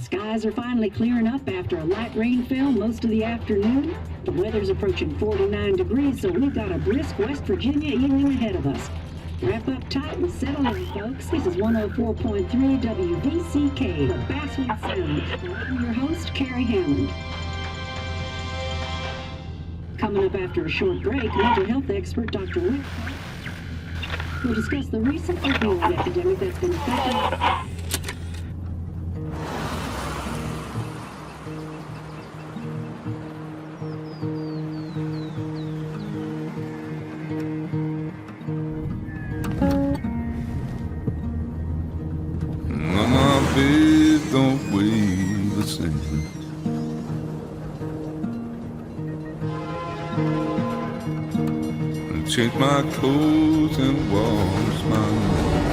Skies are finally clearing up after a light rainfall most of the afternoon. The weather's approaching 49 degrees, so we've got a brisk West Virginia evening ahead of us. Wrap up tight and settle in, folks. This is 104.3 WVCK, the Basswood Sound. I'm your host, Carrie Hammond. Coming up after a short break, mental health expert Dr. Rick will discuss the recent opioid epidemic that's been affecting. Don't wait the same. Change my clothes and wash my nose.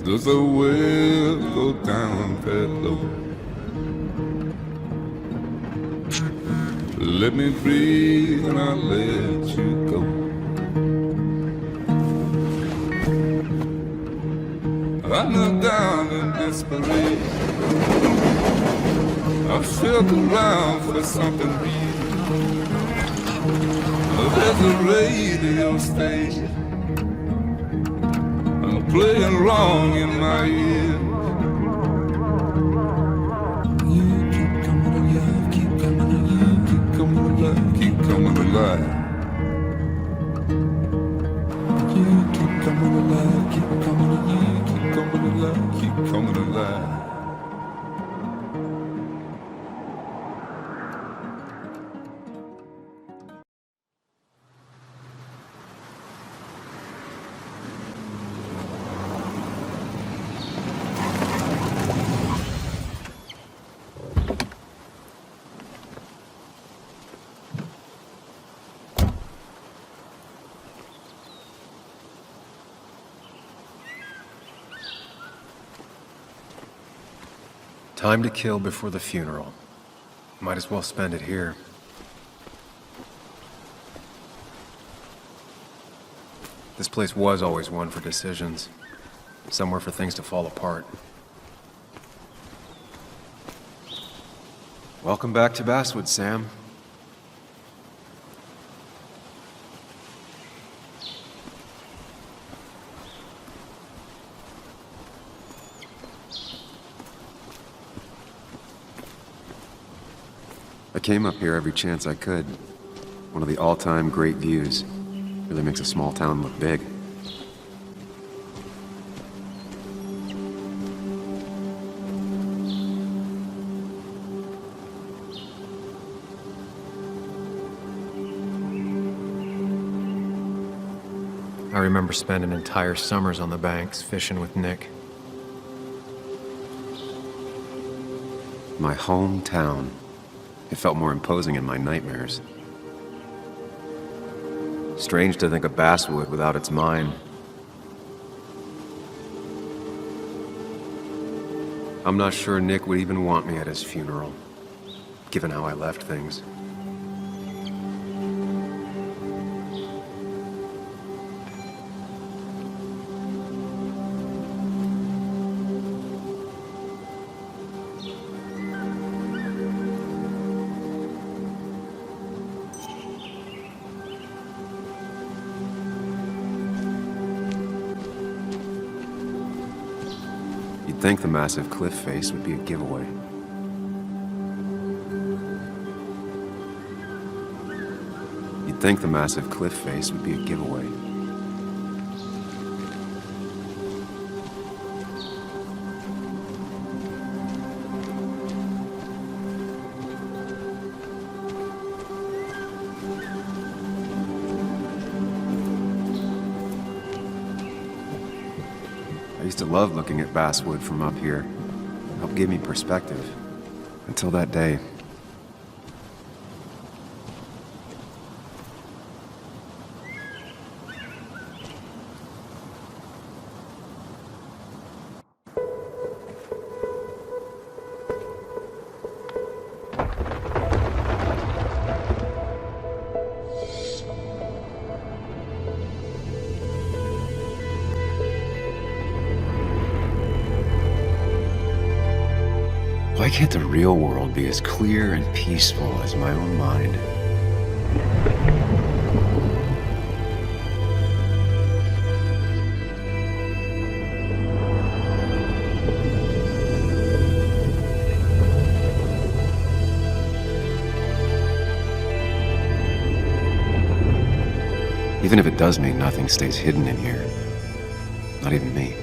Does the well go down that low? Let me breathe and I'll let you go. I look down in desperation. I felt around for something real. There's a radio station. I'm playing wrong in my ear. You keep coming alive, keep coming alive, keep coming alive, keep coming alive. You keep coming alive, keep coming alive, keep coming alive, keep coming alive. Time to kill before the funeral. Might as well spend it here. This place was always one for decisions. Somewhere for things to fall apart. Welcome back to Basswood, Sam. I came up here every chance I could. One of the all-time great views. Really makes a small town look big. I remember spending entire summers on the banks fishing with Nick. My hometown. It felt more imposing in my nightmares. Strange to think of Basswood without its mine. I'm not sure Nick would even want me at his funeral, given how I left things. You'd think the massive cliff face would be a giveaway. You'd think the massive cliff face would be a giveaway. I used to love looking at Basswood from up here. It helped give me perspective. Until that day. Why can't the real world be as clear and peaceful as my own mind? Even if it does mean nothing stays hidden in here. Not even me.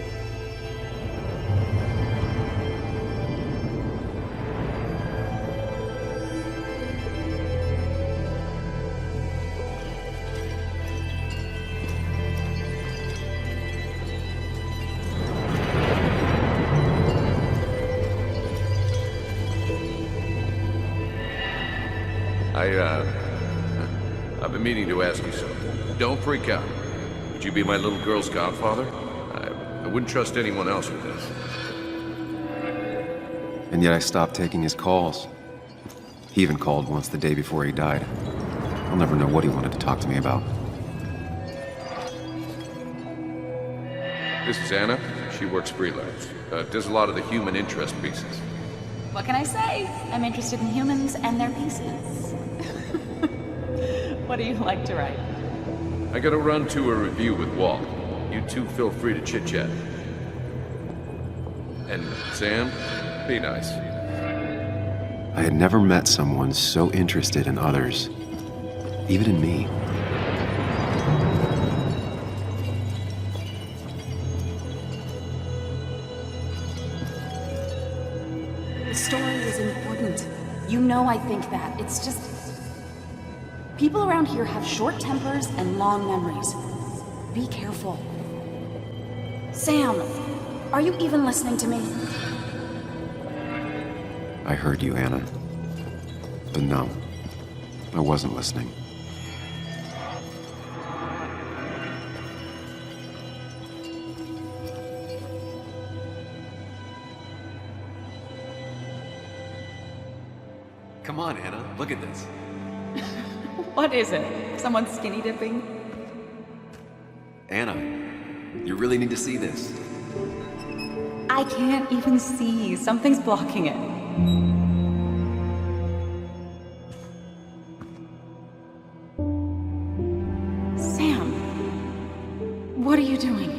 I've been meaning to ask you something. Don't freak out. Would you be my little girl's godfather? I wouldn't trust anyone else with this. And yet I stopped taking his calls. He even called once the day before he died. I'll never know what he wanted to talk to me about. This is Anna. She works freelance. Does a lot of the human interest pieces. What can I say? I'm interested in humans and their pieces. What do you like to write? I gotta run to a review with Walt. You two feel free to chit-chat. And Sam, be nice. I had never met someone so interested in others, even in me. The story is important. You know I think that. It's just... people around here have short tempers and long memories. Be careful. Sam, are you even listening to me? I heard you, Anna. But no, I wasn't listening. Come on, Anna, look at this. What is it? Someone skinny dipping? Anna, you really need to see this. I can't even see. Something's blocking it. Sam, what are you doing?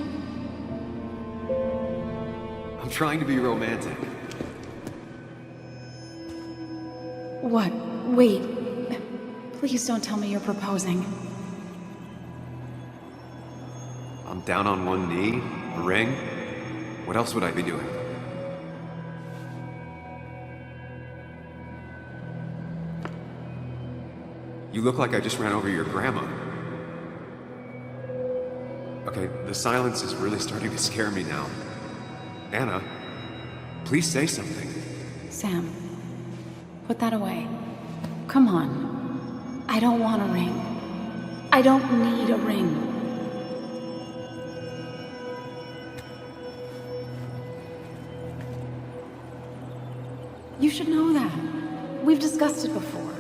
I'm trying to be romantic. What? Wait. Please don't tell me you're proposing. I'm down on one knee, a ring. What else would I be doing? You look like I just ran over your grandma. Okay, the silence is really starting to scare me now. Anna, please say something. Sam, put that away. Come on. I don't want a ring. I don't need a ring. You should know that. We've discussed it before.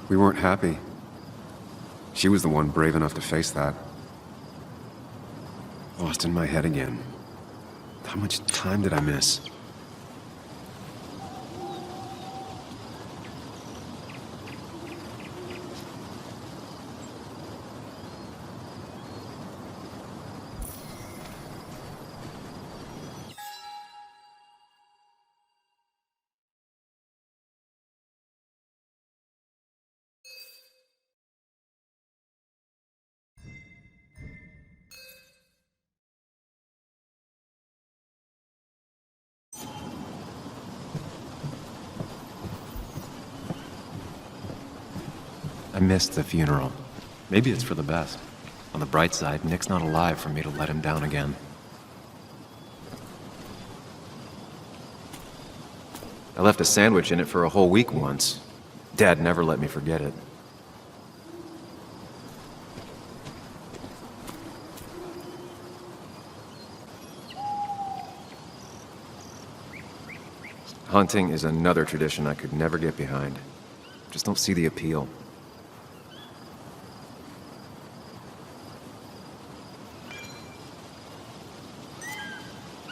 We weren't happy. She was the one brave enough to face that. Lost in my head again. How much time did I miss? I missed the funeral. Maybe it's for the best. On the bright side, Nick's not alive for me to let him down again. I left a sandwich in it for a whole week once. Dad never let me forget it. Hunting is another tradition I could never get behind. Just don't see the appeal.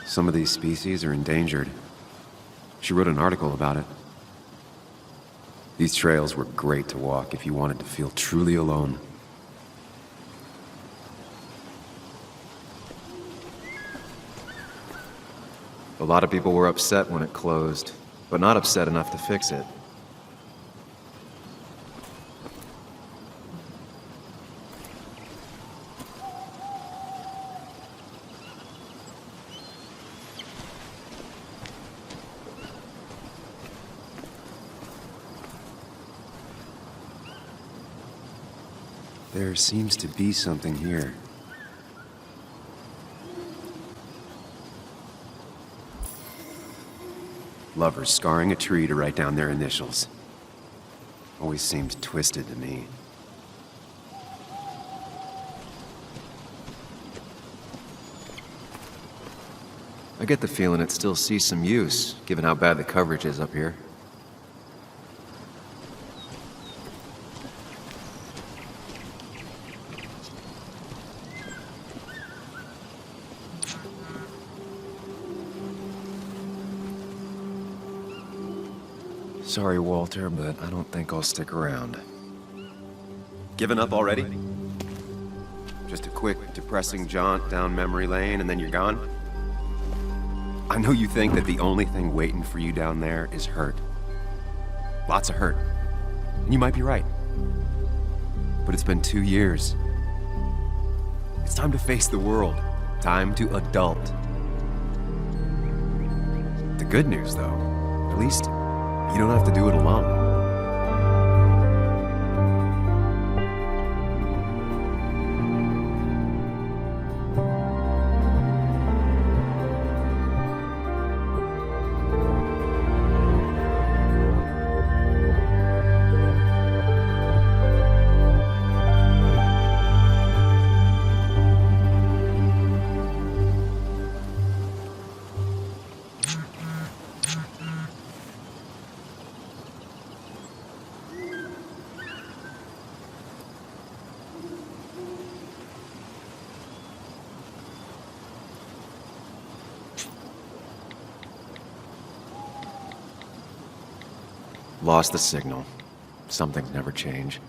Some of these species are endangered. She wrote an article about it. These trails were great to walk if you wanted to feel truly alone. A lot of people were upset when it closed, but not upset enough to fix it. There seems to be something here. Lovers scarring a tree to write down their initials. Always seemed twisted to me. I get the feeling it still sees some use, given how bad the coverage is up here. Sorry, Walter, but I don't think I'll stick around. Given up already? Just a quick, depressing jaunt down memory lane and then you're gone? I know you think that the only thing waiting for you down there is hurt. Lots of hurt. And you might be right. But it's been 2 years. It's time to face the world. Time to adult. The good news, though, at least you don't have to do it alone. Lost the signal. Some things never change.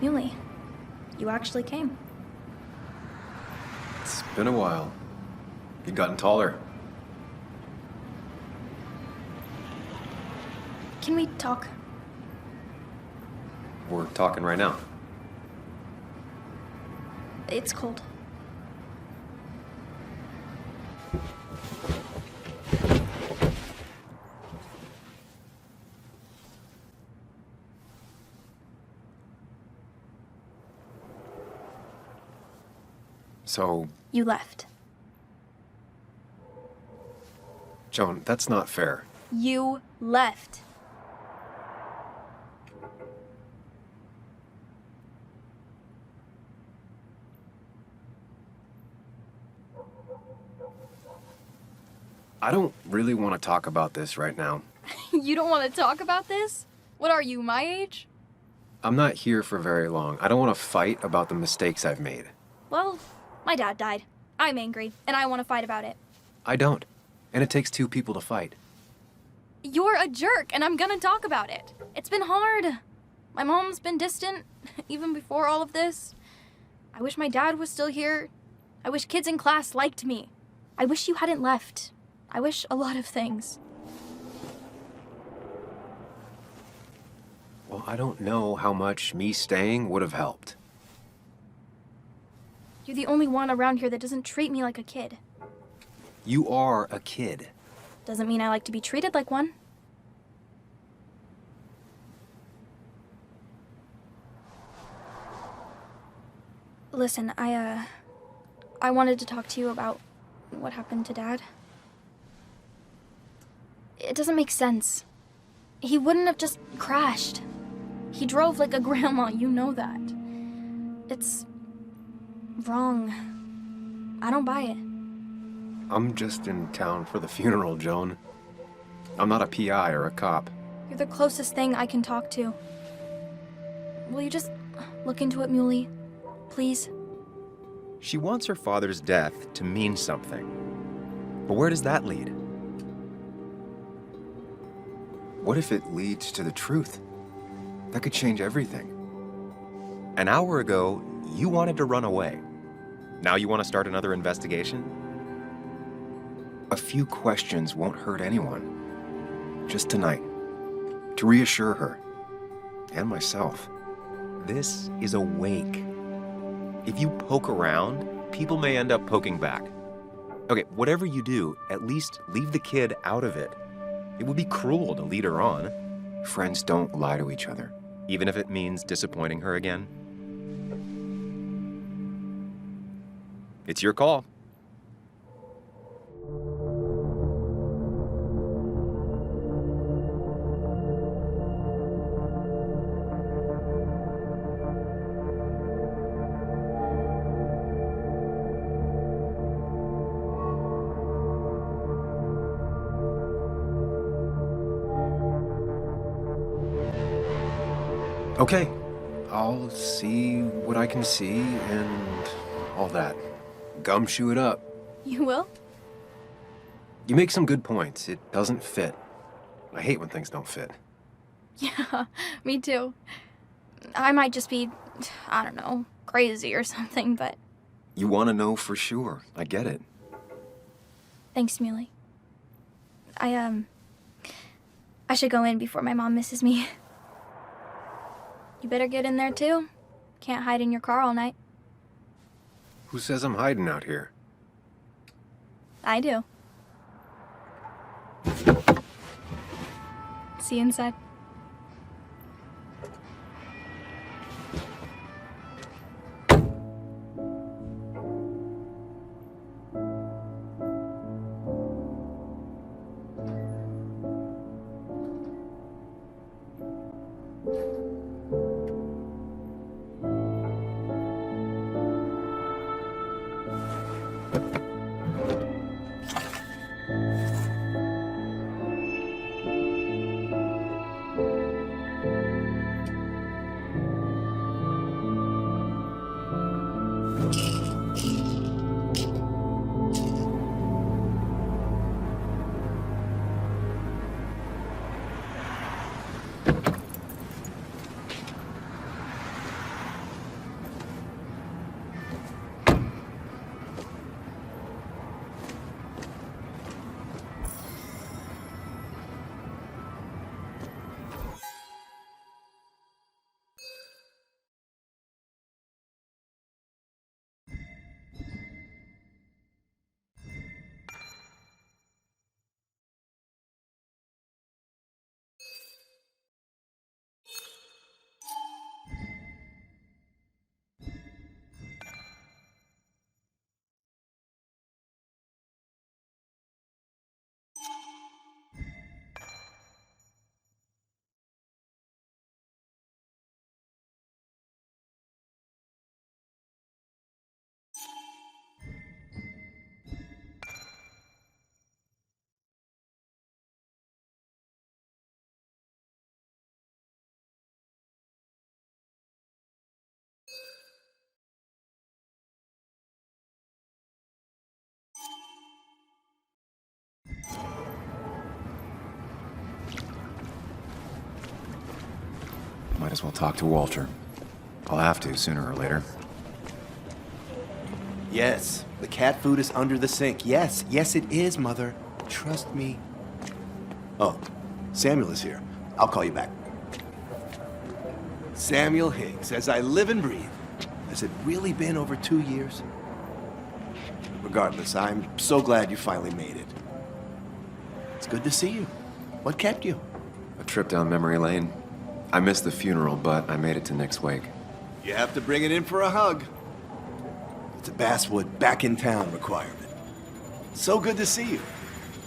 Muley, you actually came. It's been a while. You've gotten taller. Can we talk? We're talking right now. It's cold. So, You left. Joan, that's not fair. You left. I don't really want to talk about this right now. You don't want to talk about this? What are you, my age? I'm not here for very long. I don't want to fight about the mistakes I've made. Well, my dad died. I'm angry, and I want to fight about it. I don't. And it takes two people to fight. You're a jerk, and I'm gonna talk about it. It's been hard. My mom's been distant, even before all of this. I wish my dad was still here. I wish kids in class liked me. I wish you hadn't left. I wish a lot of things. Well, I don't know how much me staying would have helped. You're the only one around here that doesn't treat me like a kid. You are a kid. Doesn't mean I like to be treated like one. Listen, I wanted to talk to you about what happened to Dad. It doesn't make sense. He wouldn't have just crashed. He drove like a grandma, you know that. It's wrong. I don't buy it. I'm just in town for the funeral, Joan. I'm not a PI or a cop. You're the closest thing I can talk to. Will you just look into it, Muley? Please? She wants her father's death to mean something. But where does that lead? What if it leads to the truth? That could change everything. An hour ago, you wanted to run away. Now you want to start another investigation? A few questions won't hurt anyone. Just tonight. To reassure her. And myself. This is a wake. If you poke around, people may end up poking back. Okay, whatever you do, at least leave the kid out of it. It would be cruel to lead her on. Friends don't lie to each other. Even if it means disappointing her again. It's your call. Okay, I'll see what I can see and all that. Gumshoe it up. You will? You make some good points. It doesn't fit. I hate when things don't fit. Yeah, me too. I might just be, I don't know, crazy or something, but... You want to know for sure. I get it. Thanks, Muley. I should go in before my mom misses me. You better get in there, too. Can't hide in your car all night. Who says I'm hiding out here? I do. See you inside. Might as well talk to Walter. I'll have to sooner or later. Yes, the cat food is under the sink. Yes, yes it is, Mother. Trust me. Oh, Samuel is here. I'll call you back. Samuel Higgs, as I live and breathe. Has it really been over 2 years? Regardless, I'm so glad you finally made it. It's good to see you. What kept you? A trip down memory lane. I missed the funeral, but I made it to Nick's wake. You have to bring it in for a hug. It's a Basswood back in town requirement. So good to see you,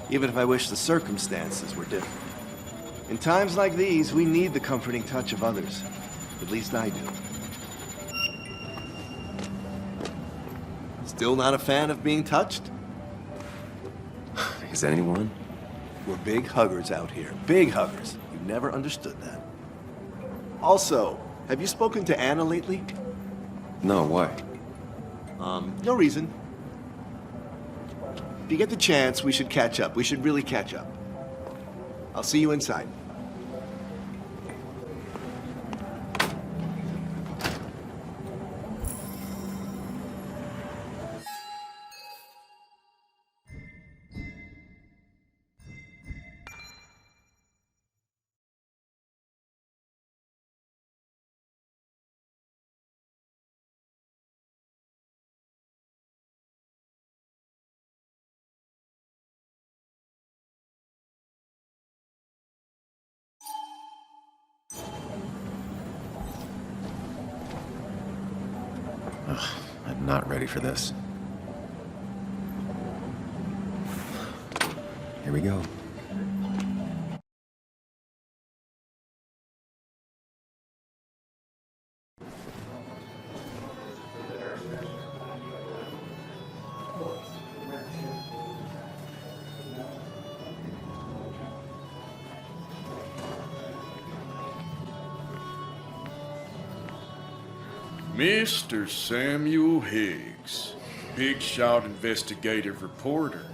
even if I wish the circumstances were different. In times like these, we need the comforting touch of others. At least I do. Still not a fan of being touched? Is anyone? We're big huggers out here. Big huggers. You've never understood that. Also, have you spoken to Anna lately? No, why? No reason. If you get the chance, we should catch up. We should really catch up. I'll see you inside. I'm not ready for this. Here we go. Mr. Samuel Higgs, big shot investigative reporter.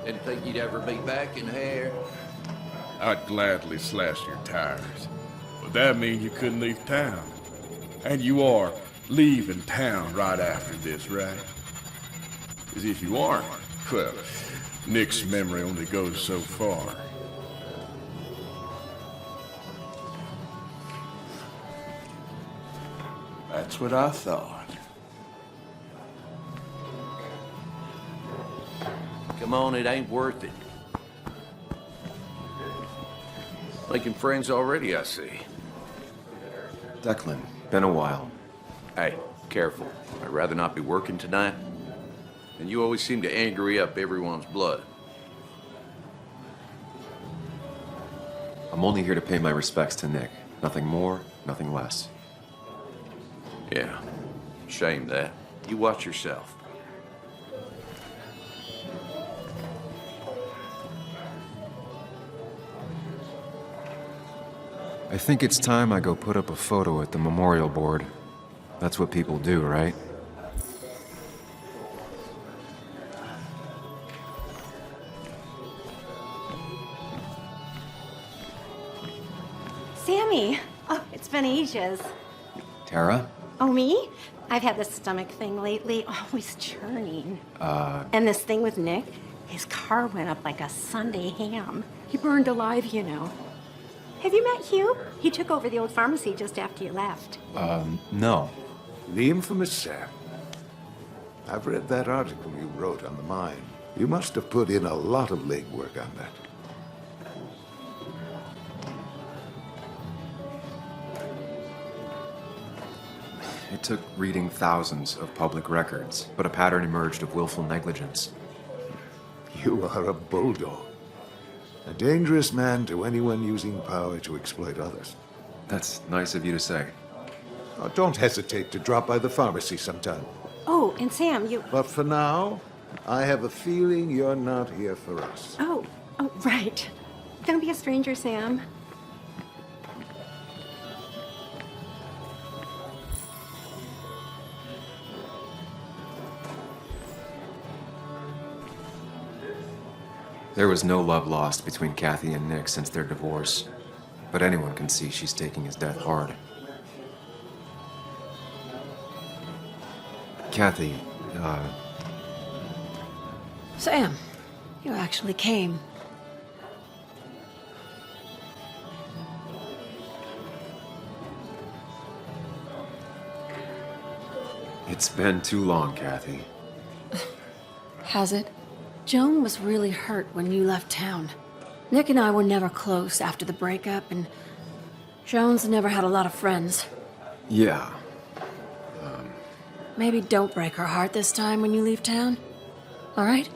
Didn't think you'd ever be back in here. I'd gladly slash your tires, but that means you couldn't leave town. And you are leaving town right after this, right? As if you aren't, well, Nick's memory only goes so far. That's what I thought. Come on, it ain't worth it. Making friends already, I see. Declan, been a while. Hey, careful. I'd rather not be working tonight. And you always seem to angry up everyone's blood. I'm only here to pay my respects to Nick. Nothing more, nothing less. Yeah, shame that. You watch yourself. I think it's time I go put up a photo at the memorial board. That's what people do, right? Sammy! Oh, it's been ages. Tara? Oh, me? I've had this stomach thing lately, always churning. And this thing with Nick, his car went up like a Sunday ham. He burned alive, you know. Have you met Hugh? He took over the old pharmacy just after you left. No. The infamous Sam. I've read that article you wrote on the mine. You must have put in a lot of legwork on that. It took reading thousands of public records, but a pattern emerged of willful negligence. You are a bulldog. A dangerous man to anyone using power to exploit others. That's nice of you to say. Oh, don't hesitate to drop by the pharmacy sometime. Oh, and Sam, you... But for now, I have a feeling you're not here for us. Oh, right. Don't be a stranger, Sam. There was no love lost between Kathy and Nick since their divorce. But anyone can see she's taking his death hard. Kathy, Sam, you actually came. it's been too long, Kathy. Has it? Joan was really hurt when you left town. Nick and I were never close after the breakup, and Joan's never had a lot of friends. Yeah. Maybe don't break her heart this time when you leave town. All right?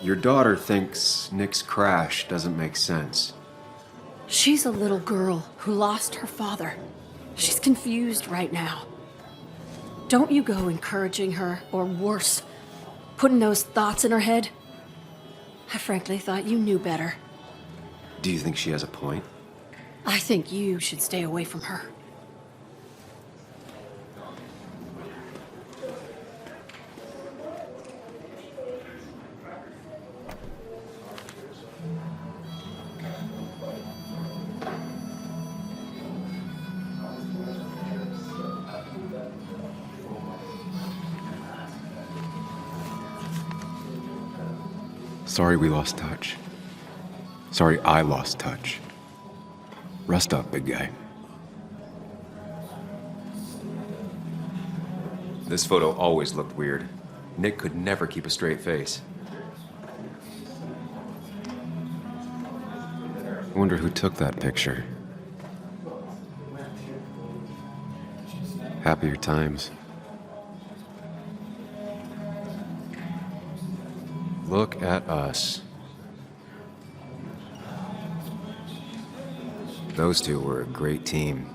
Your daughter thinks Nick's crash doesn't make sense. She's a little girl who lost her father. She's confused right now. Don't you go encouraging her, or worse, putting those thoughts in her head. I frankly thought you knew better. Do you think she has a point? I think you should stay away from her. Sorry we lost touch. Sorry I lost touch. Rest up, big guy. This photo always looked weird. Nick could never keep a straight face. I wonder who took that picture. Happier times. Look at us. Those two were a great team.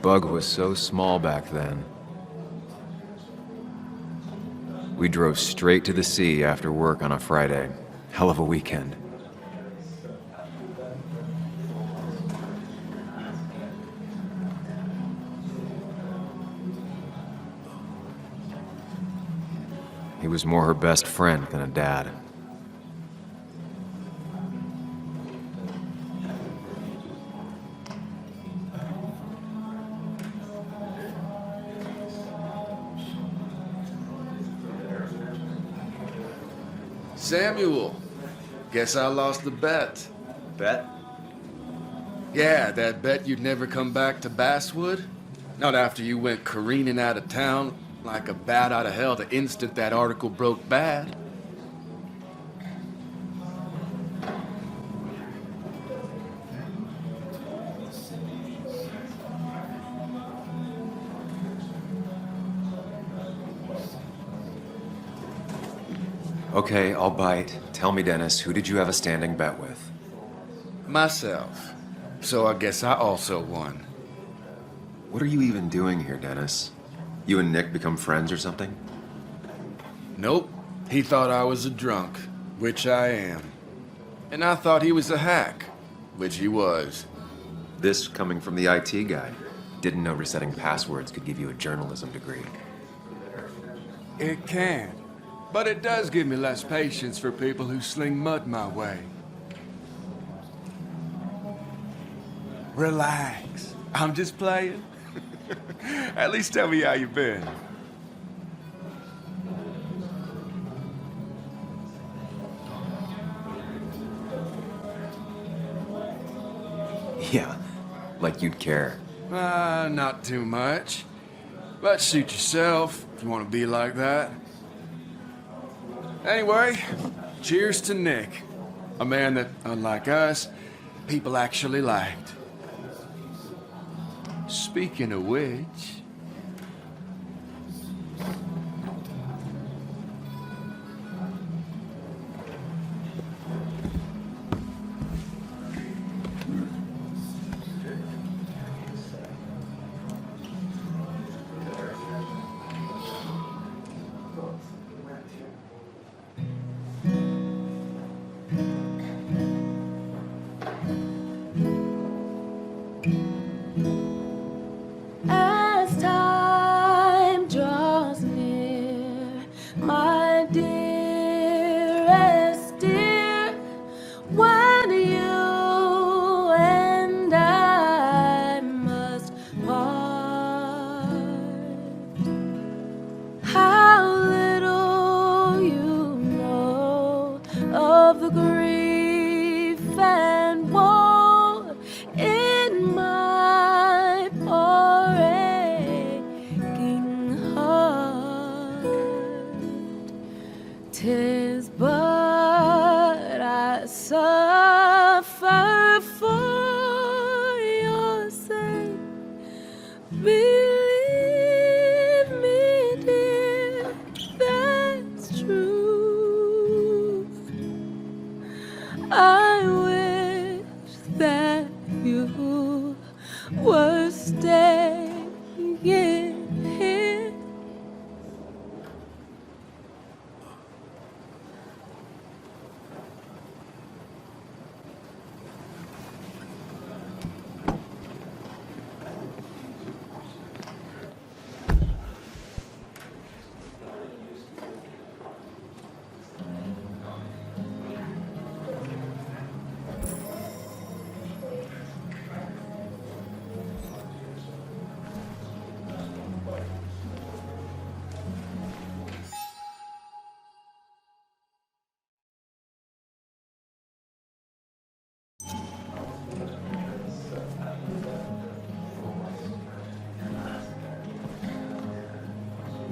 Bug was so small back then. We drove straight to the sea after work on a Friday. Hell of a weekend. He was more her best friend than a dad. Samuel, guess I lost the bet. Bet? Yeah, that bet you'd never come back to Basswood. Not after you went careening out of town like a bat out of hell the instant that article broke bad. Okay, I'll bite. Tell me, Dennis, who did you have a standing bet with? Myself. So I guess I also won. What are you even doing here, Dennis? You and Nick become friends or something? Nope. He thought I was a drunk, which I am. And I thought he was a hack, which he was. This coming from the IT guy. Didn't know resetting passwords could give you a journalism degree. It can. But it does give me less patience for people who sling mud my way. Relax. I'm just playing. At least tell me how you been. Yeah, like you'd care. Not too much. But suit yourself if you want to be like that. Anyway, cheers to Nick. A man that, unlike us, people actually liked. Speaking of which... As time draws near, my dearest dear, when you and I must part, how little you know of the grief and woe in my poor aching heart. 'Tis but I suffer for your sake. Believe me, dear, that's true. I wish that you were staying here.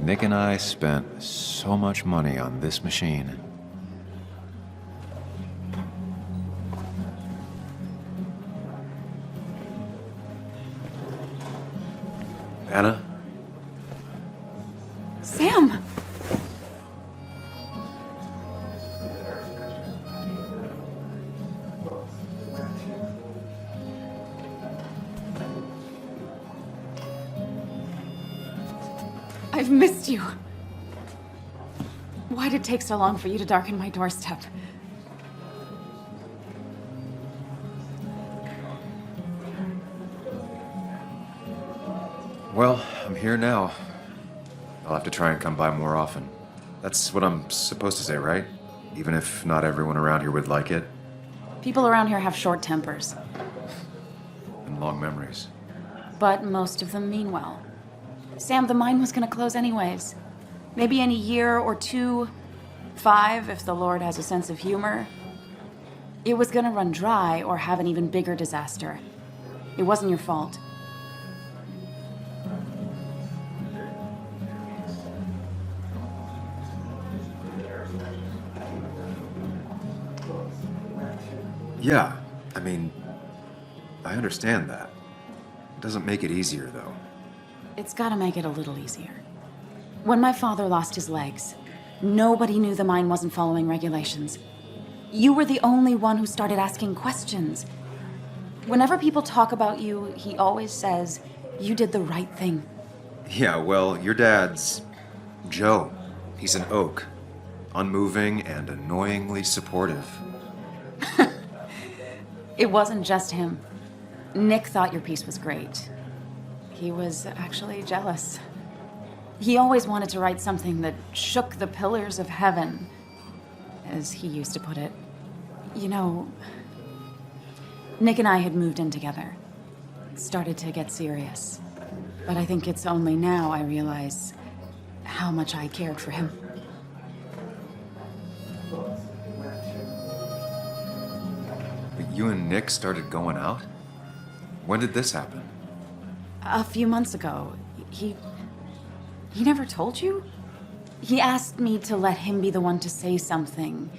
Nick and I spent so much money on this machine. Anna? Sam! I've missed you. Why did it take so long for you to darken my doorstep? Well, I'm here now. I'll have to try and come by more often. That's what I'm supposed to say, right? Even if not everyone around here would like it. People around here have short tempers, And long memories. but most of them mean well. Sam, the mine was gonna close anyways. Maybe in a year or 2, 5, if the Lord has a sense of humor. It was gonna run dry or have an even bigger disaster. It wasn't your fault. Yeah, I mean, I understand that. It doesn't make it easier, though. It's gotta make it a little easier. When my father lost his legs, nobody knew the mine wasn't following regulations. You were the only one who started asking questions. Whenever people talk about you, he always says, you did the right thing. Yeah, well, your dad's Joe. He's an oak. Unmoving and annoyingly supportive. It wasn't just him. Nick thought your piece was great. He was actually jealous. He always wanted to write something that shook the pillars of heaven, as he used to put it. You know, Nick and I had moved in together. It started to get serious. But I think it's only now I realize how much I cared for him. But you and Nick started going out? When did this happen? A few months ago, he never told you? He asked me to let him be the one to say something.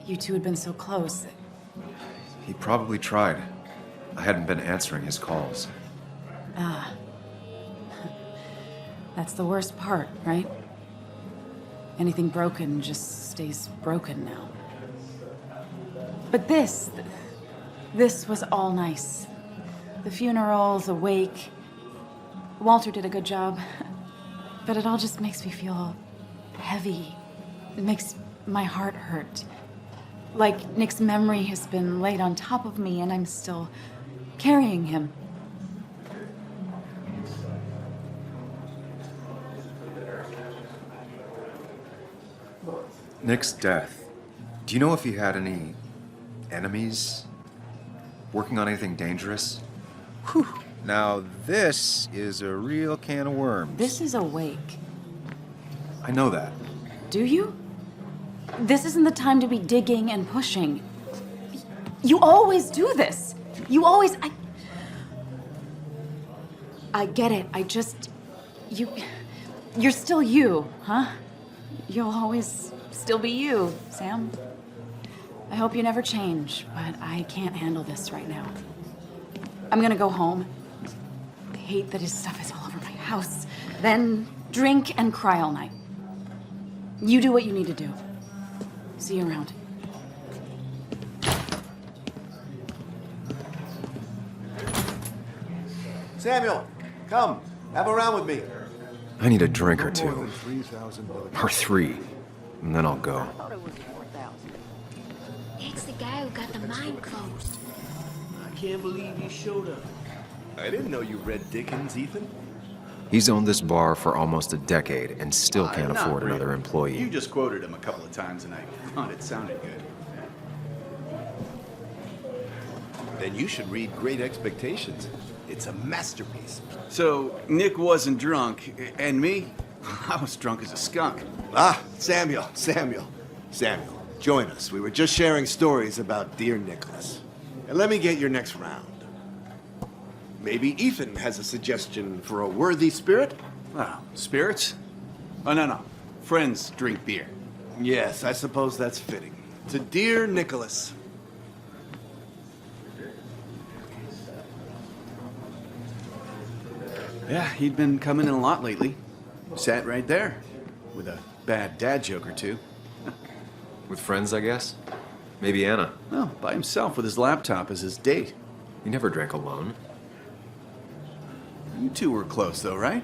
You two had been so close. He probably tried. I hadn't been answering his calls. Ah. That's the worst part, right? Anything broken just stays broken now. But this was all nice. The funeral, the wake. Walter did a good job. But it all just makes me feel heavy. It makes my heart hurt. Like Nick's memory has been laid on top of me and I'm still carrying him. Nick's death. Do you know if he had any enemies? Working on anything dangerous? Whew. Now, this is a real can of worms. This is a wake. I know that. Do you? This isn't the time to be digging and pushing. You always do this. You always... I get it. I just... You're still you, huh? You'll always still be you, Sam. I hope you never change, but I can't handle this right now. I'm gonna go home. I hate that his stuff is all over my house. Then drink and cry all night. You do what you need to do. See you around. Samuel, come. Have a round with me. I need a drink or two. Or 3. And then I'll go. It's the guy who got the mine closed. I can't believe you showed up. I didn't know you read Dickens, Ethan. He's owned this bar for almost a decade and still can't afford another employee. You just quoted him a couple of times and I thought it sounded good. Then you should read Great Expectations. It's a masterpiece. So, Nick wasn't drunk, and me? I was drunk as a skunk. Ah, Samuel, join us. We were just sharing stories about dear Nicholas. And let me get your next round. Maybe Ethan has a suggestion for a worthy spirit? Oh, spirits? Oh, no. Friends drink beer. Yes, I suppose that's fitting. To dear Nicholas. Yeah, he'd been coming in a lot lately. Sat right there, with a bad dad joke or two. With friends, I guess? Maybe Anna. No, by himself with his laptop as his date. He never drank alone. You two were close, though, right?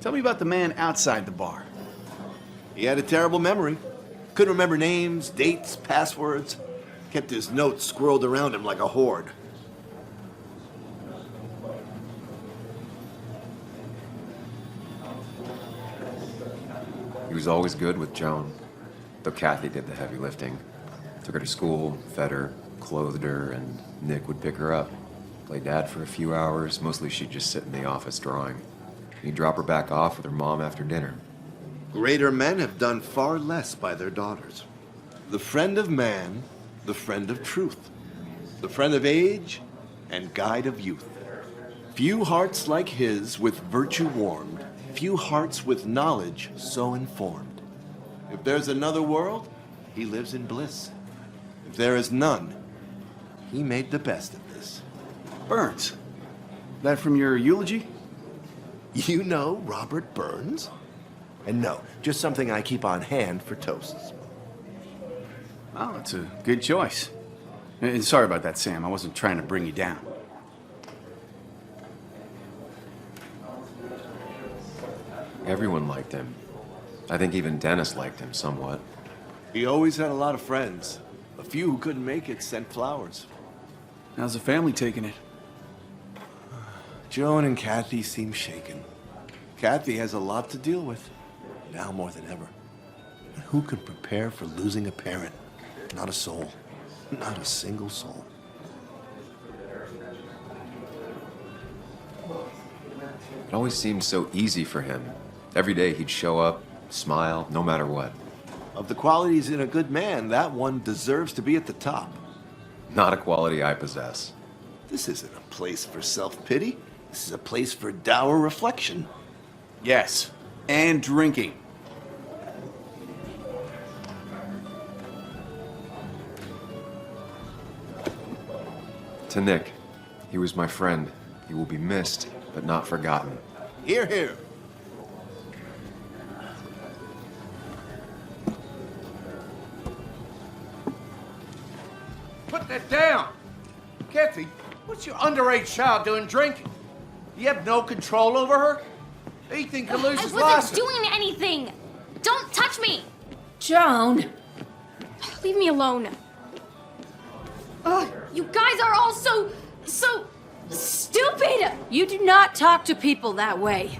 Tell me about the man outside the bar. He had a terrible memory. Couldn't remember names, dates, passwords. Kept his notes squirreled around him like a hoard. He was always good with Joan, though Kathy did the heavy lifting. Took her to school, fed her, clothed her, and Nick would pick her up. Play dad for a few hours. Mostly she'd just sit in the office drawing. He'd drop her back off with her mom after dinner. Greater men have done far less by their daughters. The friend of man, the friend of truth. The friend of age, and guide of youth. Few hearts like his with virtue warmed, few hearts with knowledge so informed. If there's another world, he lives in bliss. If there is none, he made the best of this. Burns. That from your eulogy? You know Robert Burns? And no, just something I keep on hand for toasts. Well, that's a good choice. And sorry about that, Sam. I wasn't trying to bring you down. Everyone liked him. I think even Dennis liked him somewhat. He always had a lot of friends. A few who couldn't make it sent flowers. How's the family taking it? Joan and Kathy seem shaken. Kathy has a lot to deal with, now more than ever. And who can prepare for losing a parent? Not a soul. Not a single soul. It always seemed so easy for him. Every day he'd show up, smile, no matter what. Of the qualities in a good man, that one deserves to be at the top. Not a quality I possess. This isn't a place for self-pity. This is a place for dour reflection. Yes, and drinking. To Nick, he was my friend. He will be missed, but not forgotten. Hear, hear. Put that down! Kathy, what's your underage child doing drinking? You have no control over her? Ethan can lose his I wasn't license. doing anything! Don't touch me! Joan! Leave me alone. Ugh, you guys are all so stupid! You do not talk to people that way.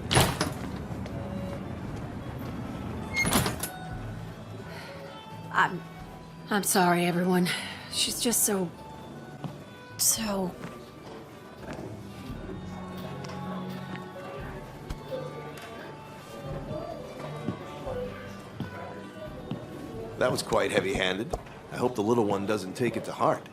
I'm sorry, everyone. She's just so... That was quite heavy-handed. I hope the little one doesn't take it to heart.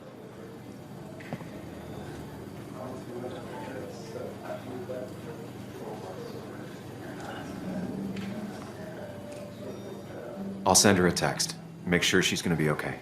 I'll send her a text. Make sure she's gonna be okay.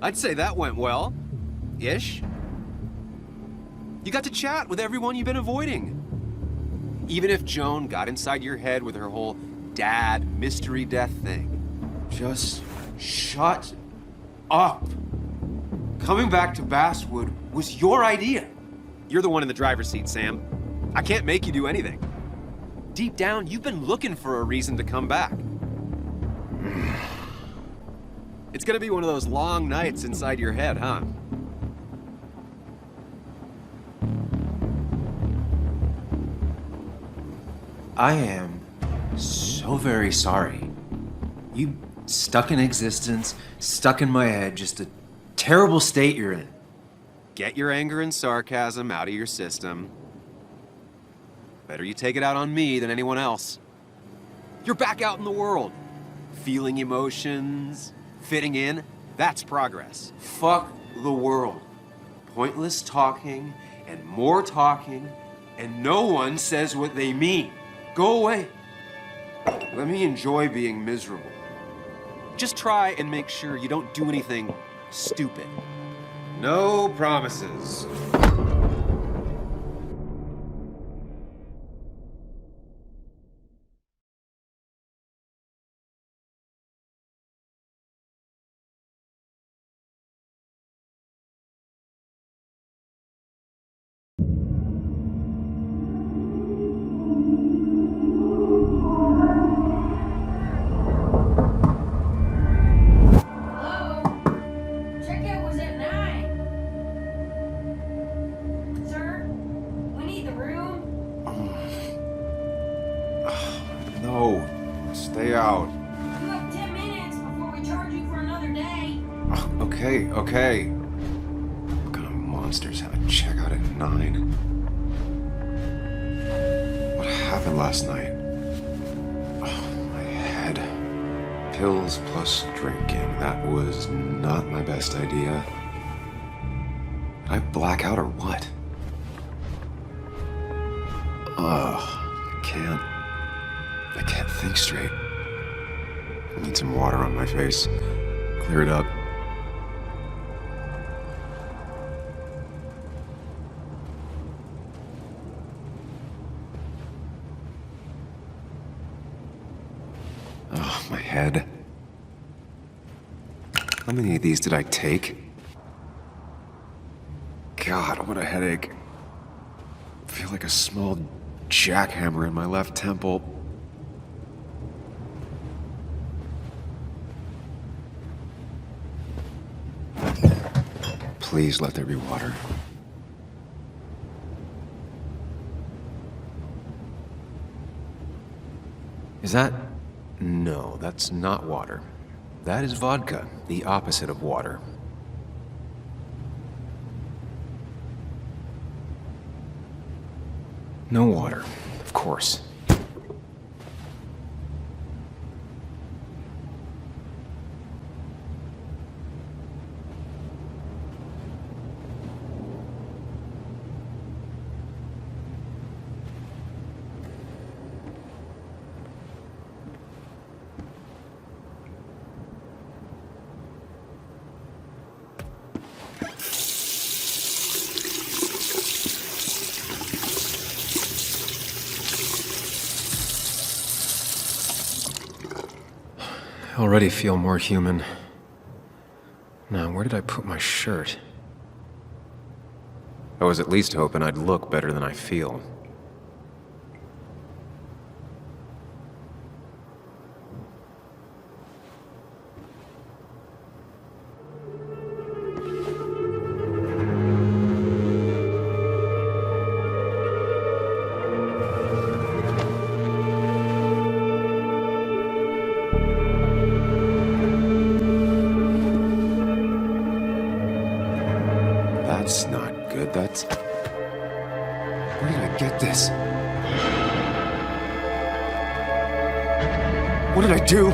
I'd say that went well. Ish. You got to chat with everyone you've been avoiding. Even if Joan got inside your head with her whole dad mystery death thing. Just shut up. Coming back to Basswood was your idea. You're the one in the driver's seat, Sam. I can't make you do anything. Deep down, you've been looking for a reason to come back. It's gonna be one of those long nights inside your head, huh? I am so very sorry. You stuck in existence, stuck in my head, just a terrible state you're in. Get your anger and sarcasm out of your system. Better you take it out on me than anyone else. You're back out in the world, feeling emotions, fitting in, that's progress. Fuck the world. Pointless talking and more talking, and no one says what they mean. Go away. Let me enjoy being miserable. Just try and make sure you don't do anything stupid. No promises. Okay. What kind of monsters have a checkout at 9? What happened last night? Oh, my head. Pills plus drinking. That was not my best idea. Did I black out or what? I can't think straight. I need some water on my face. Clear it up. Oh, my head. How many of these did I take? God, what a headache. I feel like a small jackhammer in my left temple. Please let there be water. Is that... No, that's not water. That is vodka, the opposite of water. No water, of course. Already feel more human. Now, where did I put my shirt? I was at least hoping I'd look better than I feel. That's not good. That's... Where did I get this? What did I do?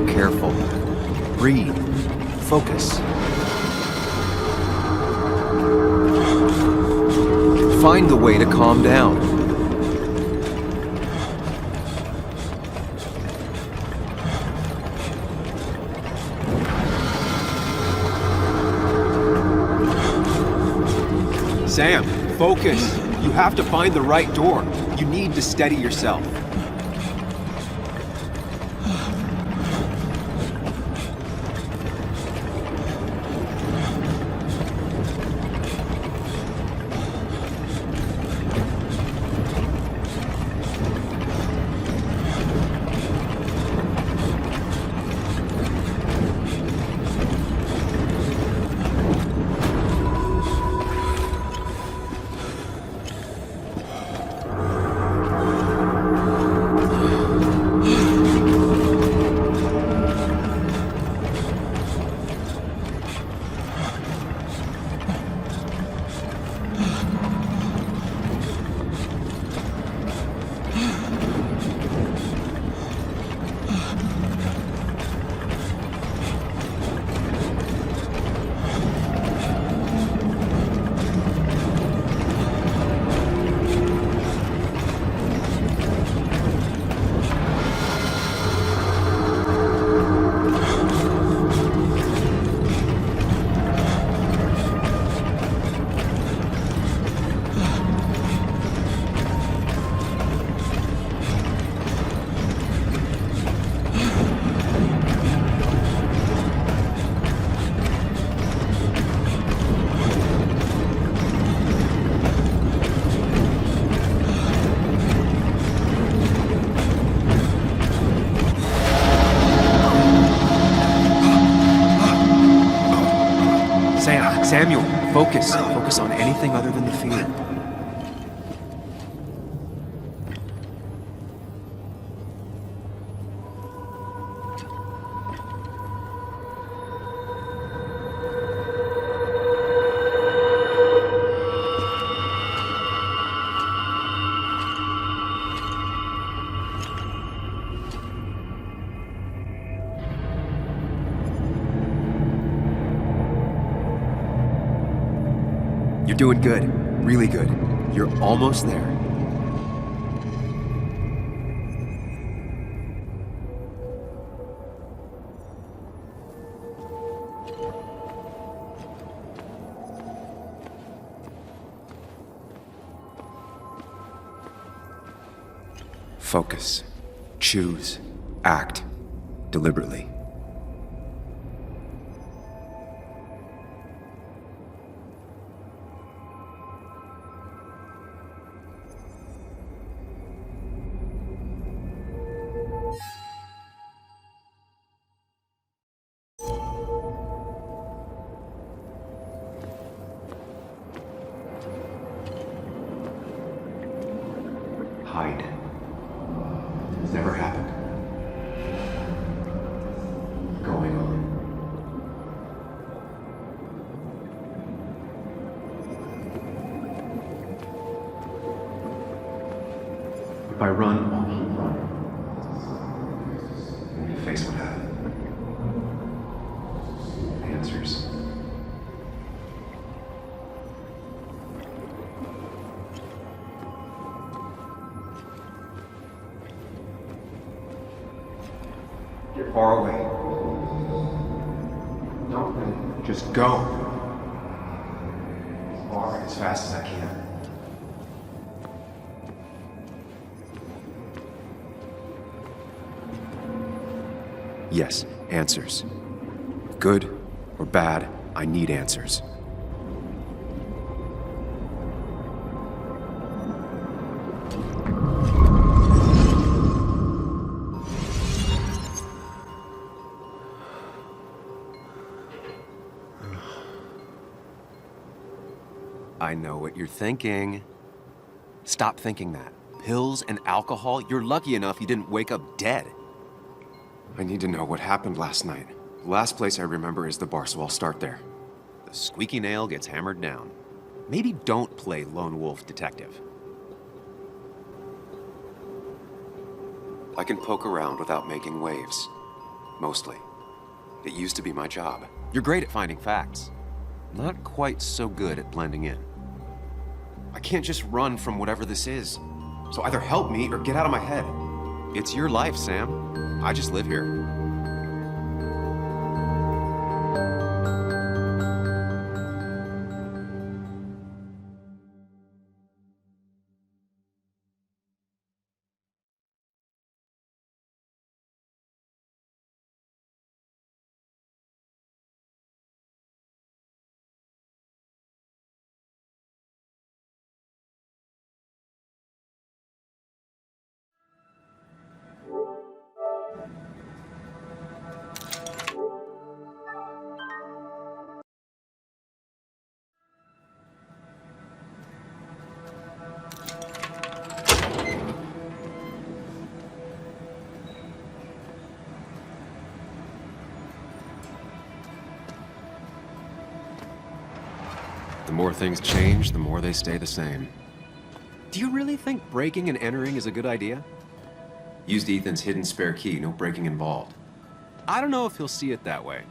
Careful. Breathe. Focus. Find the way to calm down. Sam, focus. You have to find the right door. You need to steady yourself. Samuel, focus. Focus on anything other than the fear. You're doing good. Really good. You're almost there. Focus. Choose. Act deliberately. Hide. It's never happened. Going on. If I run, I'll keep running. When you face what happened. Answers. Get far away. Don't think. Just go. As far and as fast as I can. Yes, answers. Good or bad, I need answers. I know what you're thinking. Stop thinking that. Pills and alcohol? You're lucky enough you didn't wake up dead. I need to know what happened last night. The last place I remember is the bar, so I'll start there. The squeaky nail gets hammered down. Maybe don't play lone wolf detective. I can poke around without making waves. Mostly. It used to be my job. You're great at finding facts. Not quite so good at blending in. I can't just run from whatever this is. So either help me or get out of my head. It's your life, Sam. I just live here. The more things change, the more they stay the same. Do you really think breaking and entering is a good idea? Used Ethan's hidden spare key, no breaking involved. I don't know if he'll see it that way.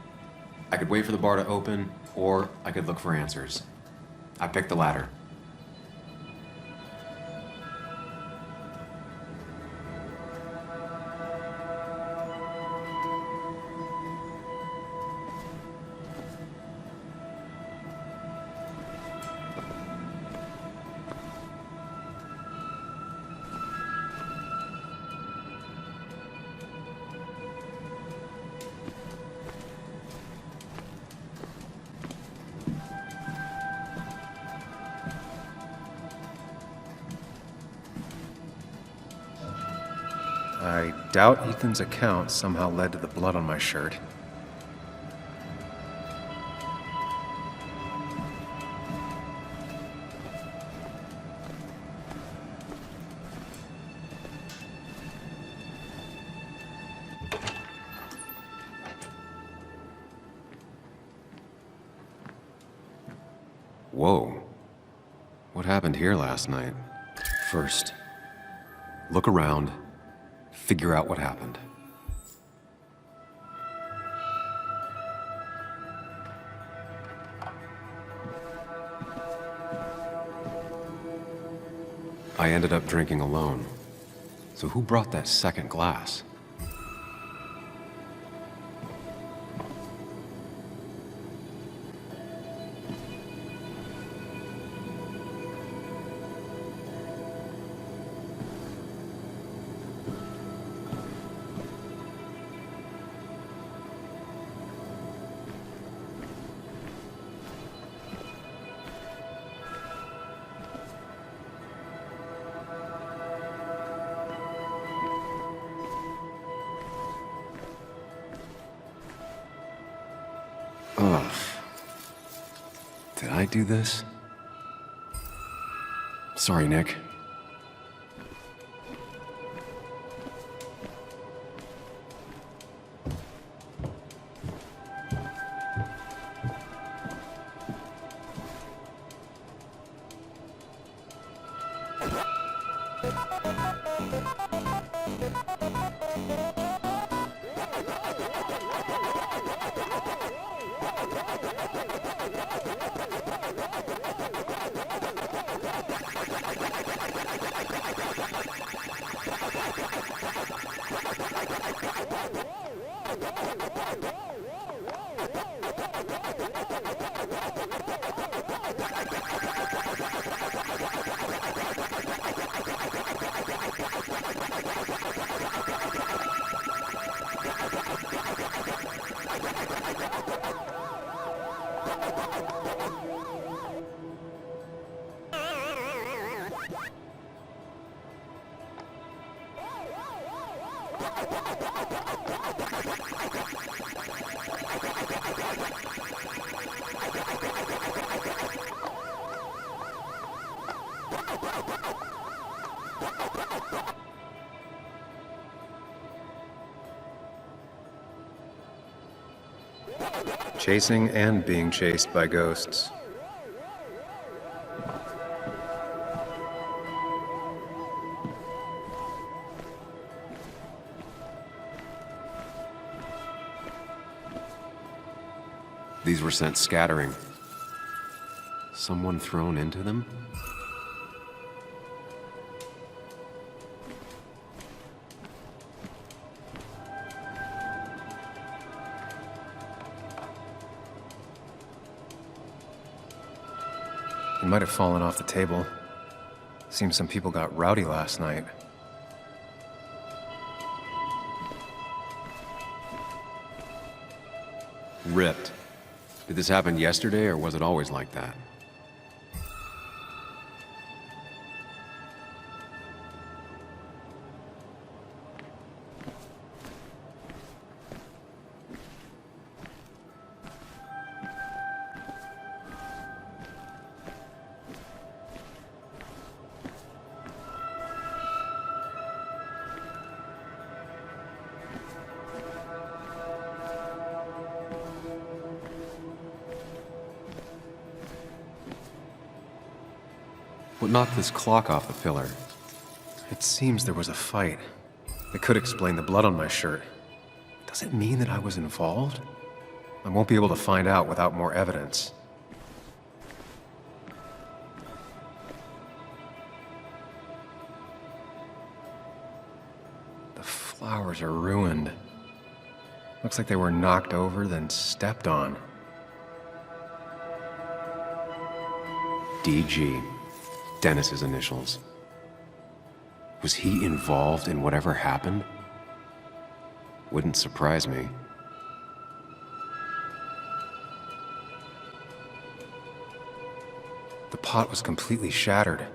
I could wait for the bar to open, or I could look for answers. I picked the latter. I doubt Ethan's account somehow led to the blood on my shirt. Whoa. What happened here last night? First, look around. Figure out what happened. I ended up drinking alone. So who brought that second glass? Oh. Did I do this? Sorry, Nick. Chasing and being chased by ghosts. These were sent scattering. Someone thrown into them? It might have fallen off the table. Seems some people got rowdy last night. Ripped. Did this happen yesterday, or was it always like that? What knocked this clock off the pillar? It seems there was a fight. It could explain the blood on my shirt. Does it mean that I was involved? I won't be able to find out without more evidence. The flowers are ruined. Looks like they were knocked over, then stepped on. DG. Dennis's initials. Was he involved in whatever happened? Wouldn't surprise me. The pot was completely shattered.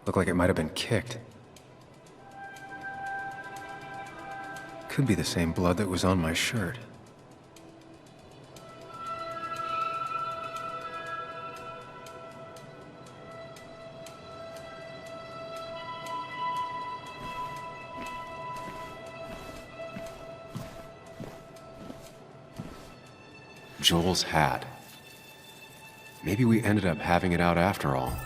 Looked like it might have been kicked. Could be the same blood that was on my shirt. Joel's hat. Maybe we ended up having it out after all.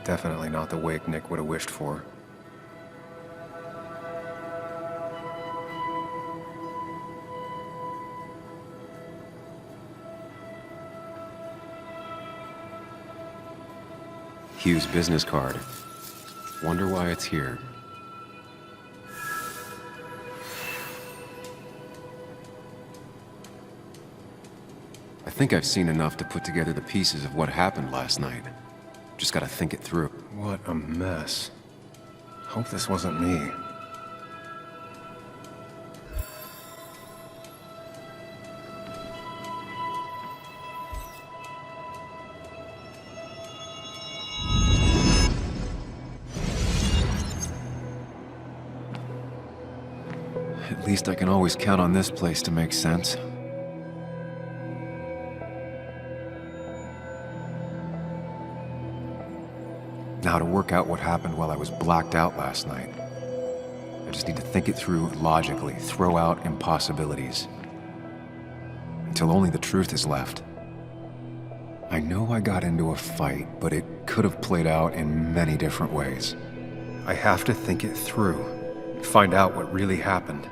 Definitely not the wake Nick would have wished for. Hugh's business card. Wonder why it's here. I think I've seen enough to put together the pieces of what happened last night. Just gotta think it through. What a mess. Hope this wasn't me. At least I can always count on this place to make sense. Now to work out what happened while I was blacked out last night. I just need to think it through logically, throw out impossibilities. Until only the truth is left. I know I got into a fight, but it could have played out in many different ways. I have to think it through, find out what really happened.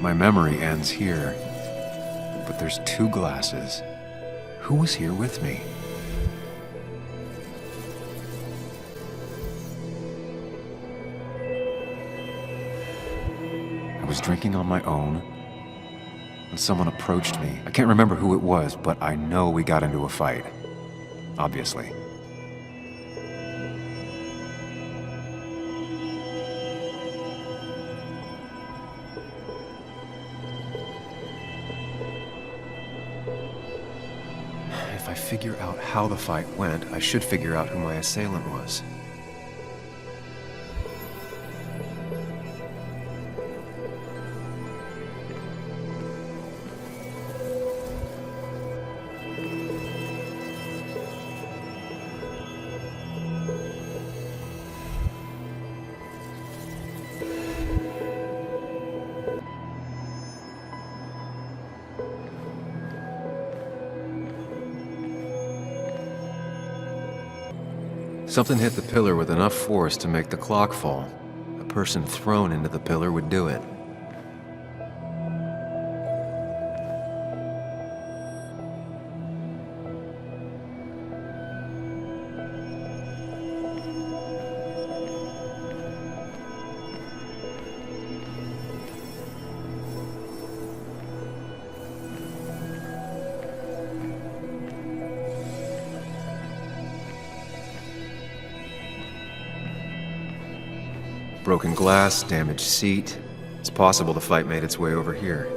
My memory ends here. But there's two glasses. Who was here with me? I was drinking on my own, and someone approached me. I can't remember who it was, but I know we got into a fight. Obviously. If I figure out how the fight went, I should figure out who my assailant was. Something hit the pillar with enough force to make the clock fall. A person thrown into the pillar would do it. Broken glass, damaged seat. It's possible the fight made its way over here.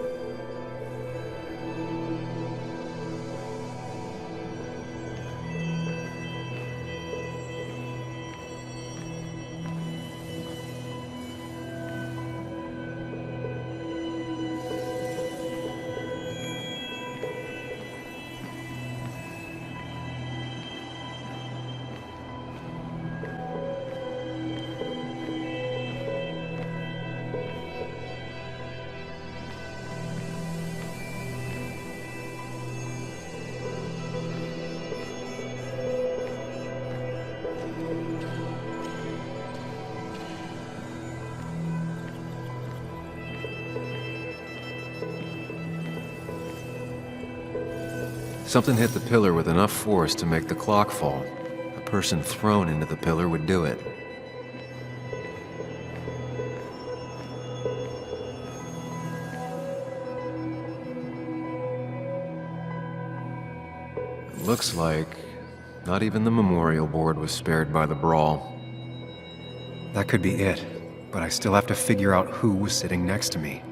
Something hit the pillar with enough force to make the clock fall. A person thrown into the pillar would do it. It looks like not even the memorial board was spared by the brawl. That could be it, but I still have to figure out who was sitting next to me.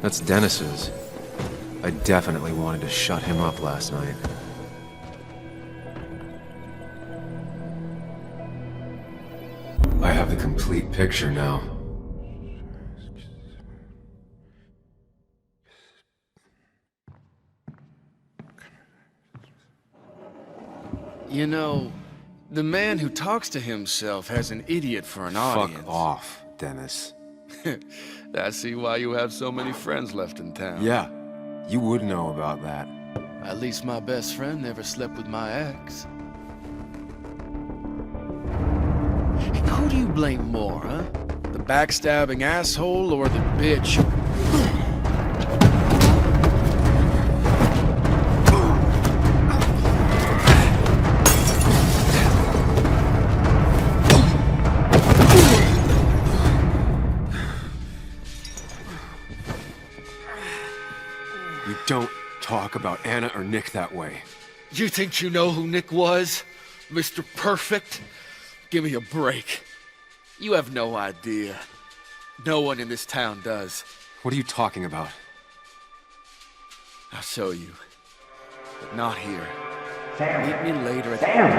That's Dennis's. I definitely wanted to shut him up last night. I have the complete picture now. You know, The man who talks to himself has an idiot for an audience. Fuck off, Dennis. I see why you have so many friends left in town. Yeah, you would know about that. At least my best friend never slept with my ex. Who do you blame more, huh? The backstabbing asshole or the bitch? You don't talk about Anna or Nick that way. You think you know who Nick was? Mr. Perfect? Give me a break. You have no idea. No one in this town does. What are you talking about? I'll show you. But not here. Sam. Meet me later at Sam.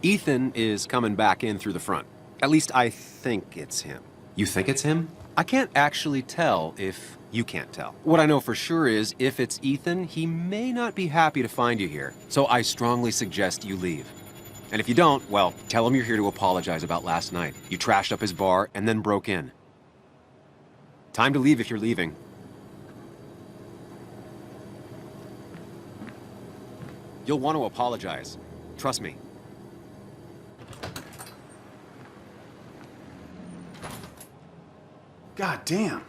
Ethan is coming back in through the front. At least I think it's him. You think it's him? I can't actually tell if you can't tell. What I know for sure is, if it's Ethan, he may not be happy to find you here. So I strongly suggest you leave. And if you don't, well, tell him you're here to apologize about last night. You trashed up his bar and then broke in. Time to leave if you're leaving. You'll want to apologize. Trust me. God damn.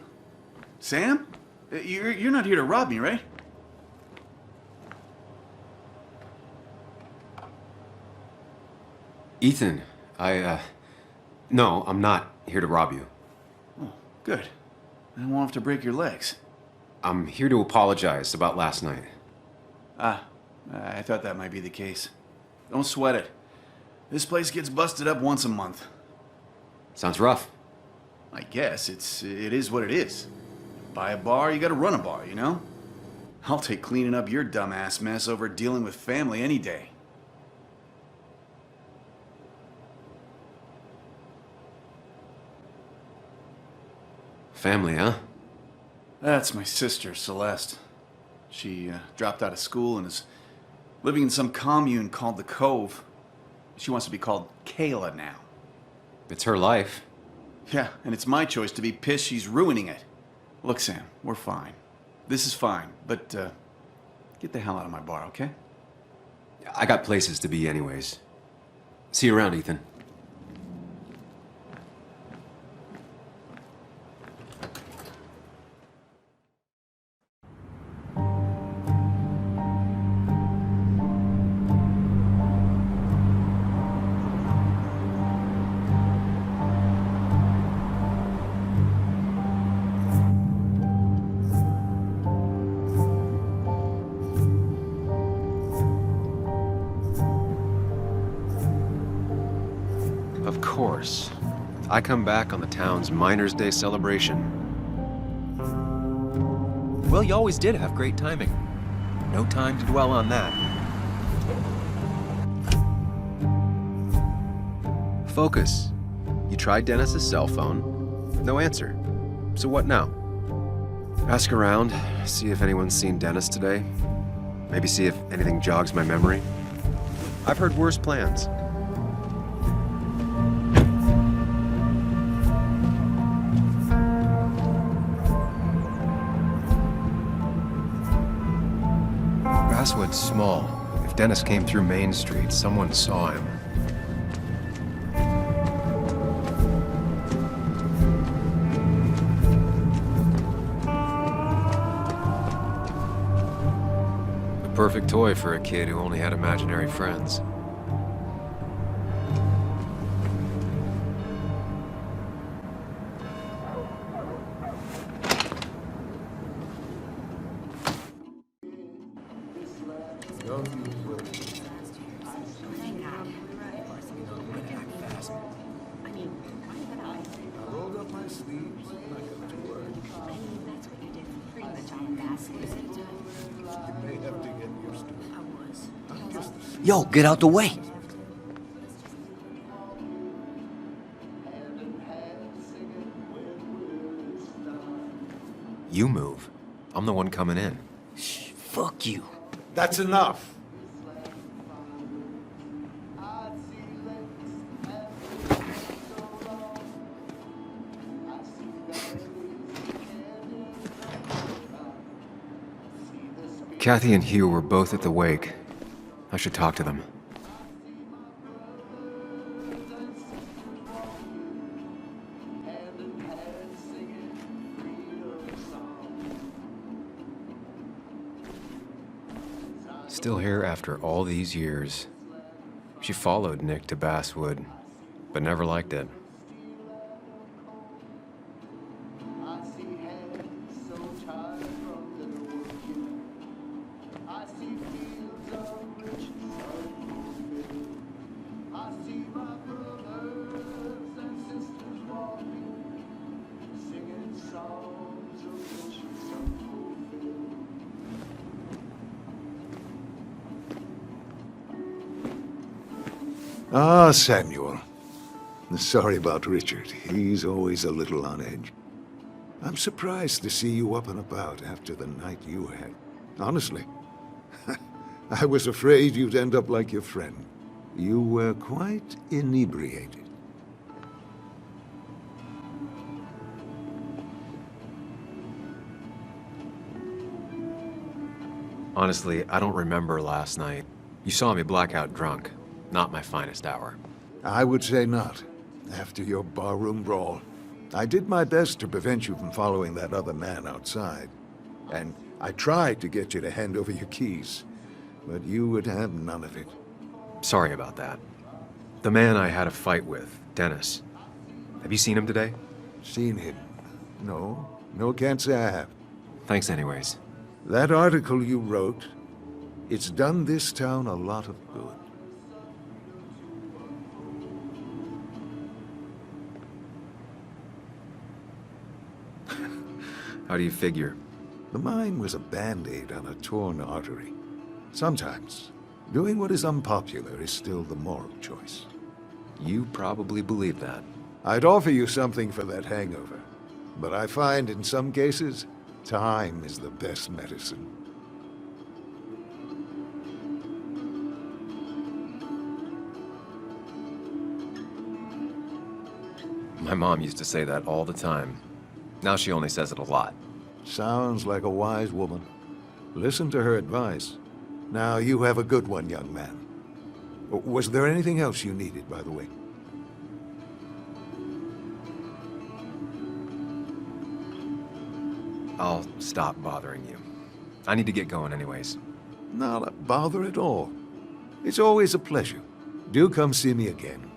Sam? You're not here to rob me, right? Ethan, no, I'm not here to rob you. Oh, good. I won't have to break your legs. I'm here to apologize about last night. Ah, I thought that might be the case. Don't sweat it. This place gets busted up once a month. Sounds rough. I guess it is what it is. Buy a bar, you gotta run a bar, you know? I'll take cleaning up your dumbass mess over dealing with family any day. Family, huh? That's my sister, Celeste. She dropped out of school and is living in some commune called the Cove. She wants to be called Kayla now. It's her life. Yeah, and it's my choice to be pissed she's ruining it. Look, Sam, we're fine. This is fine, but get the hell out of my bar, okay? I got places to be anyways. See you around, Ethan. Of course. I come back on the town's Miners' Day celebration. Well, you always did have great timing. No time to dwell on that. Focus. You tried Dennis's cell phone. No answer. So what now? Ask around, see if anyone's seen Dennis today. Maybe see if anything jogs my memory. I've heard worse plans. Basswood's small. If Dennis came through Main Street, someone saw him. The perfect toy for a kid who only had imaginary friends. Yo, get out the way. You move. I'm the one coming in. Shh, fuck you. That's enough. Kathy and Hugh were both at the wake. I should talk to them. Still here after all these years. She followed Nick to Basswood, but never liked it. Ah, Samuel. Sorry about Richard. He's always a little on edge. I'm surprised to see you up and about after the night you had. Honestly. I was afraid you'd end up like your friend. You were quite inebriated. Honestly, I don't remember last night. You saw me blackout drunk. Not my finest hour. I would say not. After your barroom brawl. I did my best to prevent you from following that other man outside. And I tried to get you to hand over your keys. But you would have none of it. Sorry about that. The man I had a fight with, Dennis. Have you seen him today? Seen him? No. No, can't say I have. Thanks anyways. That article you wrote, it's done this town a lot of good. How do you figure? The mine was a band-aid on a torn artery. Sometimes, doing what is unpopular is still the moral choice. You probably believe that. I'd offer you something for that hangover, but I find in some cases, time is the best medicine. My mom used to say that all the time. Now she only says it a lot. Sounds like a wise woman. Listen to her advice. Now you have a good one, young man. Was there anything else you needed, by the way? I'll stop bothering you. I need to get going anyways. Not a bother at all. It's always a pleasure. Do come see me again.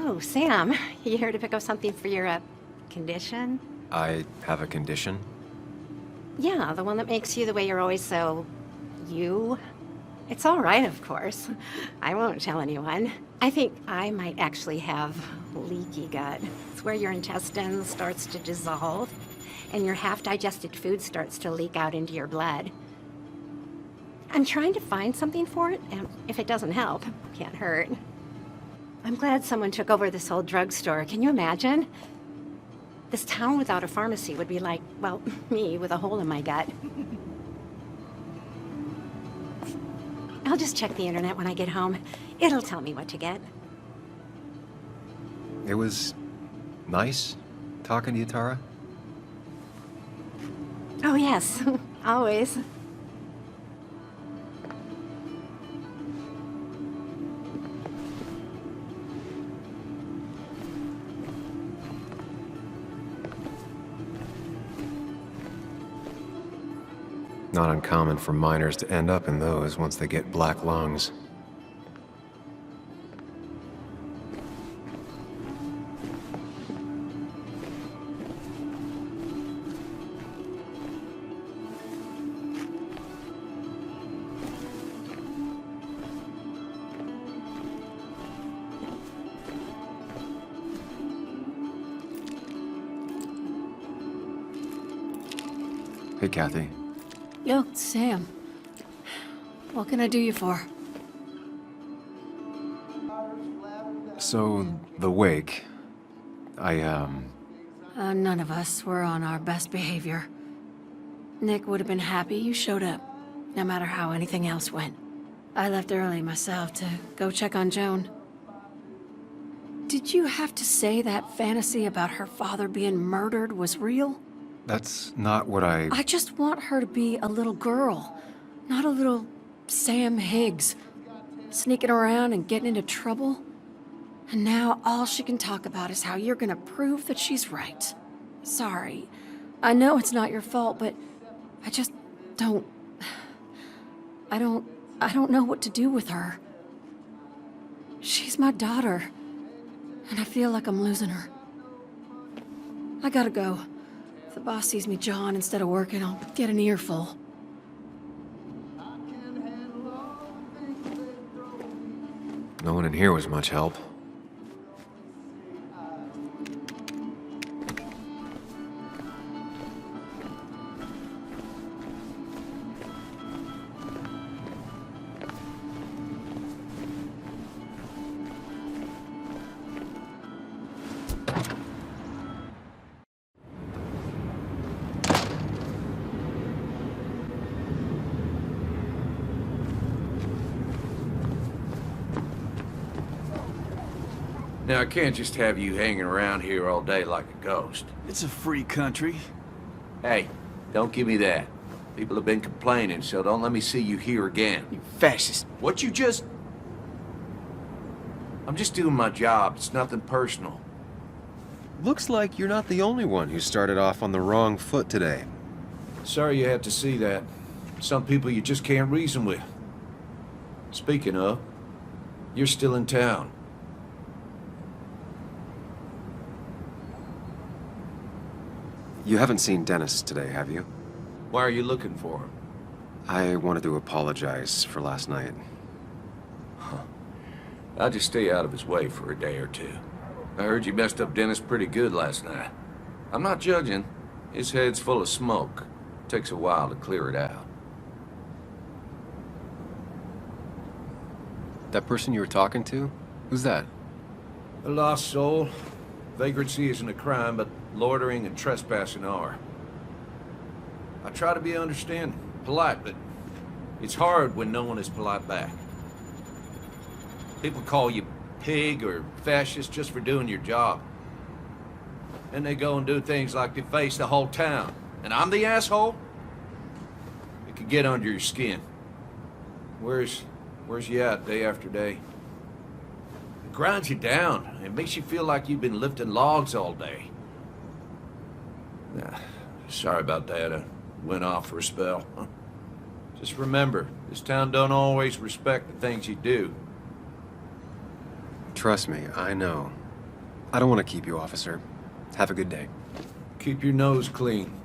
Oh, Sam, you here to pick up something for your, condition? I have a condition? Yeah, the one that makes you the way you're always so... you? It's all right, of course. I won't tell anyone. I think I might actually have leaky gut. It's where your intestine starts to dissolve, and your half-digested food starts to leak out into your blood. I'm trying to find something for it, and if it doesn't help, it can't hurt. I'm glad someone took over this old drugstore. Can you imagine? This town without a pharmacy would be like, well, me with a hole in my gut. I'll just check the internet when I get home. It'll tell me what to get. It was nice talking to you, Tara. Oh, yes. Always. Not uncommon for miners to end up in those once they get black lungs. Hey, Kathy. Yo, Sam. What can I do you for? So, the wake. None of us were on our best behavior. Nick would have been happy you showed up, no matter how anything else went. I left early myself to go check on Joan. Did you have to say that fantasy about her father being murdered was real? That's not what I just want her to be a little girl, not a little Sam Higgs, sneaking around and getting into trouble. And now all she can talk about is how you're gonna prove that she's right. Sorry. I know it's not your fault, but I just don't... I don't know what to do with her. She's my daughter, and I feel like I'm losing her. I gotta go. If the boss sees me jawing instead of working, I'll get an earful. No one in here was much help. Now, I can't just have you hanging around here all day like a ghost. It's a free country. Hey, don't give me that. People have been complaining, so don't let me see you here again. You fascist. What you just... I'm just doing my job. It's nothing personal. Looks like you're not the only one who started off on the wrong foot today. Sorry you had to see that. Some people you just can't reason with. Speaking of, you're still in town. You haven't seen Dennis today, have you? Why are you looking for him? I wanted to apologize for last night. I'll just stay out of his way for a day or two. I heard you messed up Dennis pretty good last night. I'm not judging. His head's full of smoke. Takes a while to clear it out. That person you were talking to? Who's that? A lost soul. Vagrancy isn't a crime, but loitering and trespassing are. I try to be understanding, polite, but it's hard when no one is polite back. People call you pig or fascist just for doing your job. Then they go and do things like deface the whole town. And I'm the asshole? It could get under your skin. Where's you at day after day? It grinds you down. It makes you feel like you've been lifting logs all day. Sorry about that. I went off for a spell. Just remember, this town don't always respect the things you do. Trust me, I know. I don't want to keep you, officer. Have a good day. Keep your nose clean.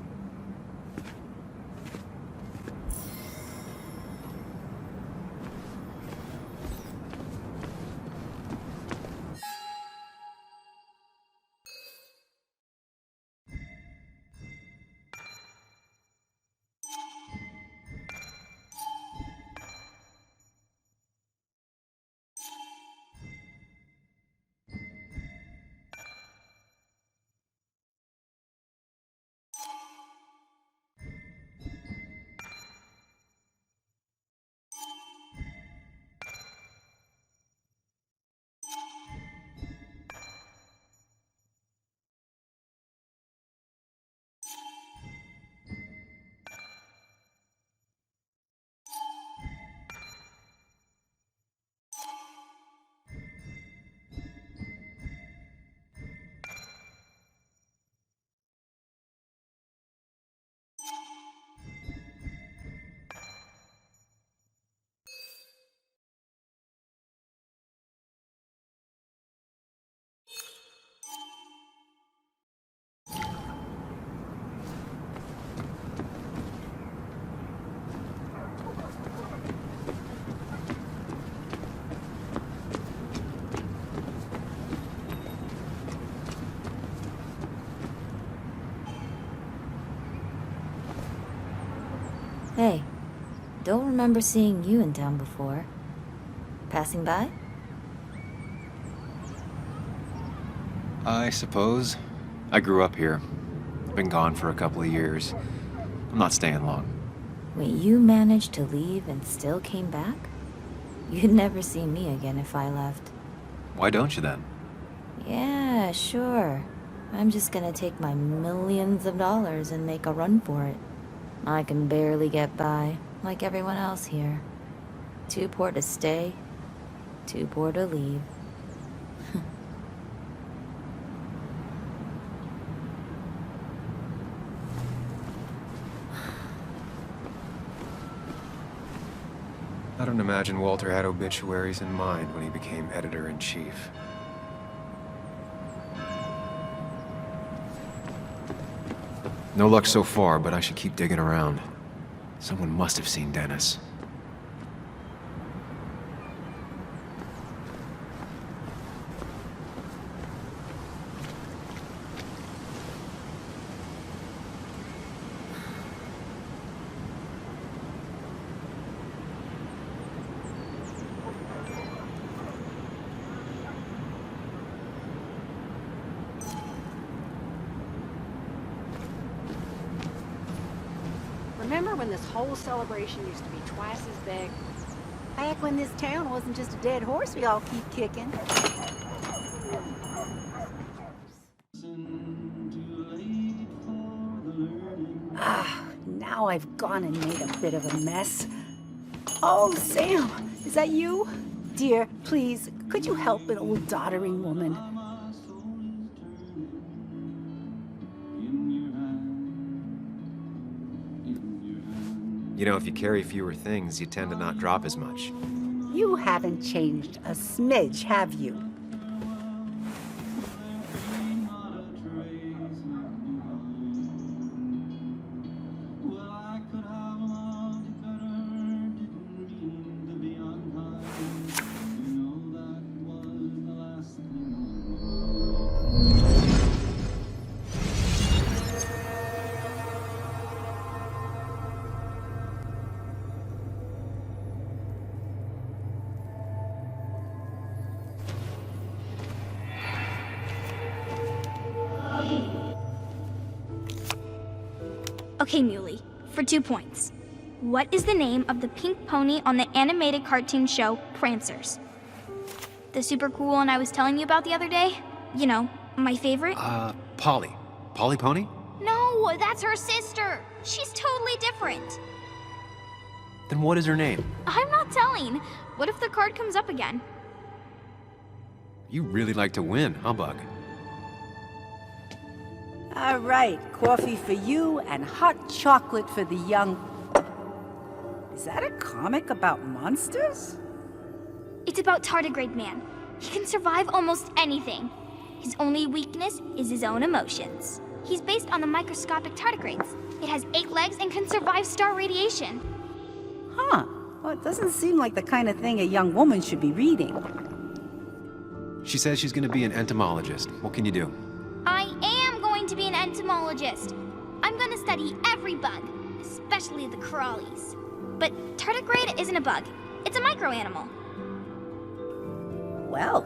Hey, don't remember seeing you in town before. Passing by? I suppose. I grew up here. Been gone for a couple of years. I'm not staying long. Wait, you managed to leave and still came back? You'd never see me again if I left. Why don't you then? Yeah, sure. I'm just gonna take my millions of dollars and make a run for it. I can barely get by, like everyone else here. Too poor to stay, too poor to leave. I don't imagine Walter had obituaries in mind when he became editor-in-chief. No luck so far, but I should keep digging around. Someone must have seen Dennis. Remember when this whole celebration used to be twice as big? Back when this town wasn't just a dead horse we all keep kicking. Now I've gone and made a bit of a mess. Oh, Sam, is that you? Dear, please, could you help an old doddering woman? You know, if you carry fewer things, you tend to not drop as much. You haven't changed a smidge, have you? Okay, Muley, for 2 points. What is the name of the pink pony on the animated cartoon show, Prancers? The super cool one I was telling you about the other day? You know, my favorite? Polly. Polly Pony? No, that's her sister. She's totally different. Then what is her name? I'm not telling. What if the card comes up again? You really like to win, huh, Bug? All right, coffee for you and hot chocolate for the young... Is that a comic about monsters? It's about Tardigrade Man. He can survive almost anything. His only weakness is his own emotions. He's based on the microscopic tardigrades. It has 8 legs and can survive star radiation. Huh. Well, it doesn't seem like the kind of thing a young woman should be reading. She says she's gonna be an entomologist. What can you do? I am going to be an entomologist. I'm going to study every bug, especially the crawlies. But tardigrade isn't a bug. It's a microanimal. Well,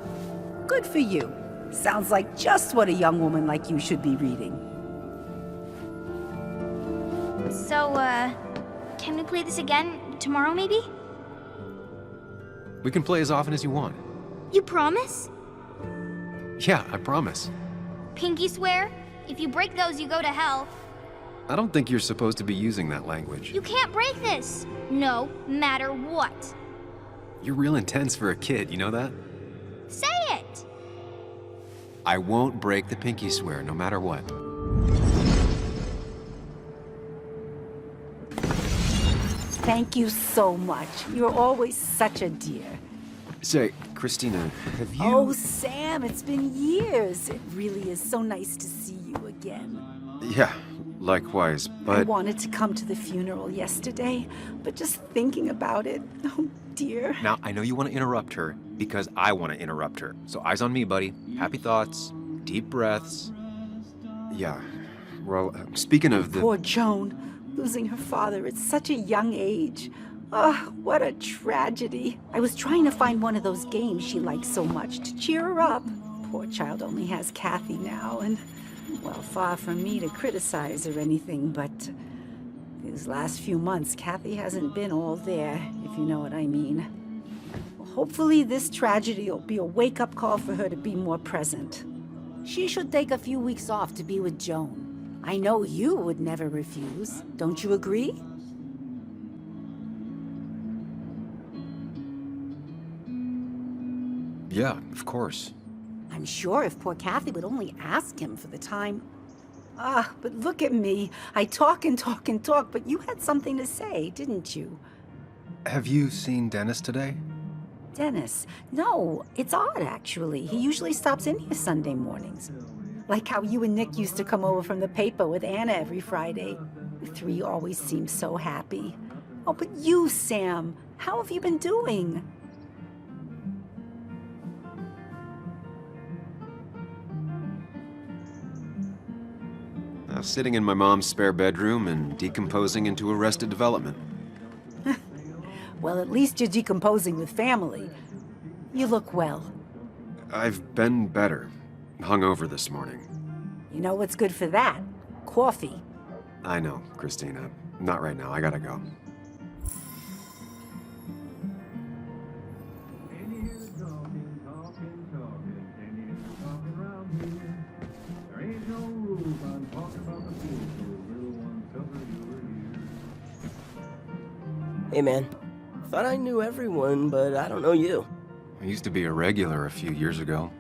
good for you. Sounds like just what a young woman like you should be reading. So, can we play this again tomorrow, maybe? We can play as often as you want. You promise? Yeah, I promise. Pinky swear? If you break those, you go to hell. I don't think you're supposed to be using that language. You can't break this. No matter what. You're real intense for a kid, you know that? Say it! I won't break the pinky swear, no matter what. Thank you so much. You're always such a dear. Say, Christina, have you... Oh, Sam, it's been years. It really is so nice to see you again. Yeah, likewise, but... I wanted to come to the funeral yesterday, but just thinking about it, oh dear. Now, I know you want to interrupt her, because I want to interrupt her. So eyes on me, buddy. Happy thoughts, deep breaths. Yeah, well, speaking of the... Poor Joan, losing her father at such a young age. Oh, what a tragedy. I was trying to find one of those games she likes so much to cheer her up. poor child only has Kathy now, and, well, far from me to criticize or anything, but these last few months, Kathy hasn't been all there, if you know what I mean. Well, hopefully this tragedy will be a wake-up call for her to be more present. She should take a few weeks off to be with Joan. I know you would never refuse. Don't you agree? Yeah, of course. I'm sure if poor Kathy would only ask him for the time. Ah, but look at me. I talk and talk and talk, but you had something to say, didn't you? Have you seen Dennis today? Dennis? No, it's odd, actually. He usually stops in here Sunday mornings. Like how you and Nick used to come over from the paper with Anna every Friday. The three always seem so happy. Oh, but you, Sam, how have you been doing? Sitting in my mom's spare bedroom and decomposing into Arrested Development. Well, at least you're decomposing with family. You look well. I've been better. Hungover this morning. You know what's good for that? Coffee. I know, Christina. Not right now. I gotta go. Hey man, thought I knew everyone, but I don't know you. I used to be a regular a few years ago.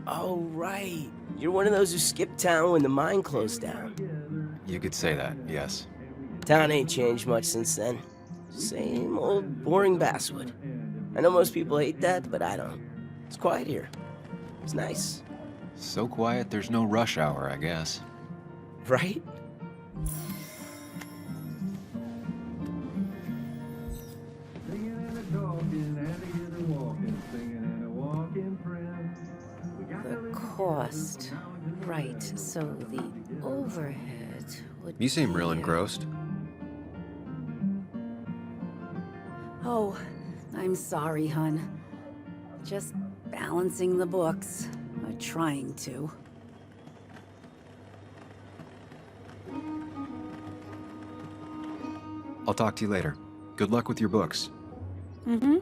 Oh right, you're one of those who skipped town when the mine closed down. You could say that, yes. Town ain't changed much since then. Same old boring basswood. I know most people hate that, but I don't. It's quiet here. It's nice. So quiet there's no rush hour, I guess. Right? Cost. Right, so the overhead would You seem real engrossed. Oh, I'm sorry, hun. Just balancing the books. Or trying to. I'll talk to you later. Good luck with your books. Mm-hmm.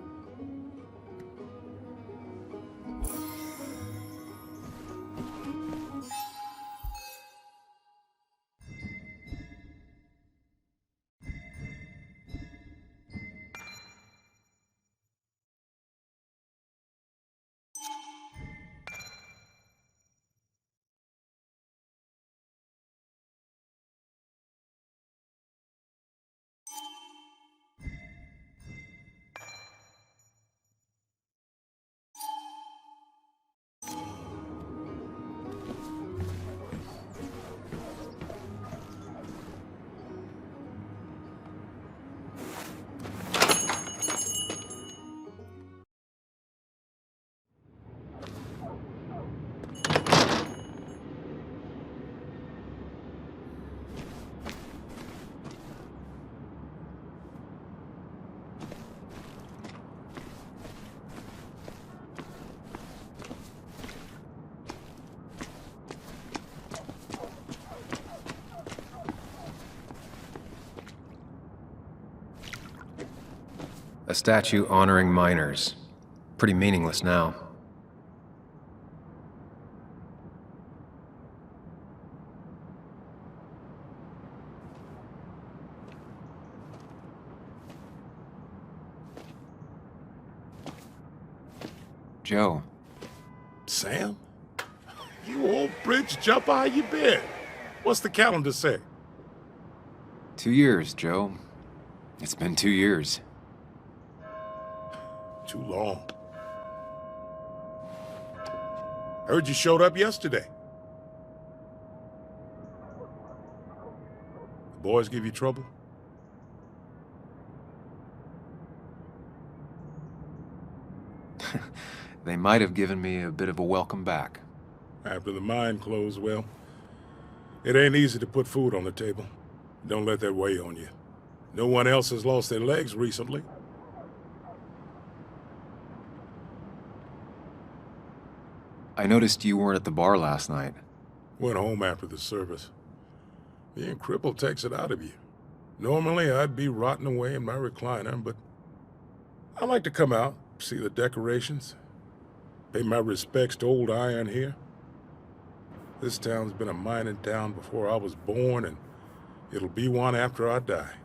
A statue honoring miners. Pretty meaningless now. Joe. Sam? You old bridge jumper, how you been? What's the calendar say? 2 years, Joe. It's been 2 years. Too long. Heard you showed up yesterday. The boys give you trouble? They might have given me a bit of a welcome back. After the mine closed, well, it ain't easy to put food on the table. Don't let that weigh on you. No one else has lost their legs recently. I noticed you weren't at the bar last night. Went home after the service. Being crippled takes it out of you. Normally, I'd be rotting away in my recliner, but I like to come out, see the decorations, pay my respects to old Iron here. This town's been a mining town before I was born, and it'll be one after I die.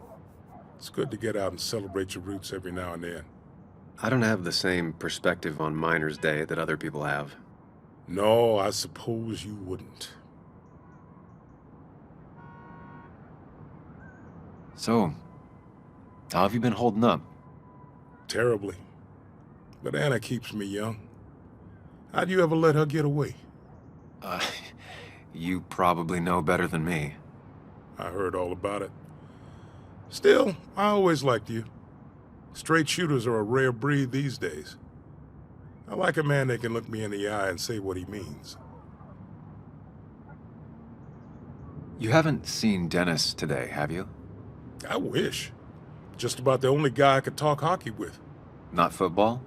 It's good to get out and celebrate your roots every now and then. I don't have the same perspective on Miners' Day that other people have. No, I suppose you wouldn't. So, how have you been holding up? Terribly. But Anna keeps me young. How'd you ever let her get away? You probably know better than me. I heard all about it. Still, I always liked you. Straight shooters are a rare breed these days. I like a man that can look me in the eye and say what he means. You haven't seen Dennis today, have you? I wish. Just about the only guy I could talk hockey with. Not football?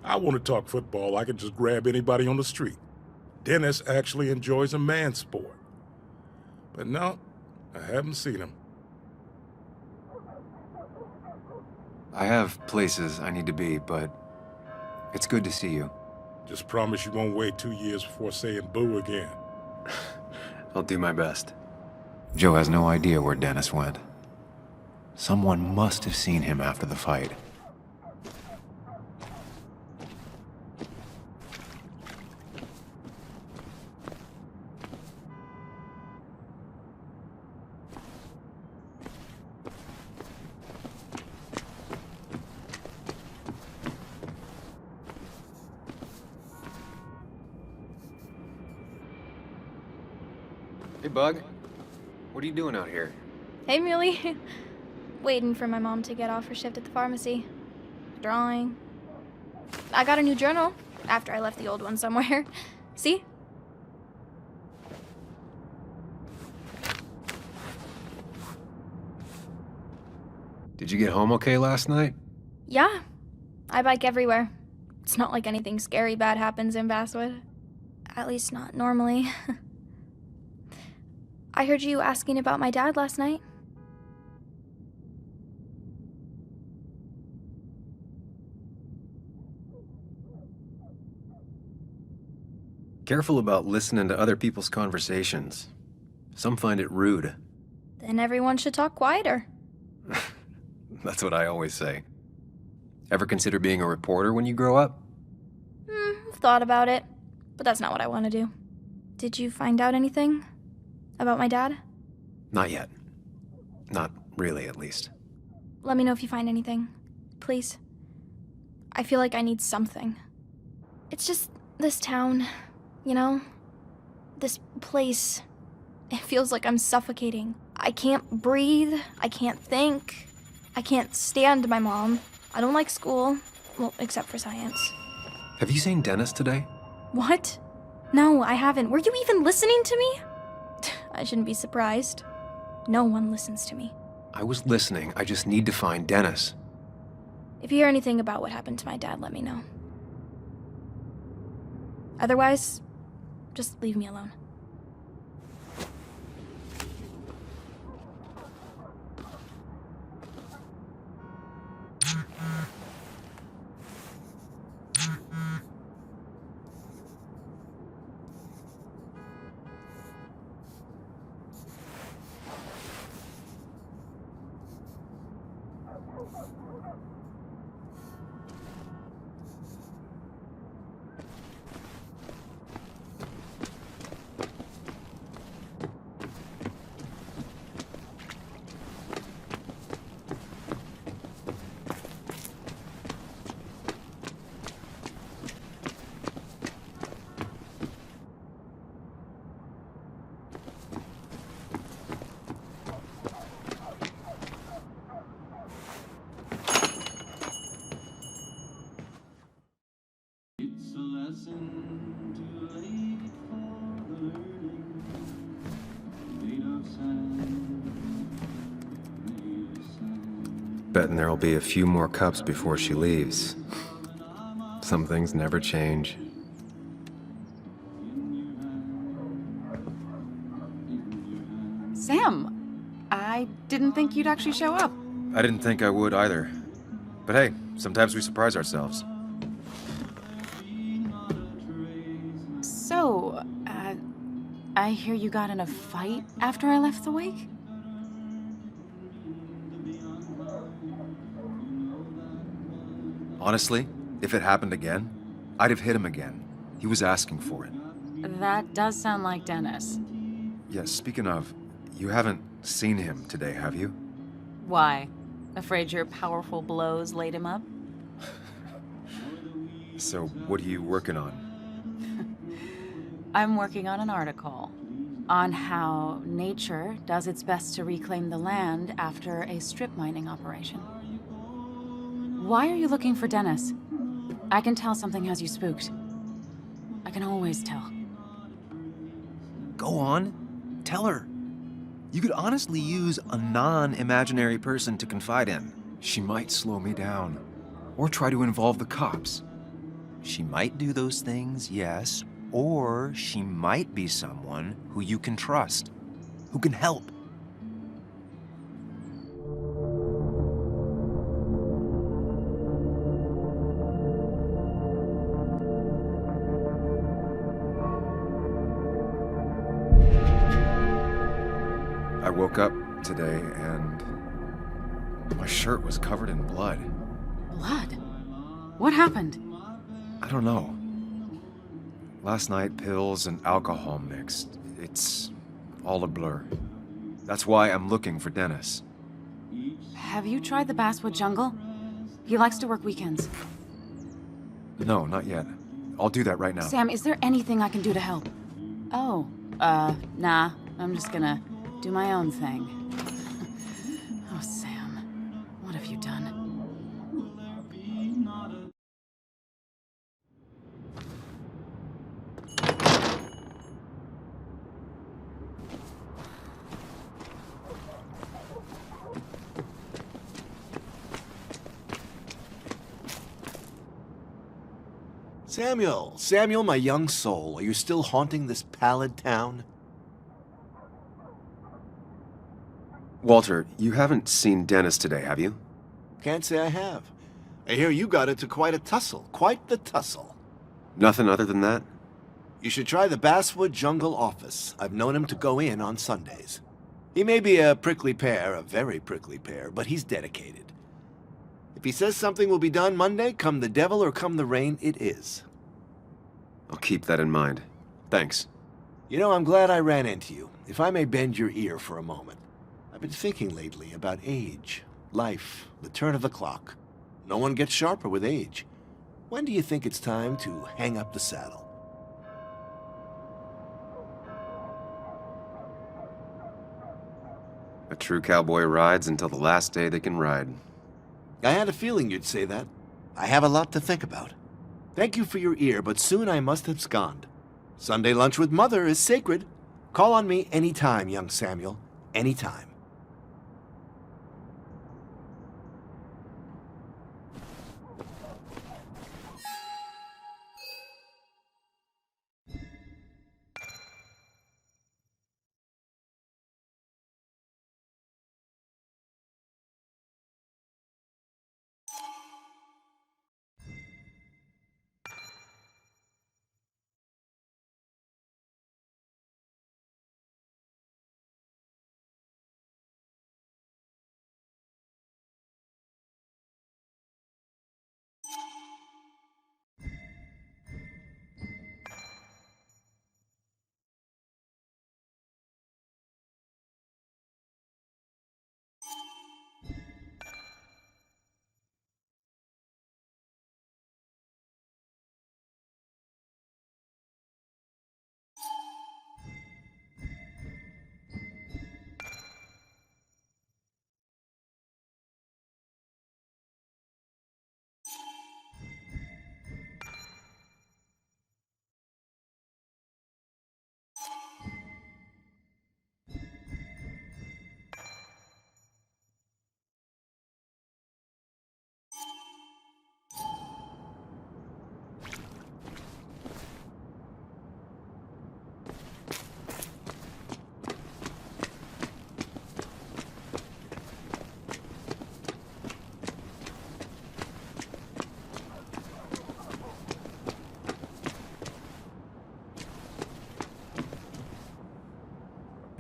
I want to talk football. I can just grab anybody on the street. Dennis actually enjoys a man's sport. But no, I haven't seen him. I have places I need to be, but it's good to see you. Just promise you won't wait 2 years before saying boo again. I'll do my best. Joe has no idea where Dennis went. Someone must have seen him after the fight. Hey, Bug. What are you doing out here? Hey, Muley. Waiting for my mom to get off her shift at the pharmacy. Drawing. I got a new journal after I left the old one somewhere. See? Did you get home okay last night? Yeah. I bike everywhere. It's not like anything scary bad happens in Basswood. At least not normally. I heard you asking about my dad last night. Careful about listening to other people's conversations. Some find it rude. Then everyone should talk quieter. That's what I always say. Ever consider being a reporter when you grow up? I've thought about it, but that's not what I want to do. Did you find out anything about my dad? Not yet. Not really, at least. Let me know if you find anything. Please. I feel like I need something. It's just this town, you know? This place. It feels like I'm suffocating. I can't breathe. I can't think. I can't stand my mom. I don't like school. Well, except for science. Have you seen Dennis today? What? No, I haven't. Were you even listening to me? I shouldn't be surprised. No one listens to me. I was listening. I just need to find Dennis. If you hear anything about what happened to my dad, let me know. Otherwise, just leave me alone. Betting there'll be a few more cups before she leaves. Some things never change. I didn't think you'd actually show up. I didn't think I would either. But hey, sometimes we surprise ourselves. So, I hear you got in a fight after I left the wake? Honestly, if it happened again, I'd have hit him again. He was asking for it. That does sound like Dennis. Yeah, speaking of, you haven't seen him today, have you? Why? Afraid your powerful blows laid him up? So, what are you working on? I'm working on an article on how nature does its best to reclaim the land after a strip mining operation. Why are you looking for Dennis? I can tell something has you spooked. I can always tell. Go on. Tell her. You could honestly use a non-imaginary person to confide in. She might slow me down. Or try to involve the cops. She might do those things, yes. Or she might be someone who you can trust. Who can help. I woke up today and my shirt was covered in blood. Blood? What happened? I don't know. Last night, pills and alcohol mixed. It's all a blur. That's why I'm looking for Dennis. Have you tried the Basswood Jungle? He likes to work weekends. No, not yet. I'll do that right now. Sam, is there anything I can do to help? Oh, nah. I'm just gonna do my own thing. Oh, Sam. What have you done? Samuel, Samuel, my young soul, are you still haunting this pallid town? Walter, you haven't seen Dennis today, have you? Can't say I have. I hear you got into quite a tussle. Quite the tussle. Nothing other than that? You should try the Basswood Jungle office. I've known him to go in on Sundays. He may be a prickly pear, a very prickly pear, but he's dedicated. If he says something will be done Monday, come the devil or come the rain, it is. I'll keep that in mind. Thanks. You know, I'm glad I ran into you. If I may bend your ear for a moment. I've been thinking lately about age, life, the turn of the clock. No one gets sharper with age. When do you think it's time to hang up the saddle? A true cowboy rides until the last day they can ride. I had a feeling you'd say that. I have a lot to think about. Thank you for your ear, but soon I must abscond. Sunday lunch with Mother is sacred. Call on me anytime, young Samuel. Anytime.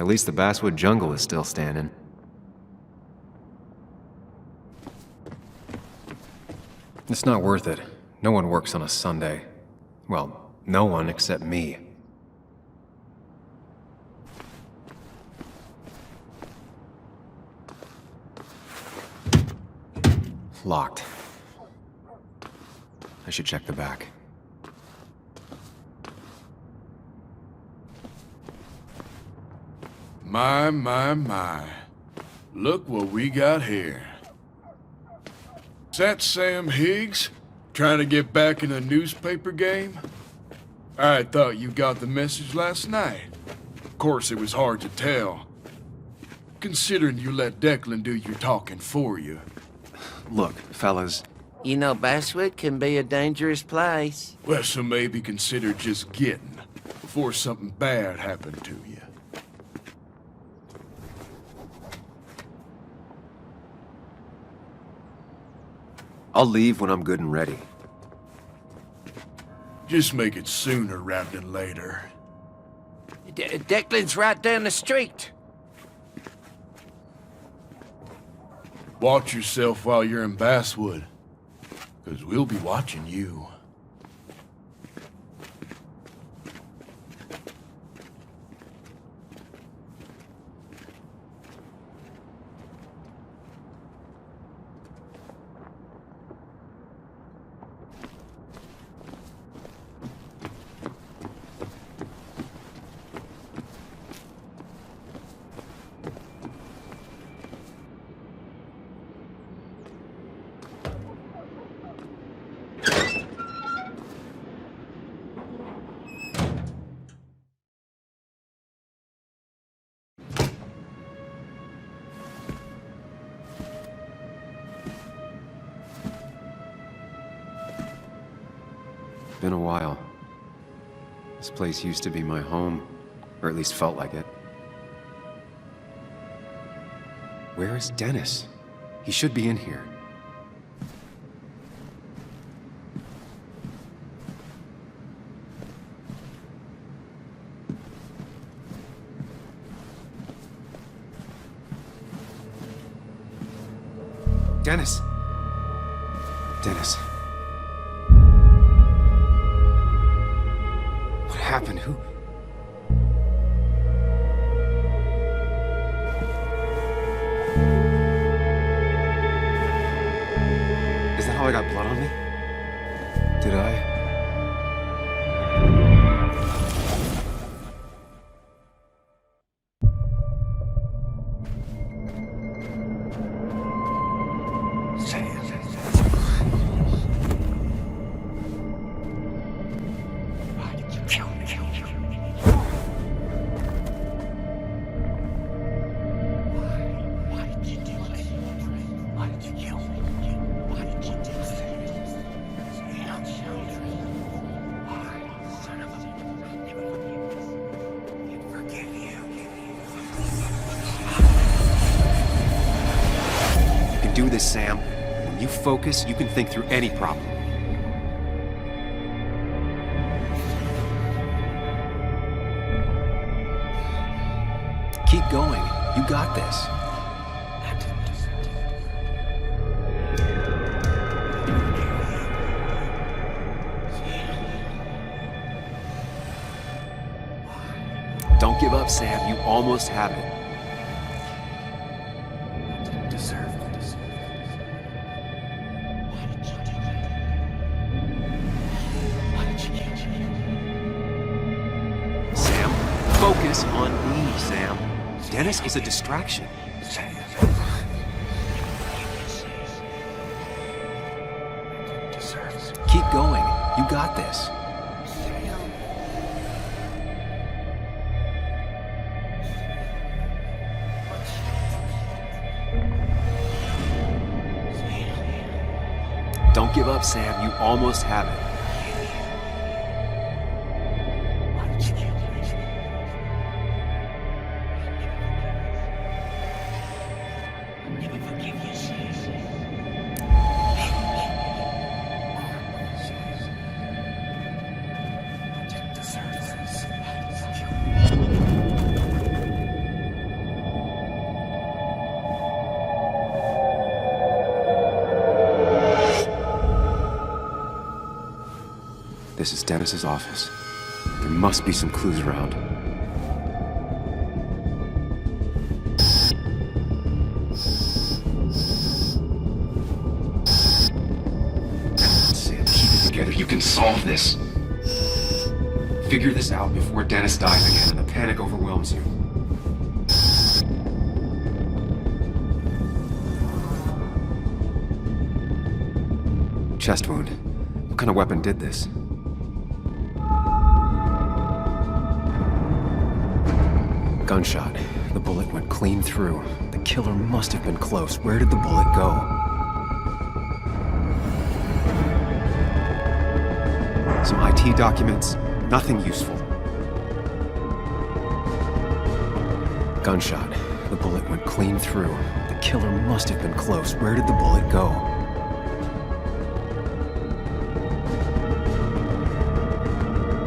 At least the basswood jungle is still standing. It's not worth it. No one works on a Sunday. Well, no one except me. Locked. I should check the back. My. Look what we got here. Is that Sam Higgs? Trying to get back in the newspaper game? I thought you got the message last night. Of course, it was hard to tell, considering you let Declan do your talking for you. Look, fellas. You know, Basswood can be a dangerous place. Well, so maybe consider just getting before something bad happened to you. I'll leave when I'm good and ready. Just make it sooner rather than later. Declan's right down the street. Watch yourself while you're in Basswood, because we'll be watching you. Been a while. This place used to be my home, or at least felt like it. Where is Dennis? He should be in here. Dennis! Dennis. What happened? Who? Is that how I got blood on me? Did I? Do this, Sam. When you focus, you can think through any problem. Keep going. You got this. Don't give up, Sam. You almost have it. Focus on me, Sam. Dennis is a distraction. Keep going. You got this. Don't give up, Sam. You almost have it. This is Dennis's office. There must be some clues around. Sam, keep it together. You can solve this. Figure this out before Dennis dies again and the panic overwhelms you. Chest wound. What kind of weapon did this? Gunshot. The bullet went clean through. The killer must have been close. Where did the bullet go? Some IT documents. Nothing useful. Gunshot. The bullet went clean through. The killer must have been close. Where did the bullet go?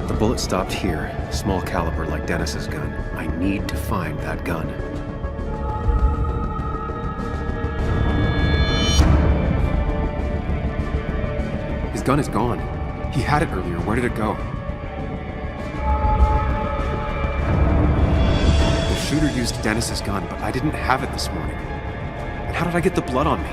The bullet stopped here. Small caliber like Dennis's gun. I need to find that gun. His gun is gone. He had it earlier. Where did it go? The shooter used Dennis's gun, but I didn't have it this morning. And how did I get the blood on me?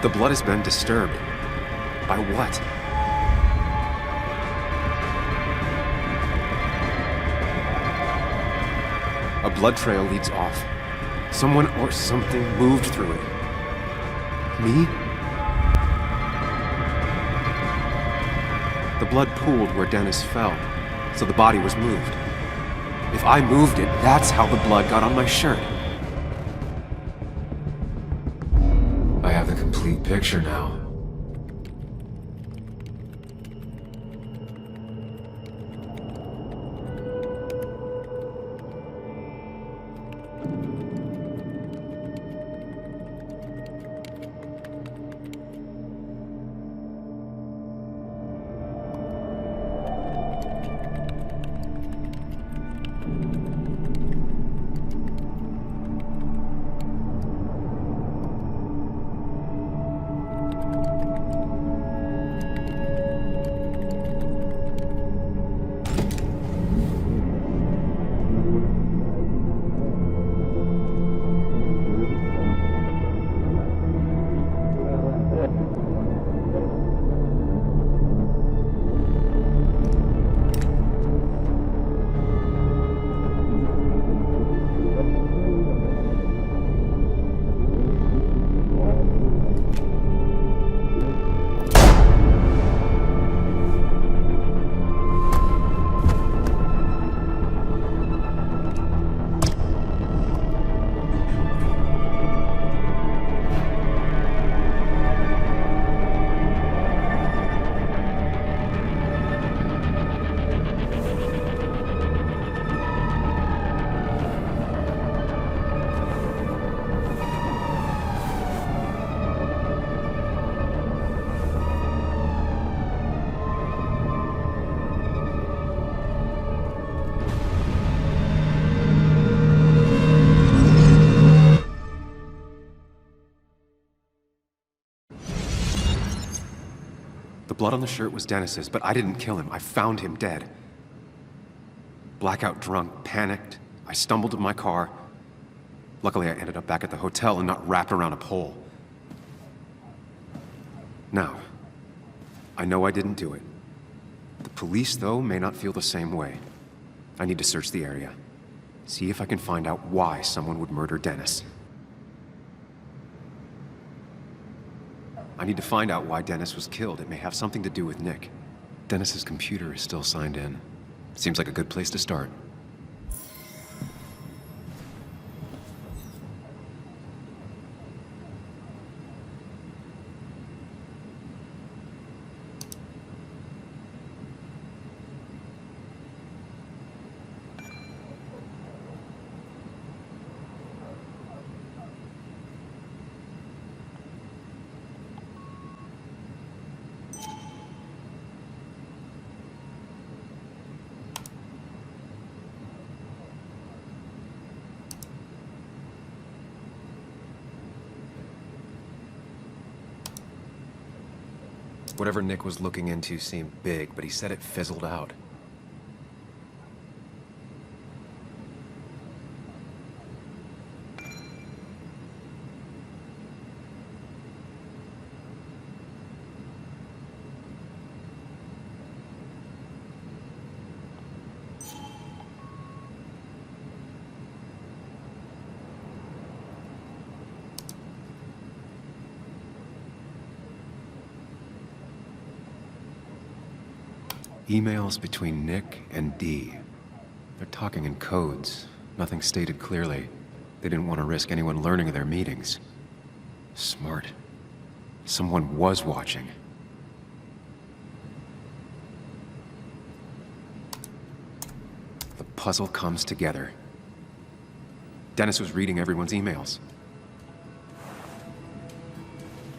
The blood has been disturbed. By what? A blood trail leads off. Someone or something moved through it. Me? The blood pooled where Dennis fell, so the body was moved. If I moved it, that's how the blood got on my shirt. I have the complete picture now. The blood on the shirt was Dennis's, but I didn't kill him. I found him dead. Blackout drunk, panicked. I stumbled to my car. Luckily, I ended up back at the hotel and not wrapped around a pole. Now, I know I didn't do it. The police, though, may not feel the same way. I need to search the area. See if I can find out why someone would murder Dennis. I need to find out why Dennis was killed. It may have something to do with Nick. Dennis's computer is still signed in. Seems like a good place to start. Whatever Nick was looking into seemed big, but he said it fizzled out. Emails between Nick and Dee. They're talking in codes. Nothing stated clearly. They didn't want to risk anyone learning of their meetings. Smart. Someone was watching. The puzzle comes together. Dennis was reading everyone's emails.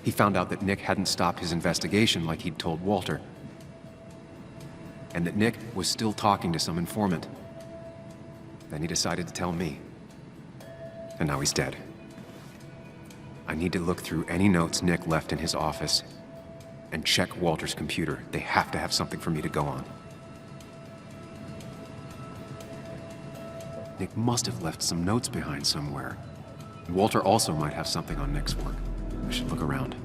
He found out that Nick hadn't stopped his investigation like he'd told Walter. And that Nick was still talking to some informant. Then he decided to tell me. And now he's dead. I need to look through any notes Nick left in his office and check Walter's computer. They have to have something for me to go on. Nick must have left some notes behind somewhere. Walter also might have something on Nick's work. I should look around.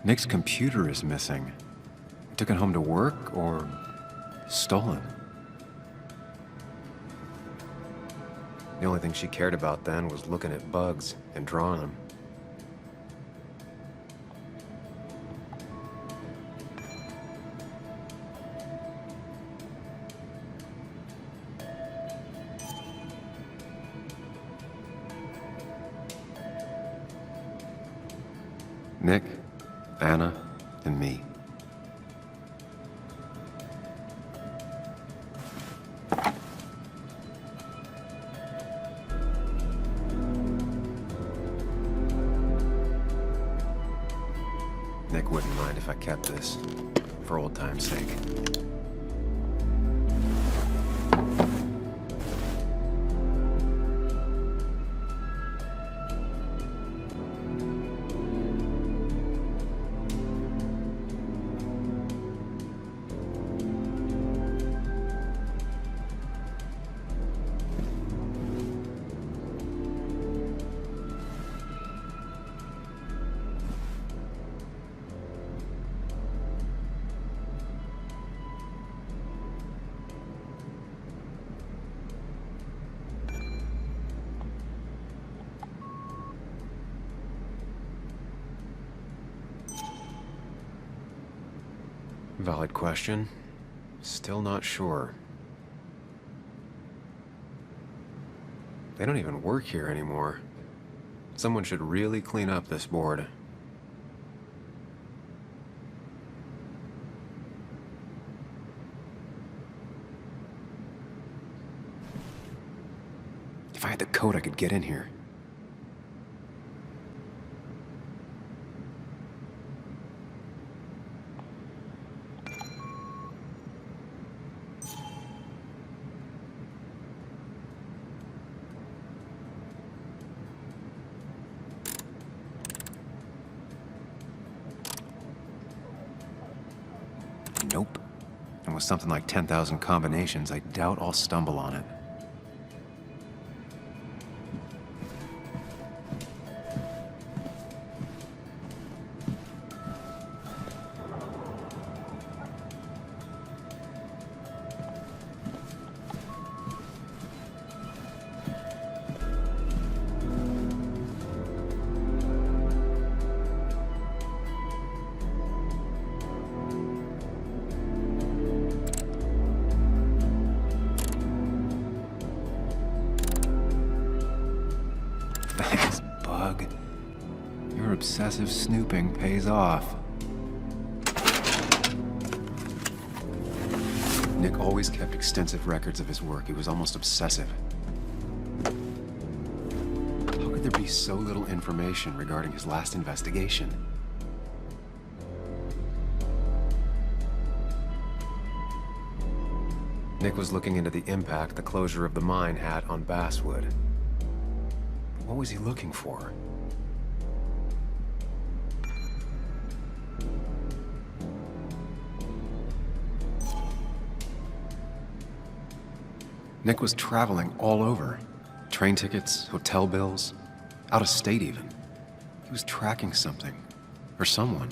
Nick's computer is missing. Took it home to work or stolen? The only thing she cared about then was looking at bugs and drawing them. Nick, Anna, and me. Nick wouldn't mind if I kept this, for old time's sake. Valid question. Still not sure. They don't even work here anymore. Someone should really clean up this board. If I had the code, I could get in here. something like 10,000 combinations, I doubt I'll stumble on it. Thanks, Bug. Your obsessive snooping pays off. Nick always kept extensive records of his work. He was almost obsessive. How could there be so little information regarding his last investigation? Nick was looking into the impact the closure of the mine had on Basswood. What was he looking for? Nick was traveling all over. Train tickets, hotel bills, out of state even. He was tracking something, or someone.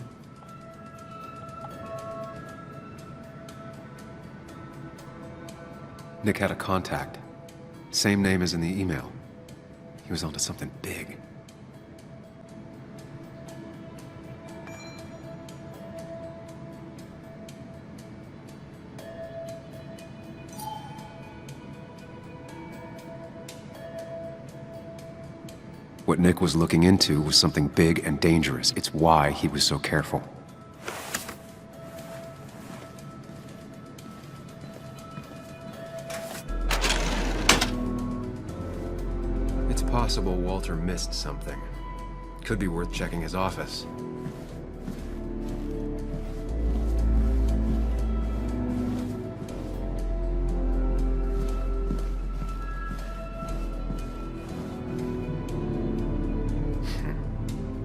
Nick had a contact. Same name as in the email. He was onto something big. What Nick was looking into was something big and dangerous. It's why he was so careful. It's possible Walter missed something. Could be worth checking his office.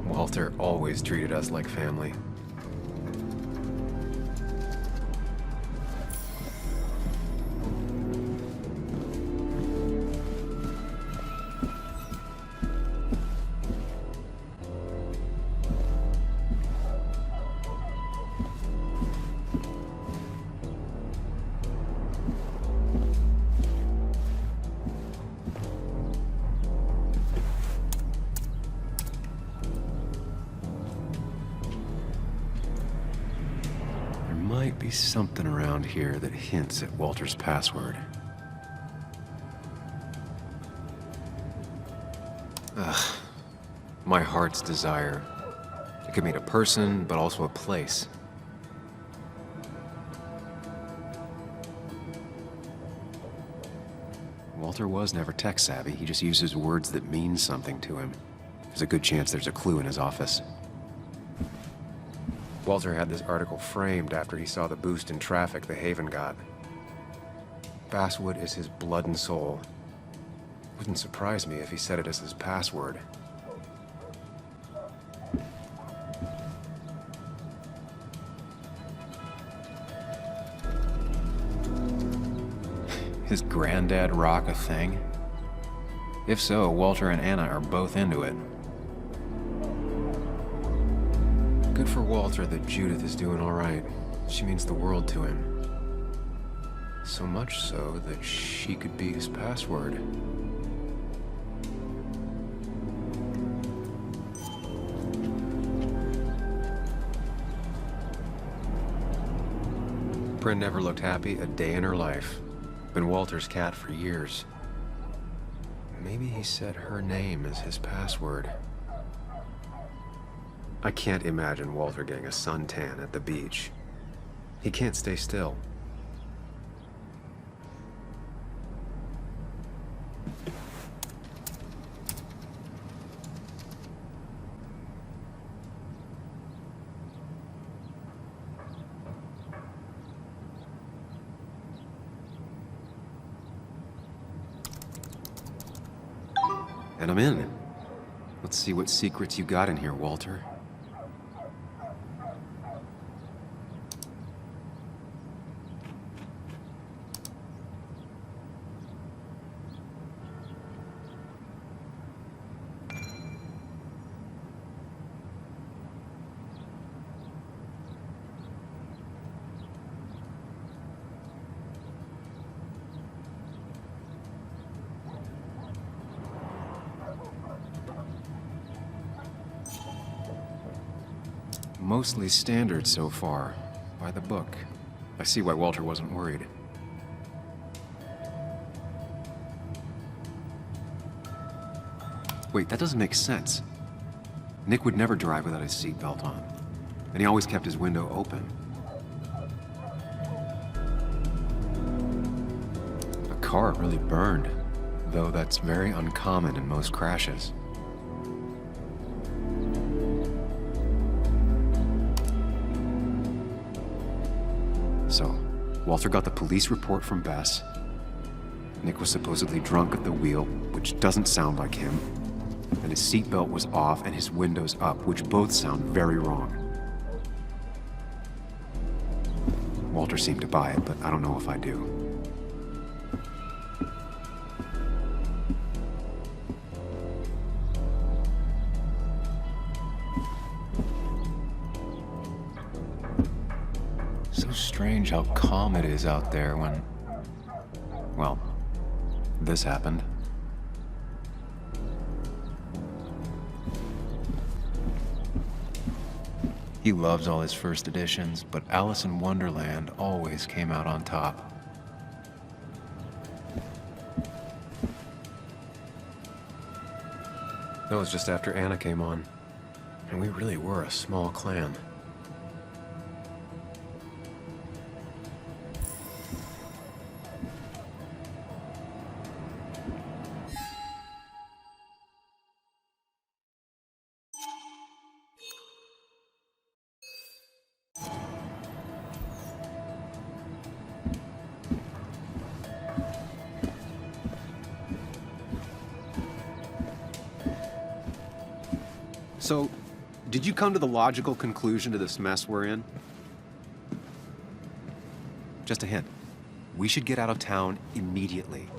Walter always treated us like family. Might be something around here that hints at Walter's password. Ugh. My heart's desire. It could mean a person, but also a place. Walter was never tech-savvy. He just uses words that mean something to him. There's a good chance there's a clue in his office. Walter had this article framed after he saw the boost in traffic the Haven got. Basswood is his blood and soul. Wouldn't surprise me if he said it as his password. His granddad rock a thing? If so, Walter and Anna are both into it. Good for Walter that Judith is doing all right. She means the world to him. So much so that she could be his password. Bryn never looked happy a day in her life. Been Walter's cat for years. Maybe he said her name as his password. I can't imagine Walter getting a suntan at the beach. He can't stay still. And I'm in. Let's see what secrets you got in here, Walter. Mostly standard so far. By the book. I see why Walter wasn't worried. Wait, that doesn't make sense. Nick would never drive without his seatbelt on. And he always kept his window open. The car really burned, though that's very uncommon in most crashes. So, Walter got the police report from Bess. Nick was supposedly drunk at the wheel, which doesn't sound like him. And his seatbelt was off and his windows up, which both sound very wrong. Walter seemed to buy it, but I don't know if I do. So strange how calm it is out there when, well, this happened. He loves all his first editions, but Alice in Wonderland always came out on top. That was just after Anna came on, and we really were a small clan. So, did you come to the logical conclusion to this mess we're in? Just a hint. We should get out of town immediately.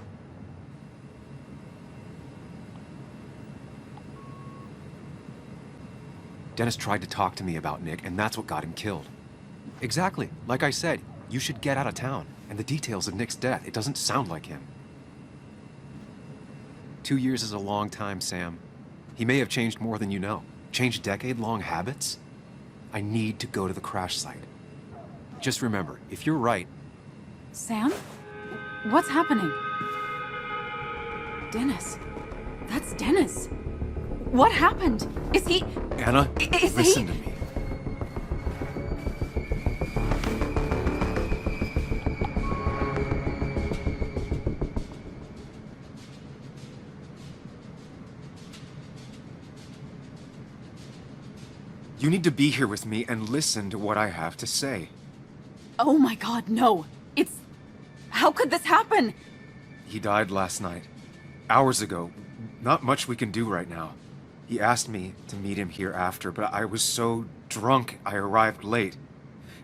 Dennis tried to talk to me about Nick, and that's what got him killed. Exactly. Like I said, you should get out of town. And the details of Nick's death, it doesn't sound like him. 2 years is a long time, Sam. He may have changed more than you know. Changed decade-long habits? I need to go to the crash site. Just remember, if you're right... Sam? What's happening? Dennis. That's Dennis. What happened? Is he... Anna, listen to me. You need to be here with me and listen to what I have to say. Oh my God, no. It's... How could this happen? He died last night. Hours ago. Not much we can do right now. He asked me to meet him here after, but I was so drunk I arrived late.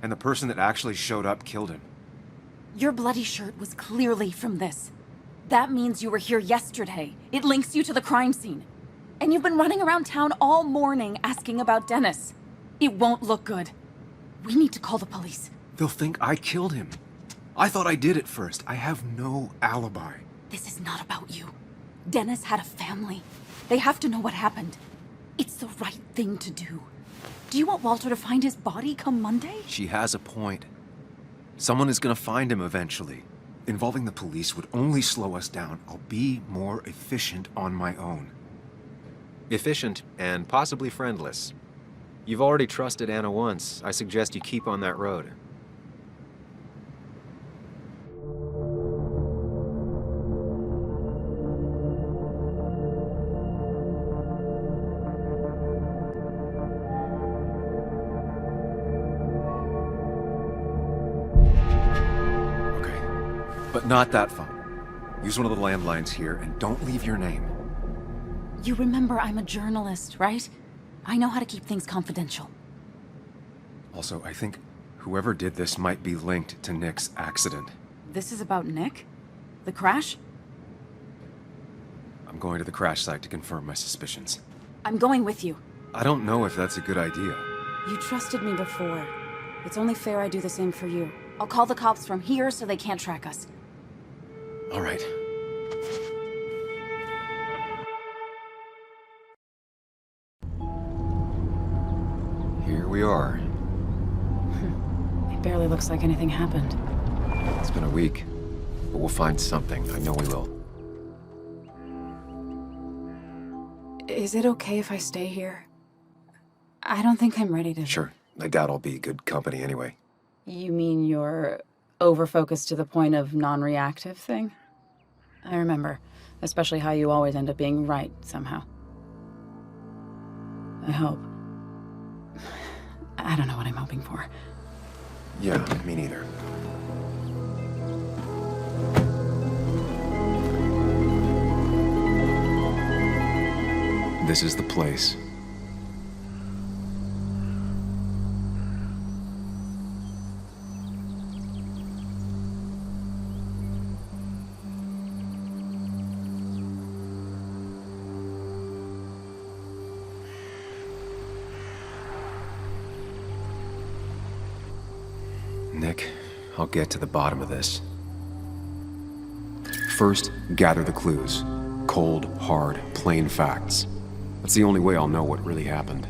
And the person that actually showed up killed him. Your bloody shirt was clearly from this. That means you were here yesterday. It links you to the crime scene. And you've been running around town all morning asking about Dennis. It won't look good. We need to call the police. They'll think I killed him. I thought I did at first. I have no alibi. This is not about you. Dennis had a family. They have to know what happened. It's the right thing to do. Do you want Walter to find his body come Monday? She has a point. Someone is gonna find him eventually. Involving the police would only slow us down. I'll be more efficient on my own. Efficient and possibly friendless. You've already trusted Anna once. I suggest you keep on that road. Okay, but not that phone. Use one of the landlines here and don't leave your name. You remember I'm a journalist, right? I know how to keep things confidential. Also, I think whoever did this might be linked to Nick's accident. This is about Nick? The crash? I'm going to the crash site to confirm my suspicions. I'm going with you. I don't know if that's a good idea. You trusted me before. It's only fair I do the same for you. I'll call the cops from here so they can't track us. All right. Here we we are. It barely looks like anything happened. It's been a week, but we'll find something. I know we will. Is it okay if I stay here? I don't think I'm ready to... Sure. I doubt I'll be good company anyway. You mean you're over-focused to the point of non-reactive thing? I remember, especially how you always end up being right somehow. I hope. I don't know what I'm hoping for. Yeah, me neither. This is the place. Nick, I'll get to the bottom of this. First, gather the clues. Cold, hard, plain facts. That's the only way I'll know what really happened.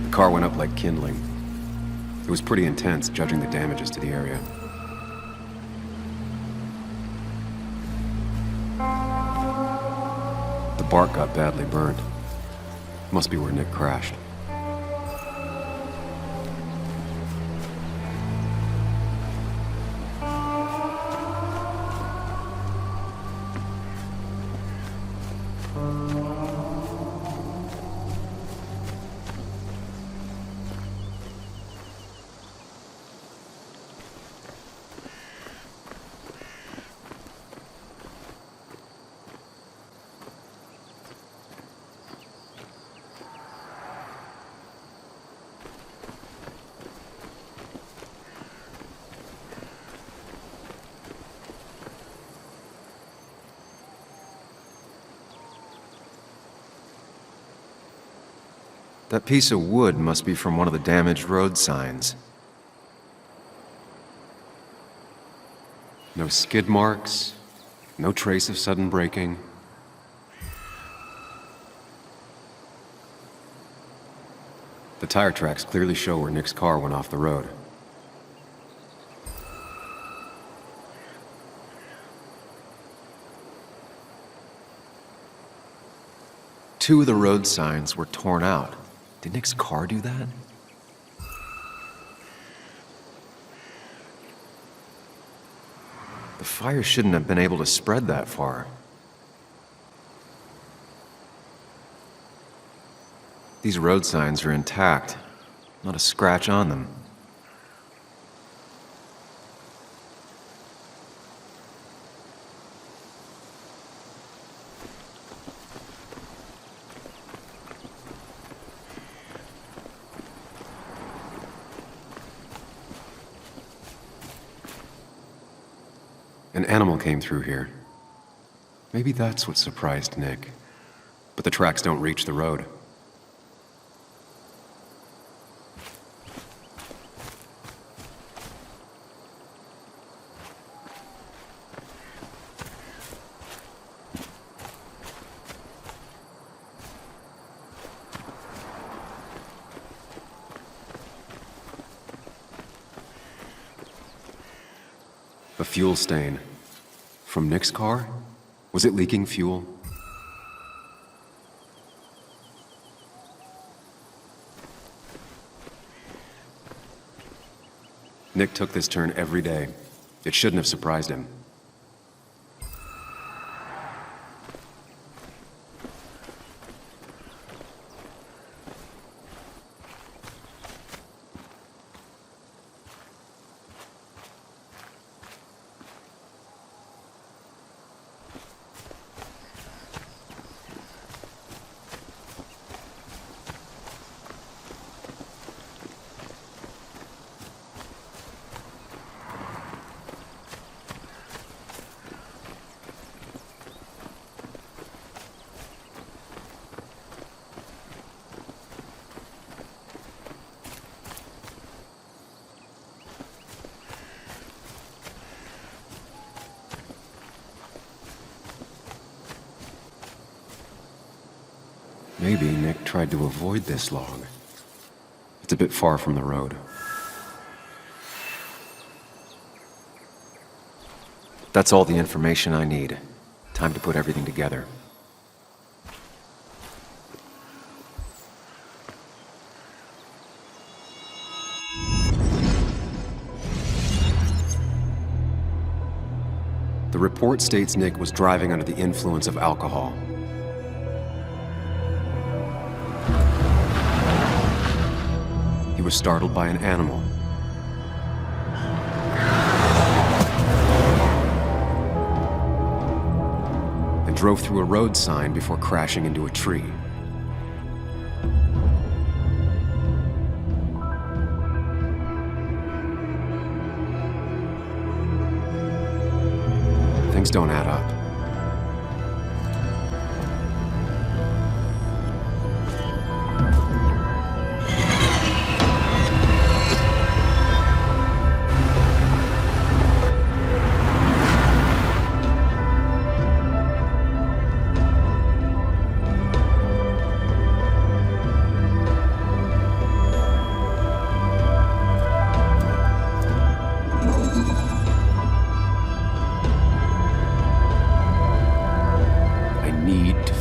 The car went up like kindling. It was pretty intense, judging the damages to the area. The bark got badly burned. Must be where Nick crashed. That piece of wood must be from one of the damaged road signs. No skid marks, no trace of sudden braking. The tire tracks clearly show where Nick's car went off the road. Two of the road signs were torn out. Did Nick's car do that? The fire shouldn't have been able to spread that far. These road signs are intact, not a scratch on them. An animal came through here. Maybe that's what surprised Nick. But the tracks don't reach the road. A fuel stain. From Nick's car? Was it leaking fuel? Nick took this turn every day. It shouldn't have surprised him. Maybe Nick tried to avoid this log. It's a bit far from the road. That's all the information I need. Time to put everything together. The report states Nick was driving under the influence of alcohol. He was startled by an animal. And drove through a road sign before crashing into a tree. Things don't add up.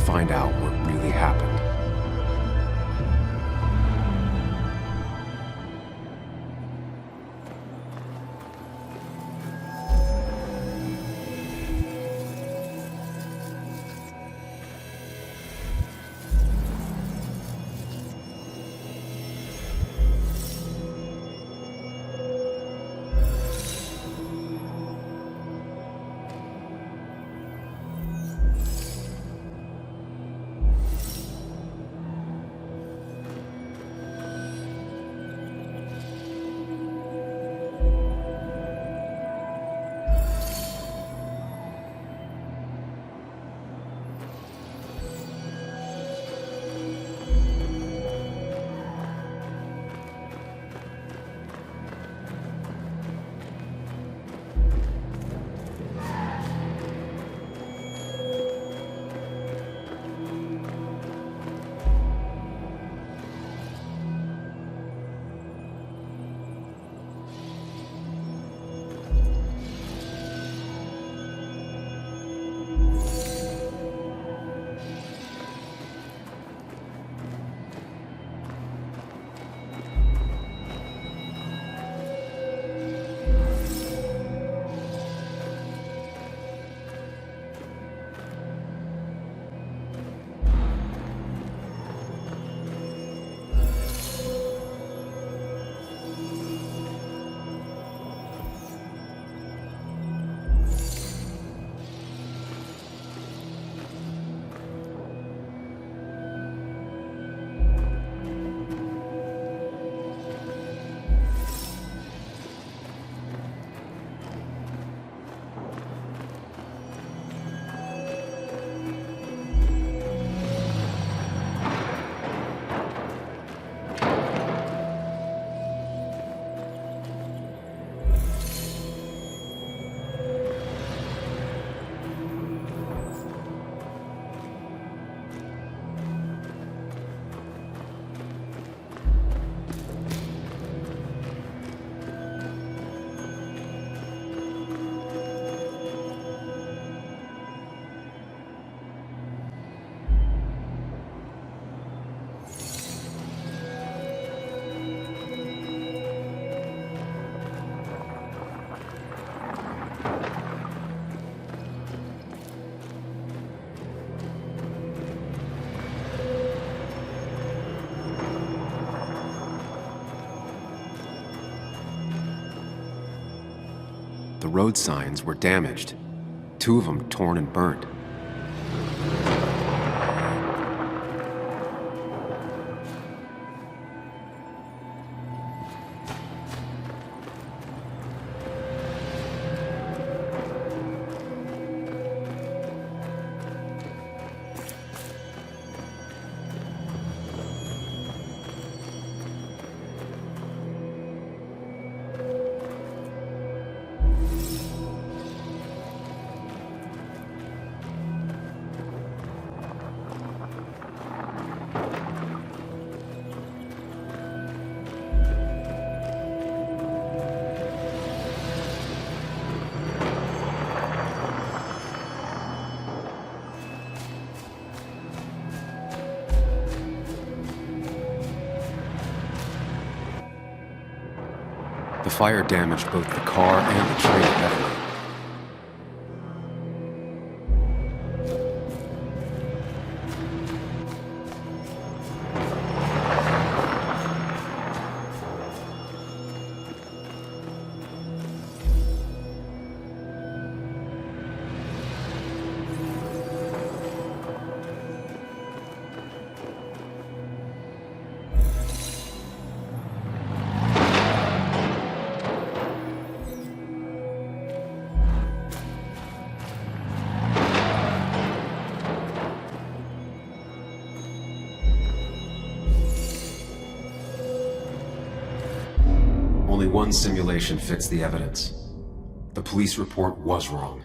Find out what really happened. The road signs were damaged, 2 of them torn and burnt. The fire damaged both the car and the tree heavily. Only one simulation fits the evidence. The police report was wrong.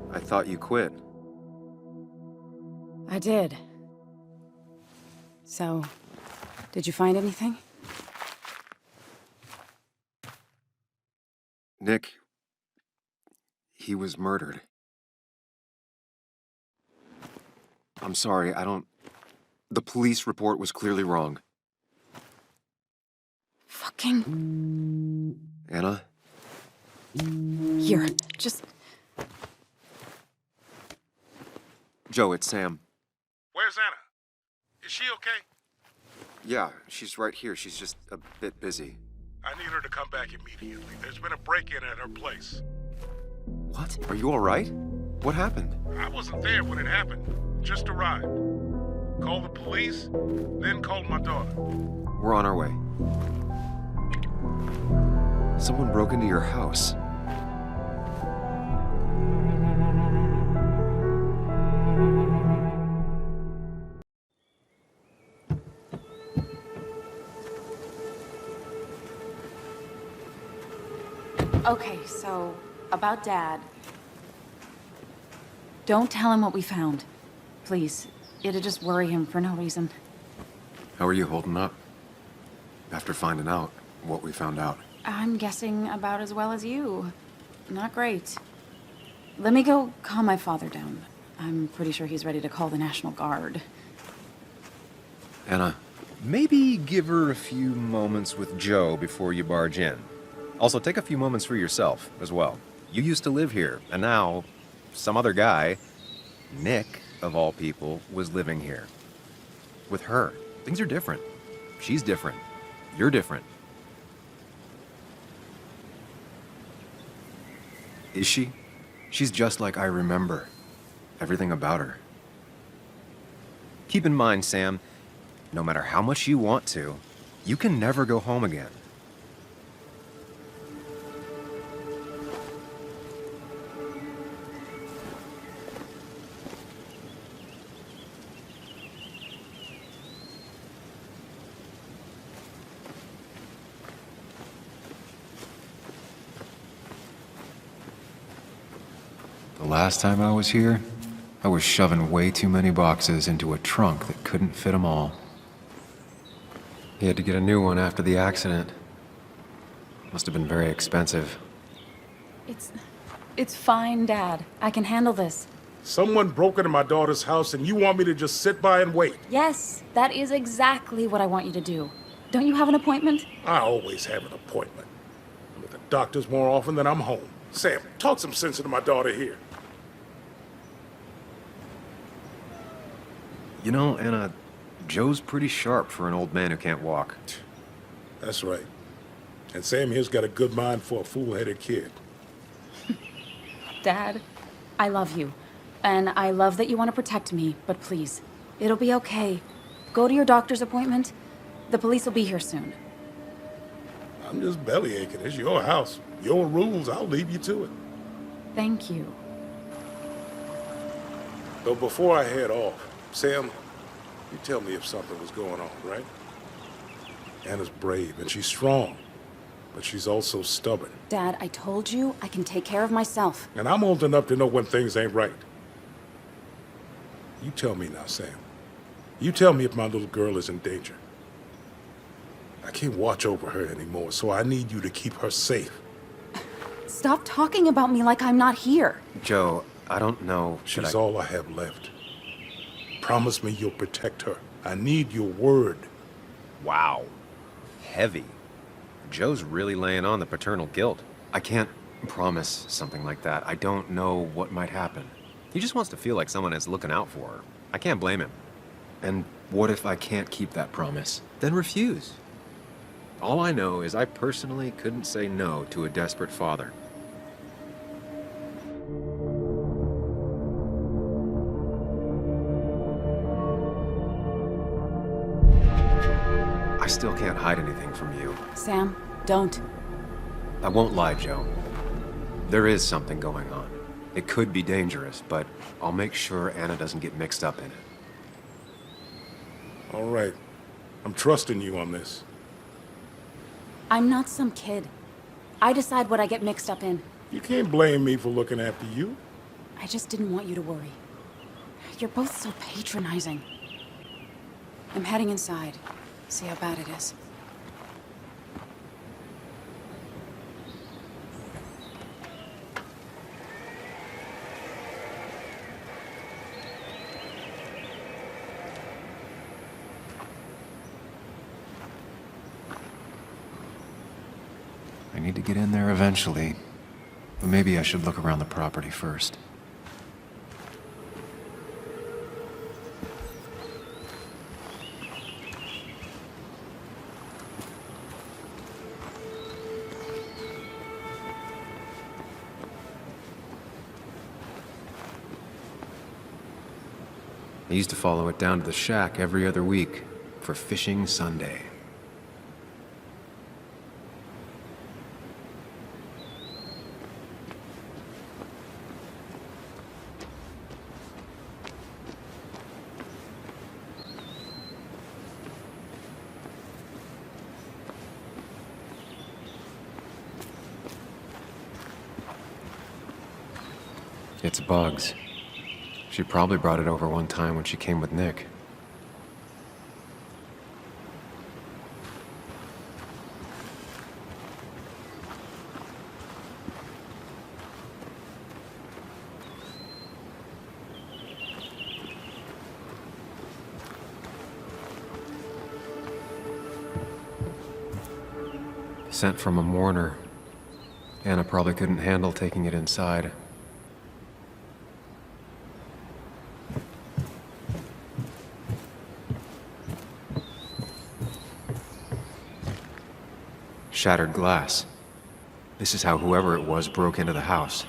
I thought you quit. I did. So, did you find anything? Nick, he was murdered. I'm sorry, the police report was clearly wrong. Fucking... Anna? Here, just... Joe, it's Sam. Where's Anna? Is she okay? Yeah, she's right here. She's just a bit busy. I need her to come back immediately. There's been a break-in at her place. What? Are you all right? What happened? I wasn't there when it happened. Just arrived. Called the police, then called my daughter. We're on our way. Someone broke into your house. Okay, so, about Dad. Don't tell him what we found. Please. It'd just worry him for no reason. How are you holding up? After finding out what we found out. I'm guessing about as well as you. Not great. Let me go calm my father down. I'm pretty sure he's ready to call the National Guard. Anna, maybe give her a few moments with Joe before you barge in. Also, take a few moments for yourself as well. You used to live here, and now some other guy, Nick, of all people, was living here. With her. Things are different. She's different. You're different. Is she? She's just like I remember. Everything about her. Keep in mind, Sam, no matter how much you want to, you can never go home again. The last time I was here, I was shoving way too many boxes into a trunk that couldn't fit them all. He had to get a new one after the accident. Must have been very expensive. It's fine, Dad. I can handle this. Someone broke into my daughter's house and you want me to just sit by and wait? Yes, that is exactly what I want you to do. Don't you have an appointment? I always have an appointment. I'm at the doctor's more often than I'm home. Sam, talk some sense into my daughter here. You know, Anna, Joe's pretty sharp for an old man who can't walk. That's right. And Sam here's got a good mind for a fool-headed kid. Dad, I love you. And I love that you want to protect me, but please, it'll be okay. Go to your doctor's appointment. The police will be here soon. I'm just bellyaching. It's your house. Your rules, I'll leave you to it. Thank you. So before I head off, Sam, you tell me if something was going on, right? Anna's brave and she's strong, but she's also stubborn. Dad, I told you I can take care of myself. And I'm old enough to know when things ain't right. You tell me now, Sam. You tell me if my little girl is in danger. I can't watch over her anymore, so I need you to keep her safe. Stop talking about me like I'm not here. Joe, I don't know. She's all I have left. Promise me you'll protect her. I need your word. Wow. Heavy. Joe's really laying on the paternal guilt. I can't promise something like that. I don't know what might happen. He just wants to feel like someone is looking out for her. I can't blame him. And what if I can't keep that promise? Then refuse. All I know is I personally couldn't say no to a desperate father. I still can't hide anything from you. Sam, don't. I won't lie, Joe. There is something going on. It could be dangerous, but I'll make sure Anna doesn't get mixed up in it. All right. I'm trusting you on this. I'm not some kid. I decide what I get mixed up in. You can't blame me for looking after you. I just didn't want you to worry. You're both so patronizing. I'm heading inside. See how bad it is. I need to get in there eventually, but maybe I should look around the property first. I used to follow it down to the shack every other week for Fishing Sunday. It's Bugs. She probably brought it over one time when she came with Nick. Sent from a mourner. Anna probably couldn't handle taking it inside. Shattered glass. This is how whoever it was broke into the house.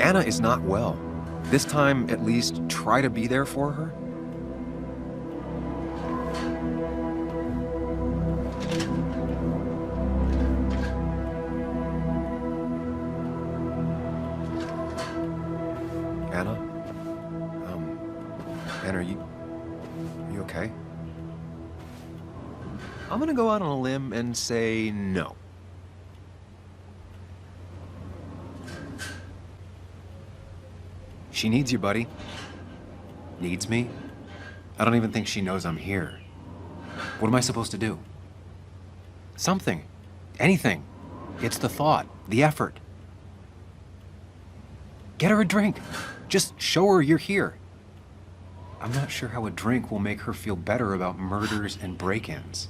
Anna is not well. This time, at least, try to be there for her. Anna? Anna, are you okay? I'm gonna go out on a limb and say no. She needs you, buddy. Needs me? I don't even think she knows I'm here. What am I supposed to do? Something. Anything. It's the thought, the effort. Get her a drink. Just show her you're here. I'm not sure how a drink will make her feel better about murders and break-ins.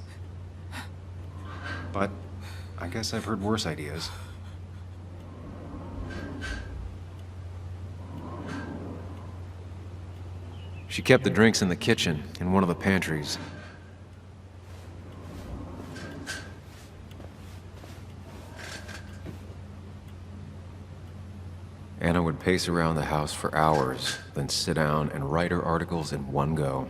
But I guess I've heard worse ideas. She kept the drinks in the kitchen, in one of the pantries. Anna would pace around the house for hours, then sit down and write her articles in one go.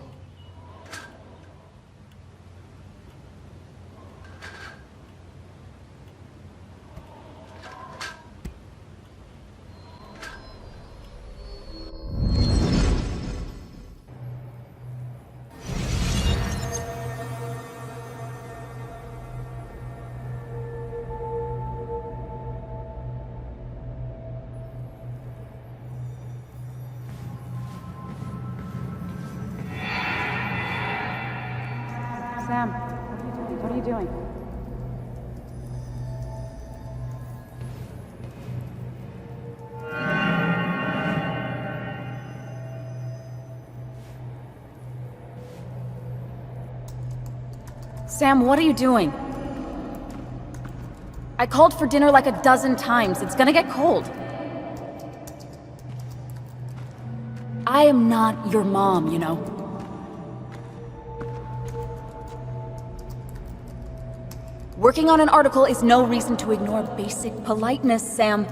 Sam, what are you doing? Sam, what are you doing? I called for dinner like a dozen times. It's gonna get cold. I am not your mom, you know. Working on an article is no reason to ignore basic politeness, Sam.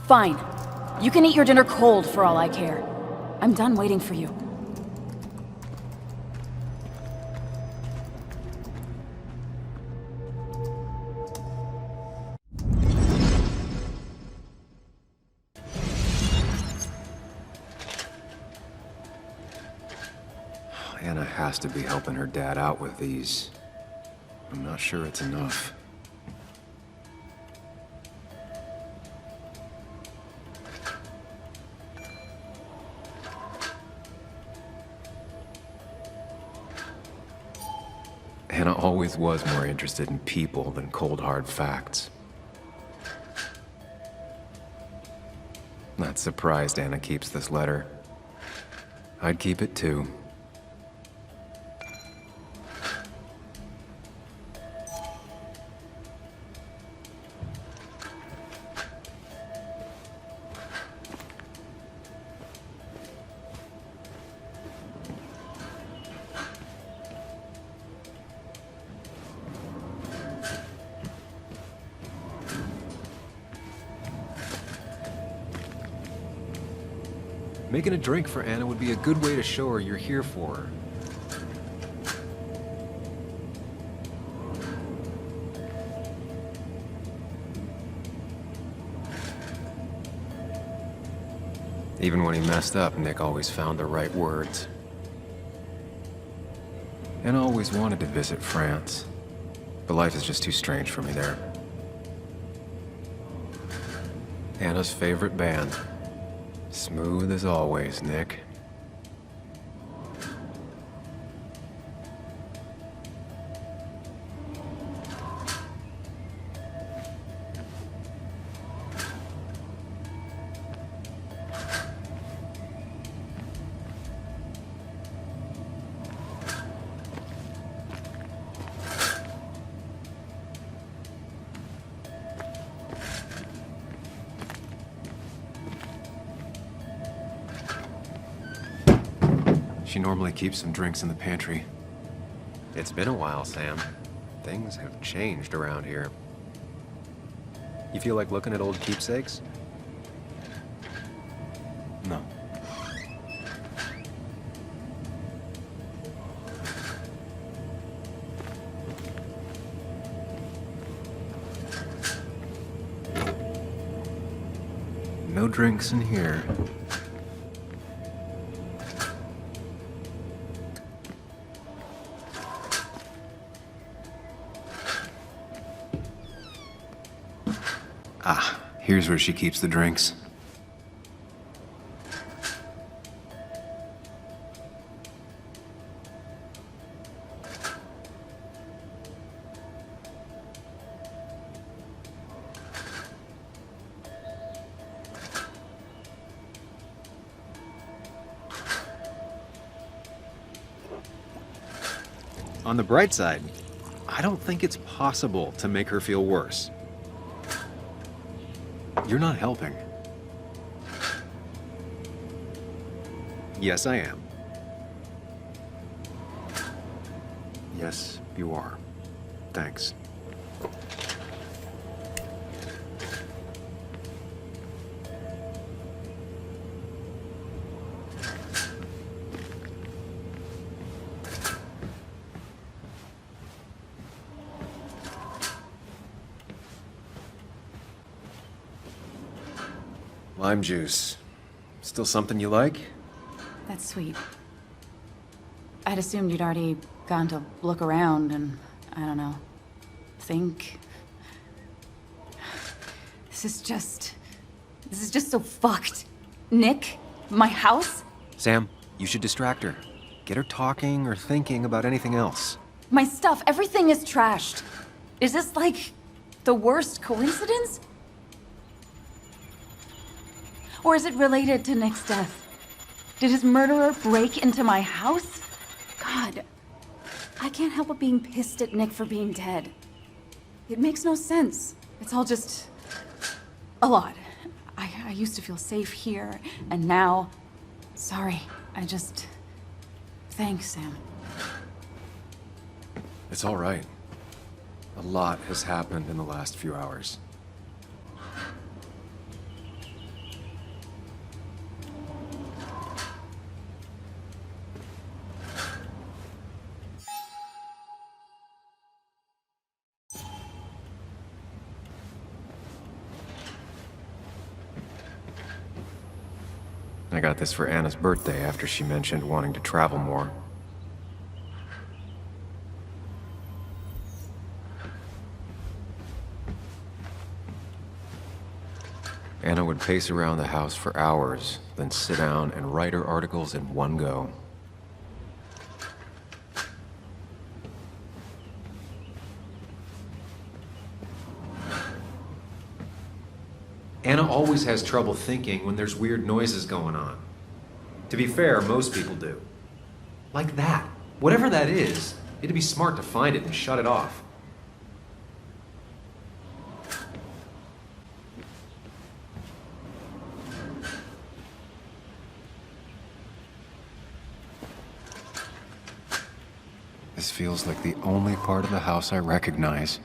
Fine. You can eat your dinner cold for all I care. I'm done waiting for you. Anna has to be helping her dad out with these. I'm not sure it's enough. Anna always was more interested in people than cold, hard facts. Not surprised Anna keeps this letter. I'd keep it too. Making a drink for Anna would be a good way to show her you're here for her. Even when he messed up, Nick always found the right words. Anna always wanted to visit France, but life is just too strange for me there. Anna's favorite band. Smooth as always, Nick. She normally keeps some drinks in the pantry. It's been a while, Sam. Things have changed around here. You feel like looking at old keepsakes? No. No drinks in here. Ah, here's where she keeps the drinks. On the bright side, I don't think it's possible to make her feel worse. You're not helping. Yes, I am. Yes, you are. Thanks. Lime juice. Still something you like? That's sweet. I'd assumed you'd already gone to look around and, I don't know, think. This is just so fucked. Nick, my house, Sam, you should distract her. Get her talking or thinking about anything else. my stuff, everything is trashed. Is this like the worst coincidence? Or is it related to Nick's death? Did his murderer break into my house? God, I can't help but being pissed at Nick for being dead. It makes no sense. It's all just a lot. I used to feel safe here, and now, sorry, thanks, Sam. It's all right. A lot has happened in the last few hours. I got this for Anna's birthday after she mentioned wanting to travel more. Anna would pace around the house for hours, then sit down and write her articles in one go. Anna always has trouble thinking when there's weird noises going on. To be fair, most people do. Like that. Whatever that is, it'd be smart to find it and shut it off. This feels like the only part of the house I recognize.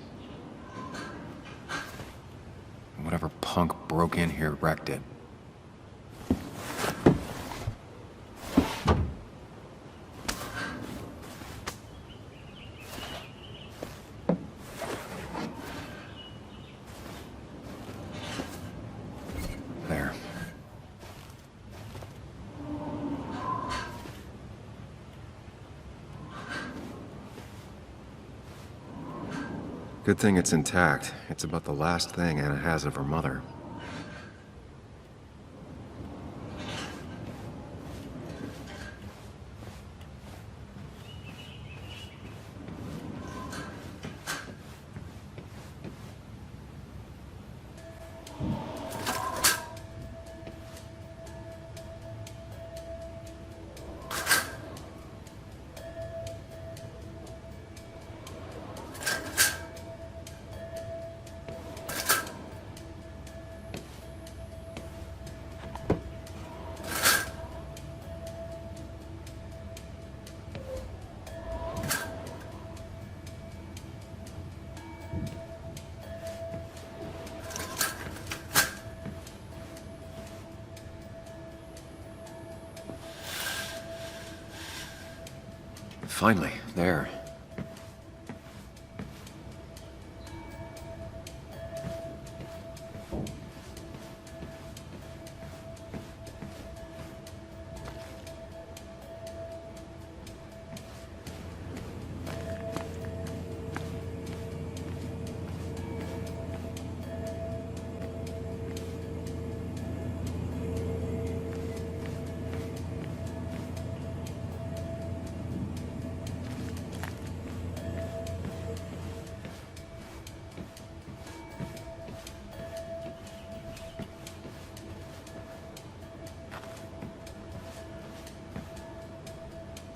Whatever punk broke in here wrecked it. There. Good thing it's intact. It's about the last thing Anna has of her mother. Finally, there.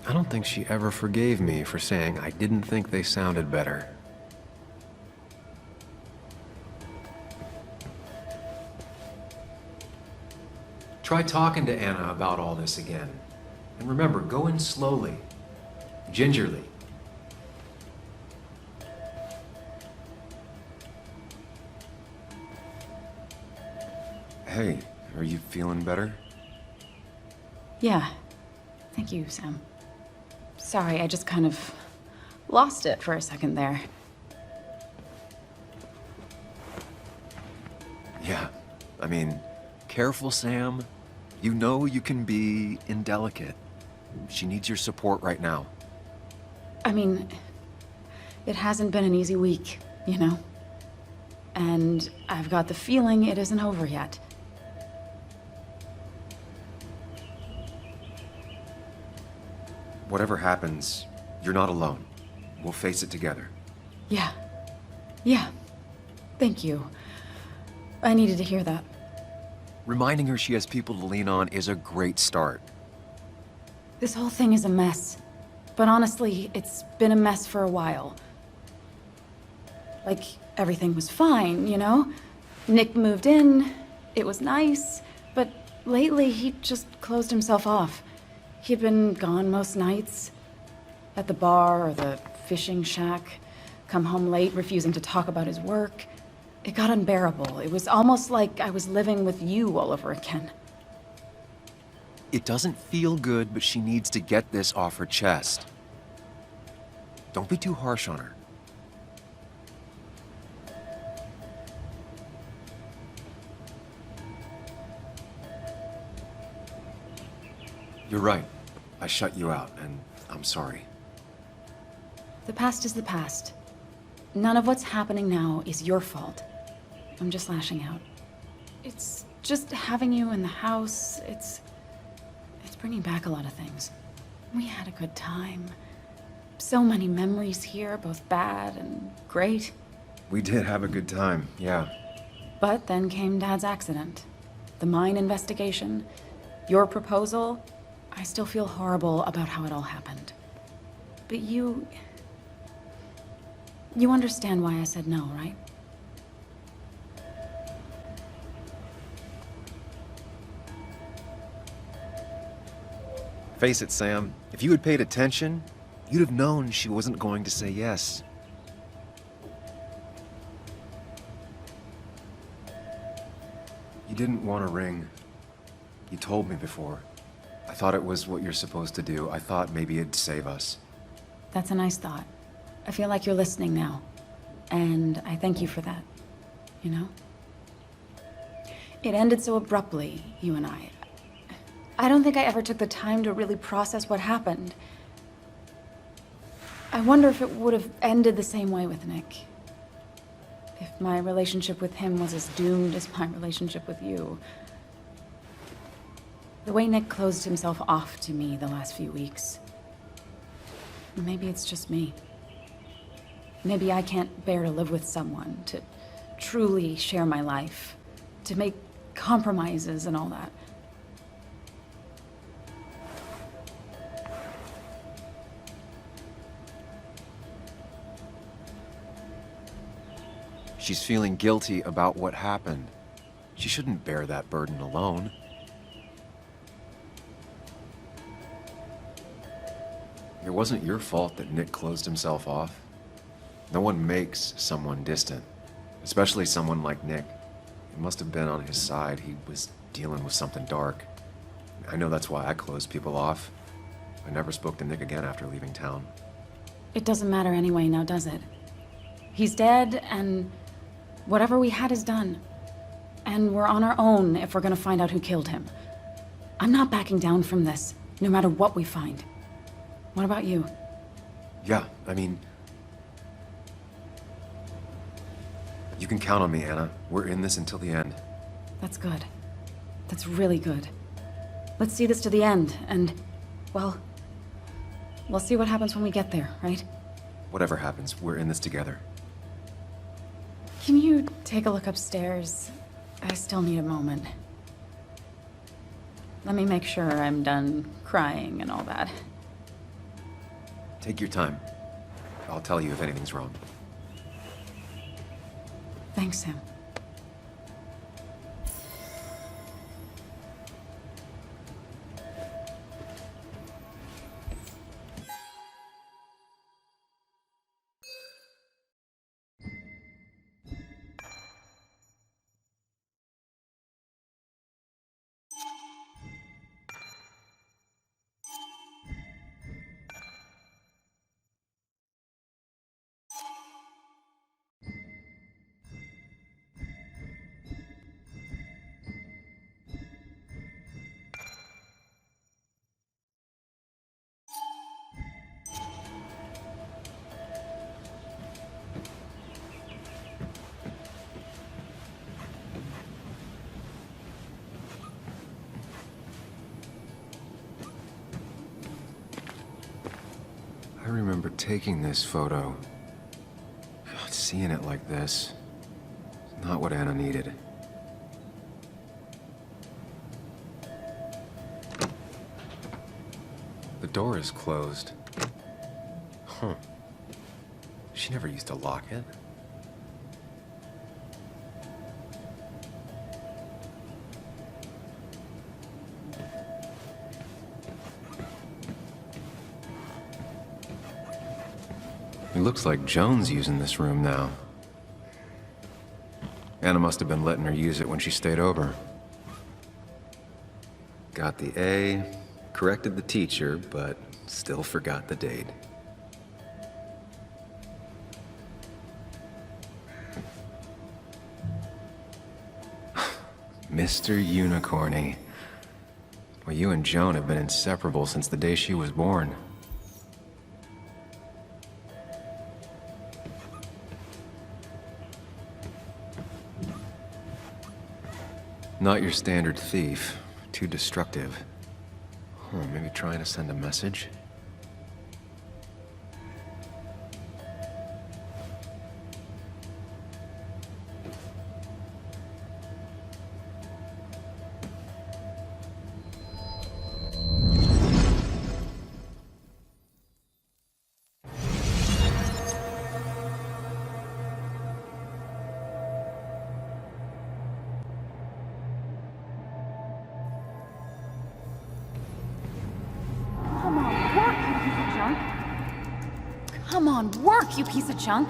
I don't think she ever forgave me for saying I didn't think they sounded better. Try talking to Anna about all this again. And remember, go in slowly, gingerly. Hey, are you feeling better? Yeah. Thank you, Sam. Sorry, I just kind of lost it for a second there. Yeah, I mean, careful, Sam. You know you can be indelicate. She needs your support right now. I mean, it hasn't been an easy week, you know? And I've got the feeling it isn't over yet. Whatever happens, you're not alone. We'll face it together. Yeah. Yeah. Thank you. I needed to hear that. Reminding her she has people to lean on is a great start. This whole thing is a mess. But honestly, it's been a mess for a while. Like, everything was fine, you know? Nick moved in, it was nice, but lately he just closed himself off. He'd been gone most nights, at the bar or the fishing shack, come home late, refusing to talk about his work. It got unbearable. It was almost like I was living with you all over again. It doesn't feel good, but she needs to get this off her chest. Don't be too harsh on her. You're right. I shut you out, and I'm sorry. The past is the past. None of what's happening now is your fault. I'm just lashing out. It's just having you in the house, it's bringing back a lot of things. We had a good time. So many memories here, both bad and great. We did have a good time, yeah. But then came Dad's accident. The mine investigation. Your proposal. I still feel horrible about how it all happened. But you understand why I said no, right? Face it, Sam. If you had paid attention, you'd have known she wasn't going to say yes. You didn't want a ring. You told me before. I thought it was what you're supposed to do. I thought maybe it'd save us. That's a nice thought. I feel like you're listening now. And I thank you for that. You know? It ended so abruptly, you and I. I don't think I ever took the time to really process what happened. I wonder if it would have ended the same way with Nick. If my relationship with him was as doomed as my relationship with you. The way Nick closed himself off to me the last few weeks. Maybe it's just me. Maybe I can't bear to live with someone, to truly share my life, to make compromises and all that. She's feeling guilty about what happened. She shouldn't bear that burden alone. It wasn't your fault that Nick closed himself off. No one makes someone distant, especially someone like Nick. It must have been on his side. He was dealing with something dark. I know that's why I closed people off. I never spoke to Nick again after leaving town. It doesn't matter anyway, now does it? He's dead, and whatever we had is done. And we're on our own if we're gonna find out who killed him. I'm not backing down from this, no matter what we find. What about you? Yeah, I mean... You can count on me, Anna. We're in this until the end. That's good. That's really good. Let's see this to the end, and, well, we'll see what happens when we get there, right? Whatever happens, we're in this together. Can you take a look upstairs? I still need a moment. Let me make sure I'm done crying and all that. Take your time. I'll tell you if anything's wrong. Thanks, Sam. I remember taking this photo. Seeing it like this. Not what Anna needed. The door is closed. Huh. She never used to lock it. It looks like Joan's using this room now. Anna must have been letting her use it when she stayed over. Got the A, corrected the teacher, but still forgot the date. Mr. Unicorny. Well, you and Joan have been inseparable since the day she was born. Not your standard thief. Too destructive. Oh, maybe trying to send a message? Come on, work, you piece of junk!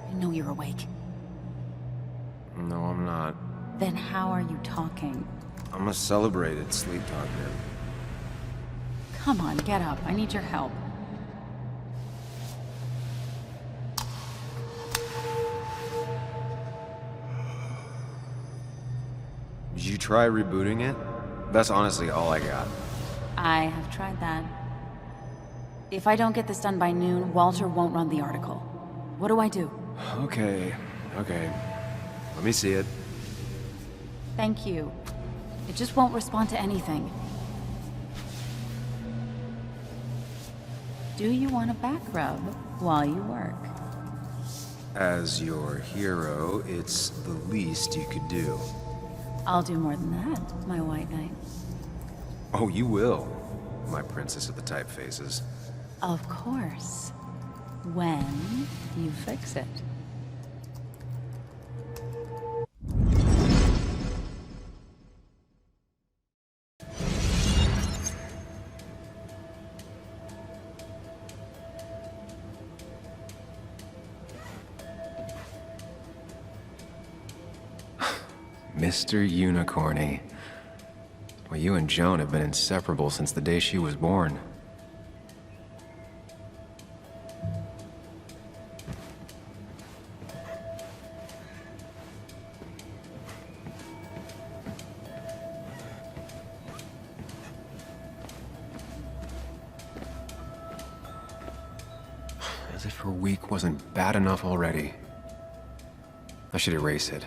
I know you're awake. No, I'm not. Then how are you talking? I'm a celebrated sleep talker. Come on, get up. I need your help. Did you try rebooting it? That's honestly all I got. I have tried that. If I don't get this done by noon, Walter won't run the article. What do I do? Okay. Let me see it. Thank you. It just won't respond to anything. Do you want a back rub while you work? As your hero, it's the least you could do. I'll do more than that, my white knight. Oh, you will, my princess of the typefaces. Of course. When you fix it. Mr. Unicorny. Well, you and Joan have been inseparable since the day she was born. As if her week wasn't bad enough already. I should erase it.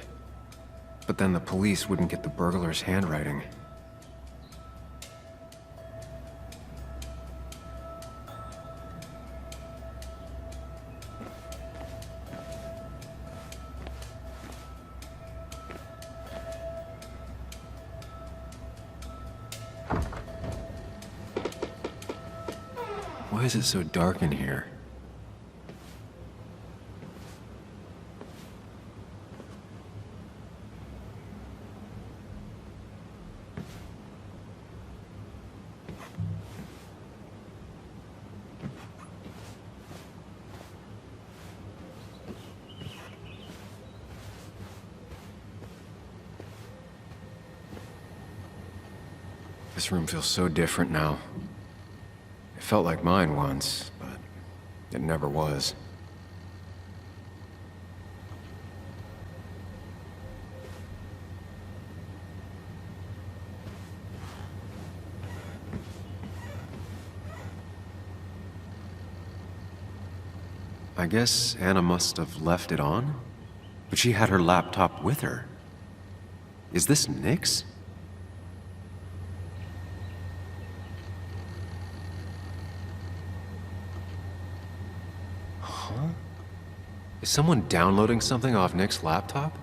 But then the police wouldn't get the burglar's handwriting. Why is it so dark in here? This room feels so different now. It felt like mine once, but it never was. I guess Anna must have left it on, but she had her laptop with her. Is this Nick's? Is someone downloading something off Nick's laptop?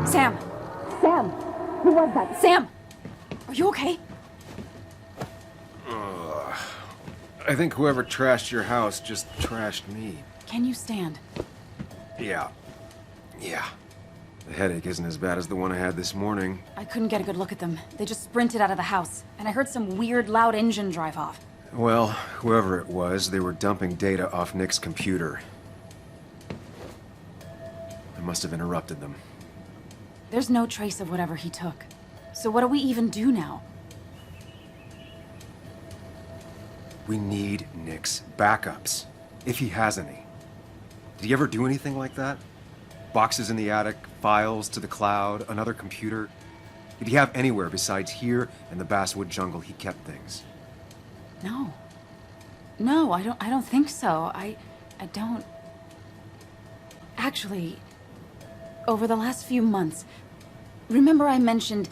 Sam! Sam! Who was that? Sam! Are you okay? I think whoever trashed your house just trashed me. Can you stand? Yeah. The headache isn't as bad as the one I had this morning. I couldn't get a good look at them. They just sprinted out of the house, and I heard some weird, loud engine drive off. Well, whoever it was, they were dumping data off Nick's computer. I must have interrupted them. There's no trace of whatever he took. So what do we even do now? We need Nick's backups, if he has any. Did he ever do anything like that? Boxes in the attic, files to the cloud, another computer? Did he have anywhere besides here and the basswood jungle he kept things? No. No, I don't think so. I don't... Actually, over the last few months, remember I mentioned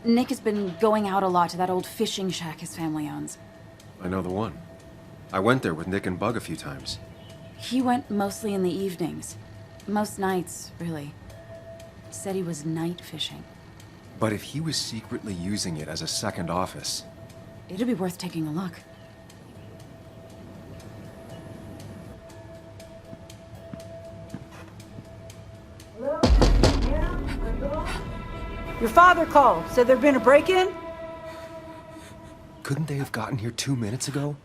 Nick has been going out a lot to that old fishing shack his family owns. I know the one. I went there with Nick and Bug a few times. He went mostly in the evenings. Most nights, really. Said he was night fishing. But if he was secretly using it as a second office... It'd be worth taking a look. Your father called. Said there'd been a break-in? Couldn't they have gotten here 2 minutes ago?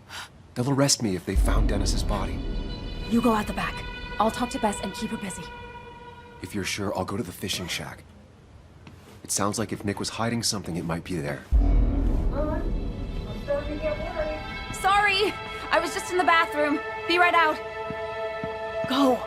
They'll arrest me if they found Dennis's body. You go out the back. I'll talk to Bess and keep her busy. If you're sure, I'll go to the fishing shack. It sounds like if Nick was hiding something, it might be there. I'm starting to get worried. Sorry! I was just in the bathroom. Be right out. Go!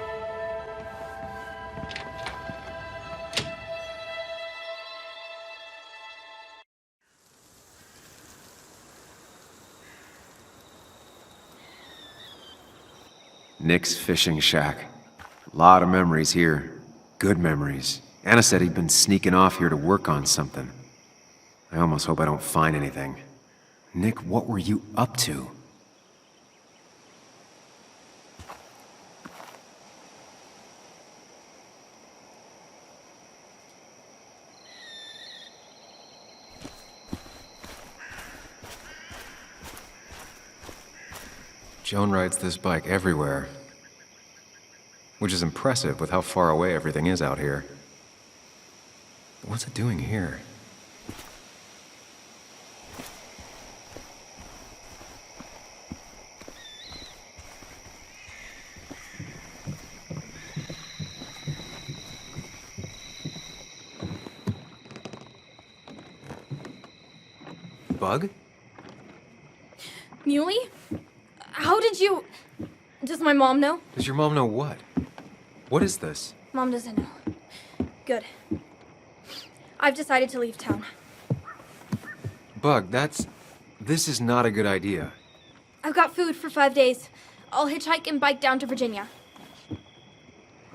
Nick's fishing shack. A lot of memories here. Good memories. Anna said he'd been sneaking off here to work on something. I almost hope I don't find anything. Nick, what were you up to? Joan rides this bike everywhere. Which is impressive with how far away everything is out here. But what's it doing here? Bug? Muley? How did you... Does my mom know? Does your mom know what? What is this? Mom doesn't know. Good. I've decided to leave town. Bug, this is not a good idea. I've got food for 5 days. I'll hitchhike and bike down to Virginia.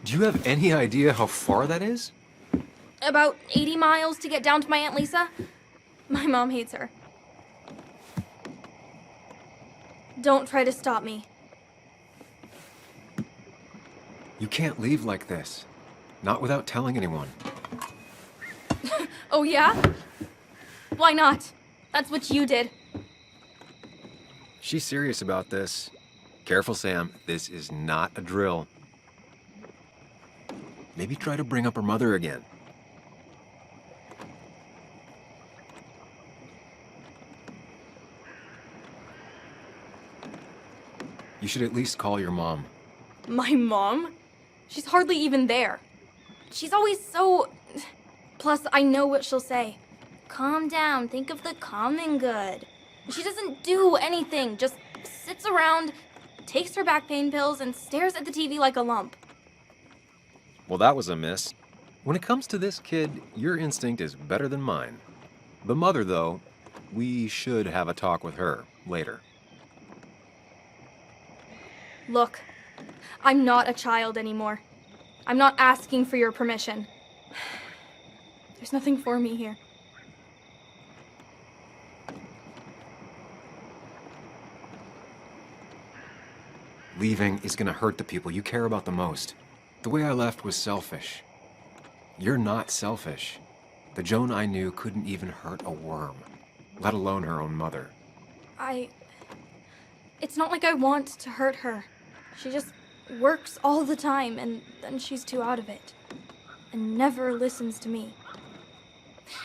Do you have any idea how far that is? About 80 miles to get down to my Aunt Lisa. My mom hates her. Don't try to stop me. You can't leave like this. Not without telling anyone. Oh, yeah? Why not? That's what you did. She's serious about this. Careful, Sam. This is not a drill. Maybe try to bring up her mother again. You should at least call your mom. My mom? She's hardly even there. She's always so... Plus, I know what she'll say. Calm down, think of the common good. She doesn't do anything, just sits around, takes her back pain pills, and stares at the TV like a lump. Well, that was a miss. When it comes to this kid, your instinct is better than mine. The mother, though, we should have a talk with her later. Look, I'm not a child anymore. I'm not asking for your permission. There's nothing for me here. Leaving is gonna hurt the people you care about the most. The way I left was selfish. You're not selfish. The Joan I knew couldn't even hurt a worm, let alone her own mother. It's not like I want to hurt her. She just works all the time, and then she's too out of it. And never listens to me.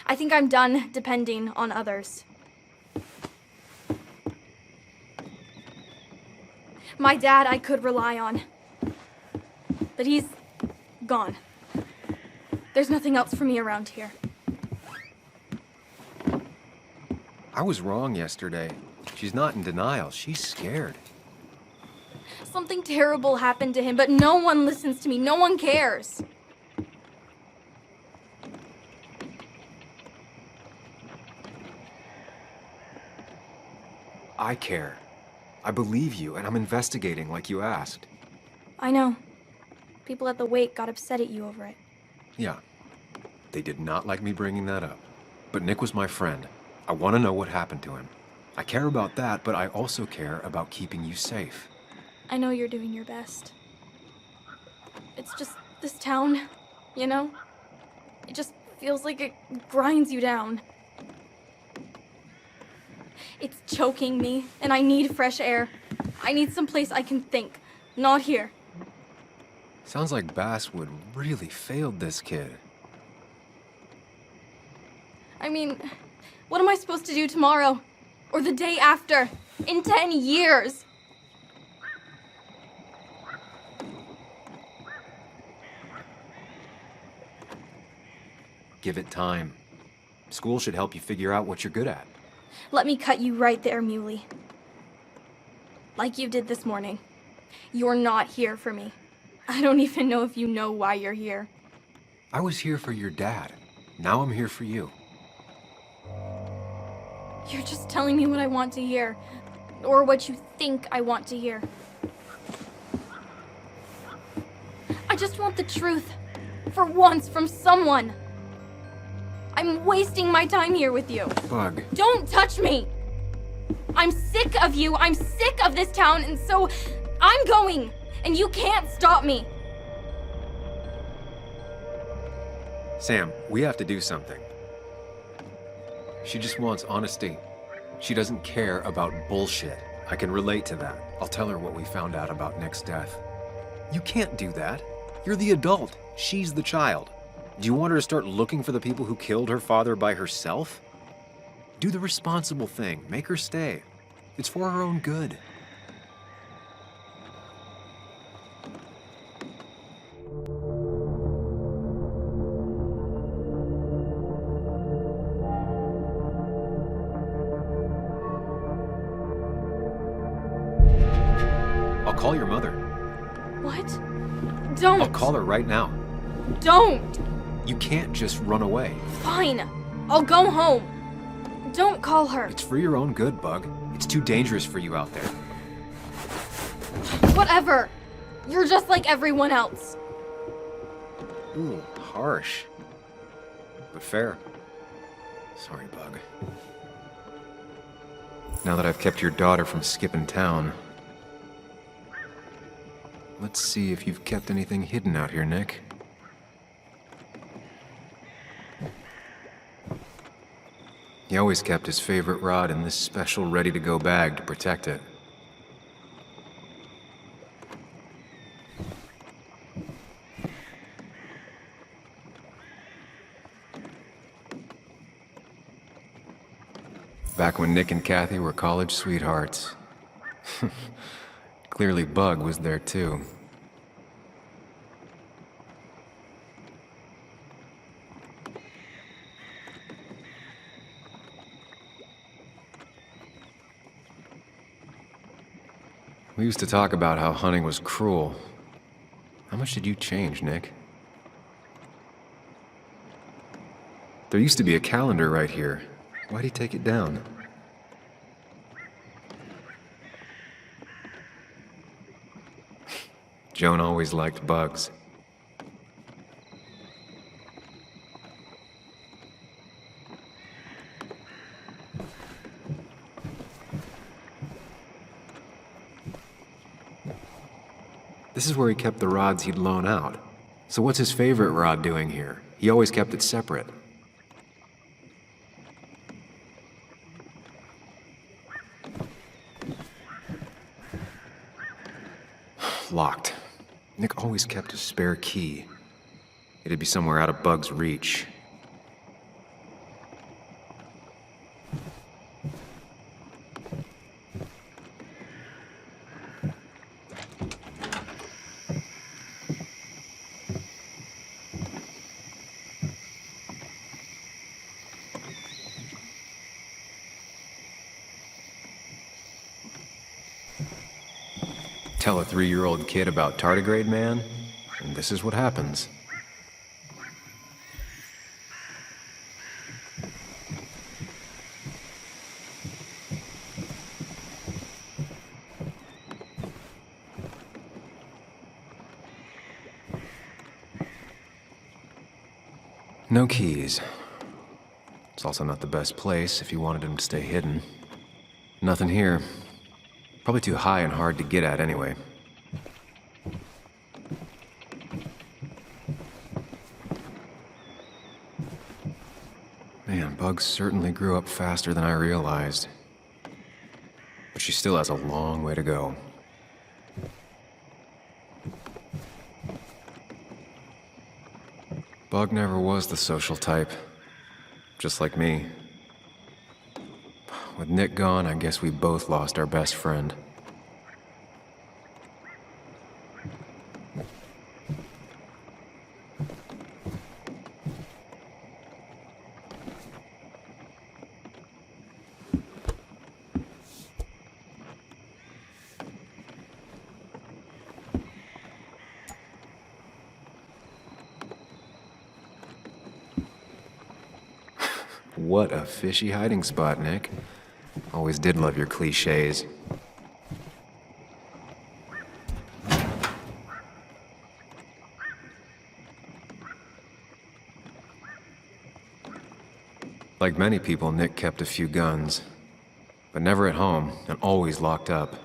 I think I'm done depending on others. My dad I could rely on. But he's gone. There's nothing else for me around here. I was wrong yesterday. She's not in denial. She's scared. Something terrible happened to him, but no one listens to me. No one cares. I care. I believe you, and I'm investigating like you asked. I know. People at the wake got upset at you over it. Yeah. They did not like me bringing that up. But Nick was my friend. I want to know what happened to him. I care about that, but I also care about keeping you safe. I know you're doing your best. It's just this town, you know? It just feels like it grinds you down. It's choking me, and I need fresh air. I need someplace I can think, not here. Sounds like Basswood really failed this kid. I mean, what am I supposed to do tomorrow? Or the day after? In 10 years? Give it time. School should help you figure out what you're good at. Let me cut you right there, Muley. Like you did this morning. You're not here for me. I don't even know if you know why you're here. I was here for your dad. Now I'm here for you. You're just telling me what I want to hear. Or what you think I want to hear. I just want the truth. For once, from someone. I'm wasting my time here with you. Bug. Don't touch me! I'm sick of you, I'm sick of this town, and so I'm going, and you can't stop me. Sam, we have to do something. She just wants honesty. She doesn't care about bullshit. I can relate to that. I'll tell her what we found out about Nick's death. You can't do that. You're the adult. She's the child. Do you want her to start looking for the people who killed her father by herself? Do the responsible thing. Make her stay. It's for her own good. I'll call your mother. What? Don't! I'll call her right now. Don't! You can't just run away. Fine. I'll go home. Don't call her. It's for your own good, Bug. It's too dangerous for you out there. Whatever. You're just like everyone else. Ooh, harsh. But fair. Sorry, Bug. Now that I've kept your daughter from skipping town, let's see if you've kept anything hidden out here, Nick. He always kept his favorite rod in this special ready-to-go bag to protect it. Back when Nick and Kathy were college sweethearts. Clearly Bug was there too. We used to talk about how hunting was cruel. How much did you change, Nick? There used to be a calendar right here. Why'd he take it down? Joan always liked bugs. This is where he kept the rods he'd loan out. So what's his favorite rod doing here? He always kept it separate. Locked. Nick always kept a spare key. It'd be somewhere out of Bug's reach. Tell a 3-year-old kid about tardigrade man, and this is what happens. No keys. It's also not the best place if you wanted him to stay hidden. Nothing here. Probably too high and hard to get at anyway. Man, Bug certainly grew up faster than I realized. But she still has a long way to go. Bug never was the social type. Just like me. With Nick gone, I guess we both lost our best friend. What a fishy hiding spot, Nick. Always did love your cliches. Like many people, Nick kept a few guns, but never at home and always locked up.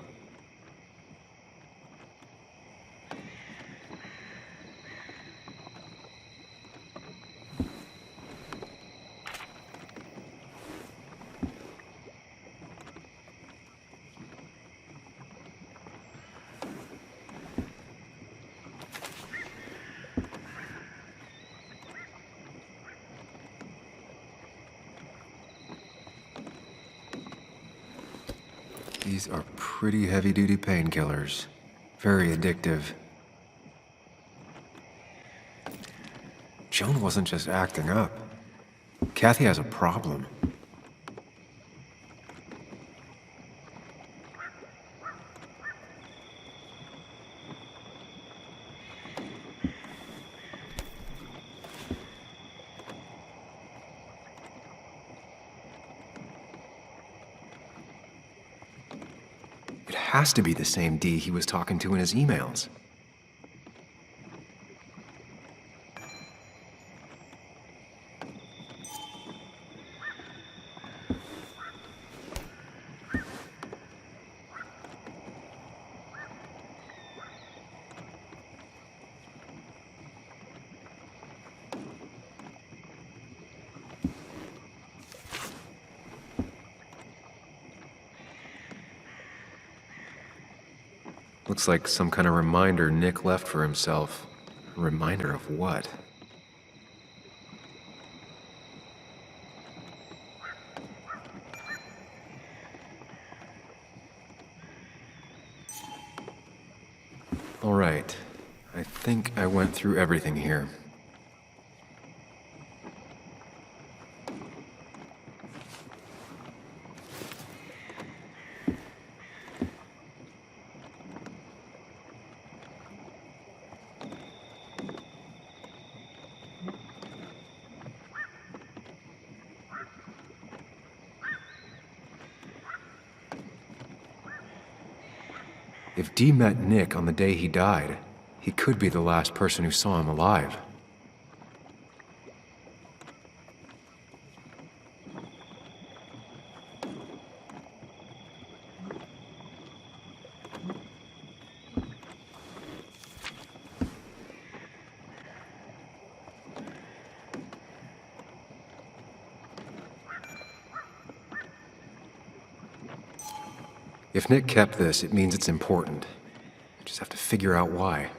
These are pretty heavy-duty painkillers. Very addictive. Joan wasn't just acting up. Kathy has a problem. It has to be the same D he was talking to in his emails. Looks like some kind of reminder Nick left for himself. A reminder of what? All right. I think I went through everything here. If Dee met Nick on the day he died, he could be the last person who saw him alive. If Nick kept this, it means it's important. I just have to figure out why.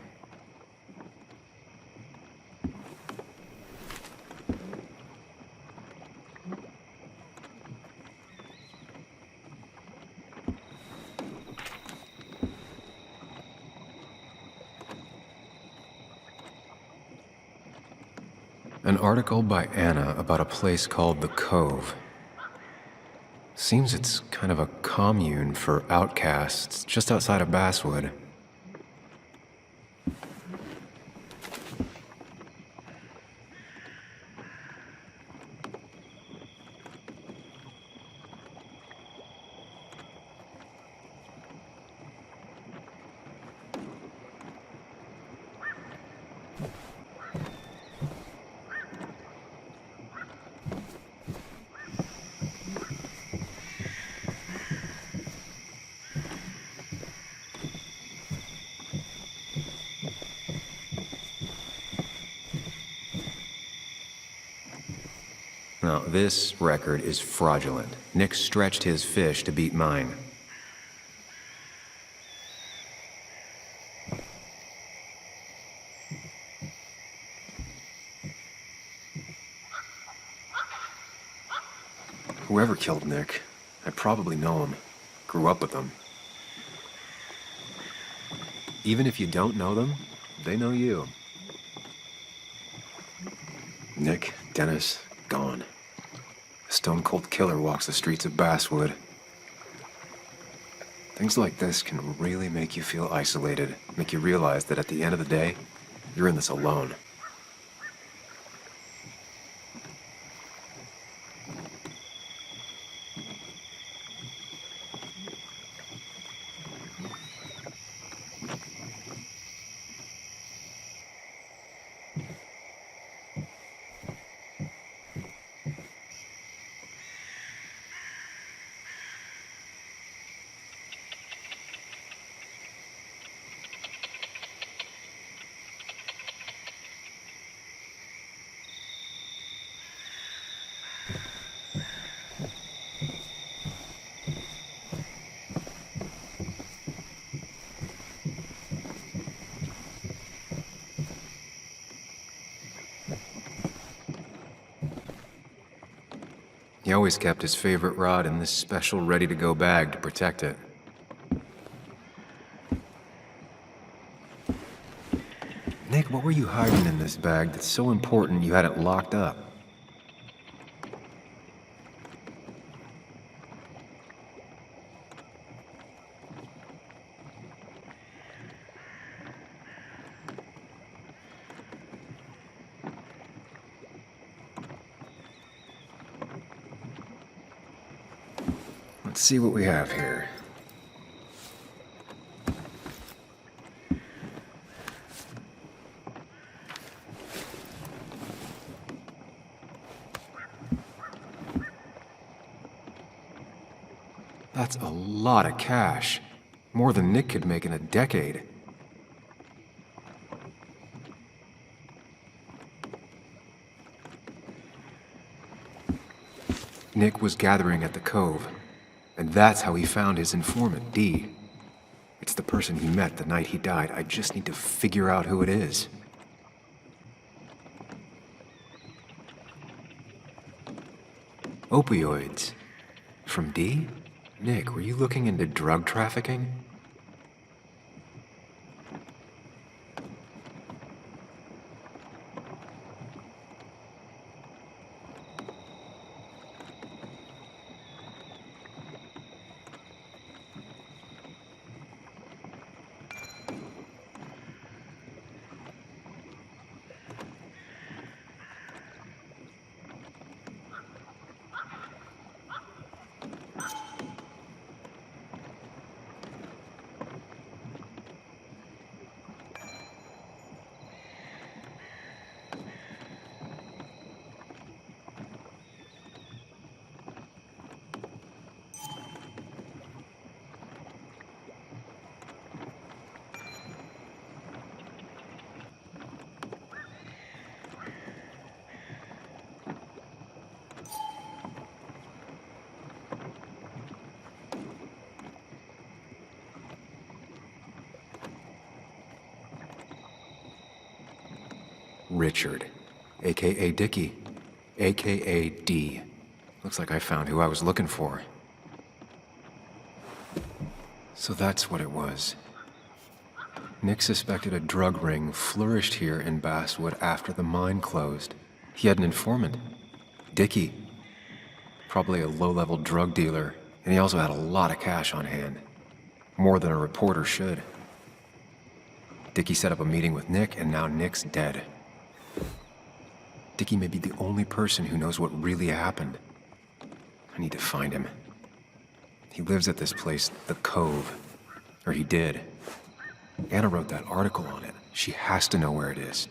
An article by Anna about a place called the Cove. Seems it's kind of a commune for outcasts just outside of Basswood. Now, this record is fraudulent. Nick stretched his fish to beat mine. Whoever killed Nick, I probably know him. Grew up with them. Even if you don't know them, they know you. Nick, Dennis, gone. A stone-cold killer walks the streets of Basswood. Things like this can really make you feel isolated, make you realize that at the end of the day, you're in this alone. He always kept his favorite rod in this special ready-to-go bag to protect it. Nick, what were you hiding in this bag that's so important you had it locked up? Let's see what we have here. That's a lot of cash. More than Nick could make in a decade. Nick was gathering at the Cove, and that's how he found his informant, Dee. It's the person he met the night he died. I just need to figure out who it is. Opioids. From Dee? Nick, were you looking into drug trafficking? Richard, aka Dickie, aka D. Looks like I found who I was looking for. So that's what it was. Nick suspected a drug ring flourished here in Basswood after the mine closed. He had an informant, Dickie. Probably a low-level drug dealer, and he also had a lot of cash on hand. More than a reporter should. Dickie set up a meeting with Nick, and now Nick's dead. Dickie may be the only person who knows what really happened. I need to find him. He lives at this place, the Cove. Or he did. Anna wrote that article on it. She has to know where it is.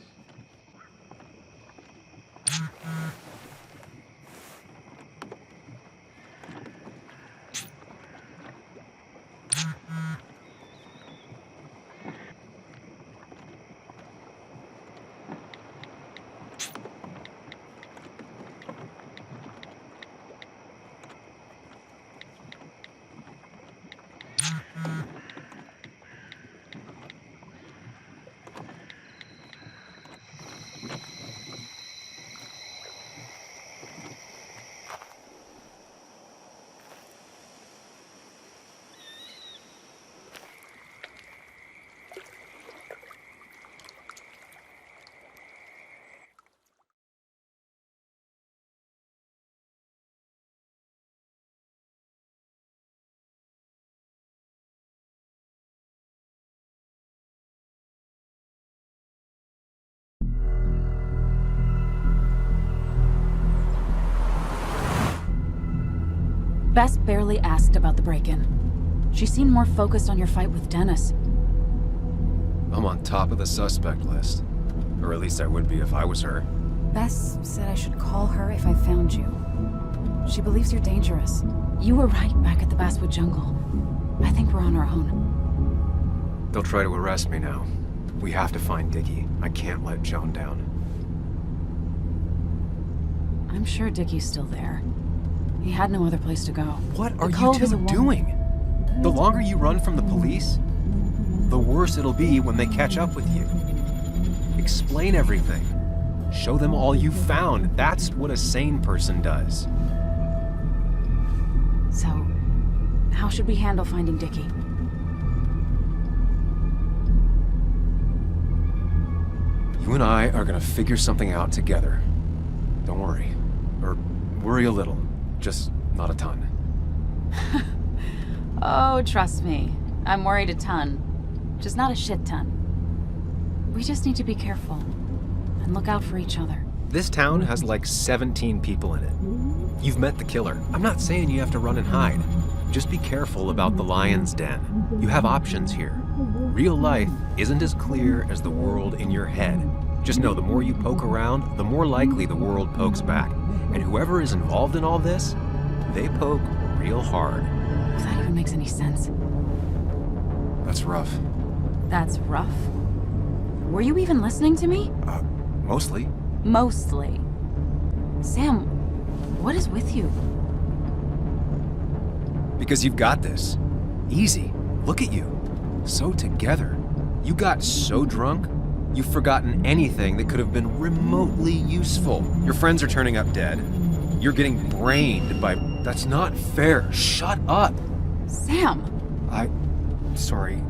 Bess barely asked about the break-in. She seemed more focused on your fight with Dennis. I'm on top of the suspect list. Or at least I would be if I was her. Bess said I should call her if I found you. She believes you're dangerous. You were right back at the Basswood jungle. I think we're on our own. They'll try to arrest me now. We have to find Dickie. I can't let Joan down. I'm sure Dickie's still there. He had no other place to go. What are you two doing? The longer you run from the police, the worse it'll be when they catch up with you. Explain everything. Show them all you found. That's what a sane person does. So, how should we handle finding Dickie? and I are gonna figure something out together. Don't worry. Or worry a little. Just not a ton. Oh, trust me. I'm worried a ton. Just not a shit ton. We just need to be careful. And look out for each other. This town has like 17 people in it. You've met the killer. I'm not saying you have to run and hide. Just be careful about the lion's den. You have options here. Real life isn't as clear as the world in your head. Just know the more you poke around, the more likely the world pokes back. And whoever is involved in all this, they poke real hard. If that even makes any sense. That's rough. That's rough? Were you even listening to me? Mostly. Mostly. Sam, what is with you? Because you've got this. Easy. Look at you. So together. You got so drunk, you've forgotten anything that could have been remotely useful. Your friends are turning up dead. You're getting brained by... That's not fair. Shut up. Sam! Sorry.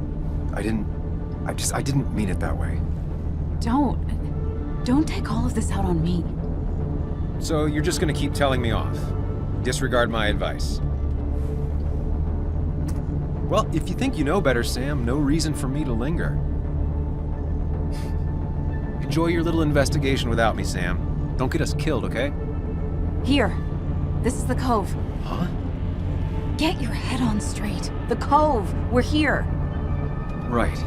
I didn't mean it that way. Don't take all of this out on me. So you're just gonna keep telling me off? Disregard my advice? Well, if you think you know better, Sam, no reason for me to linger. Enjoy your little investigation without me, Sam. Don't get us killed, okay? Here. This is the Cove. Huh? Get your head on straight. The Cove. We're here. Right.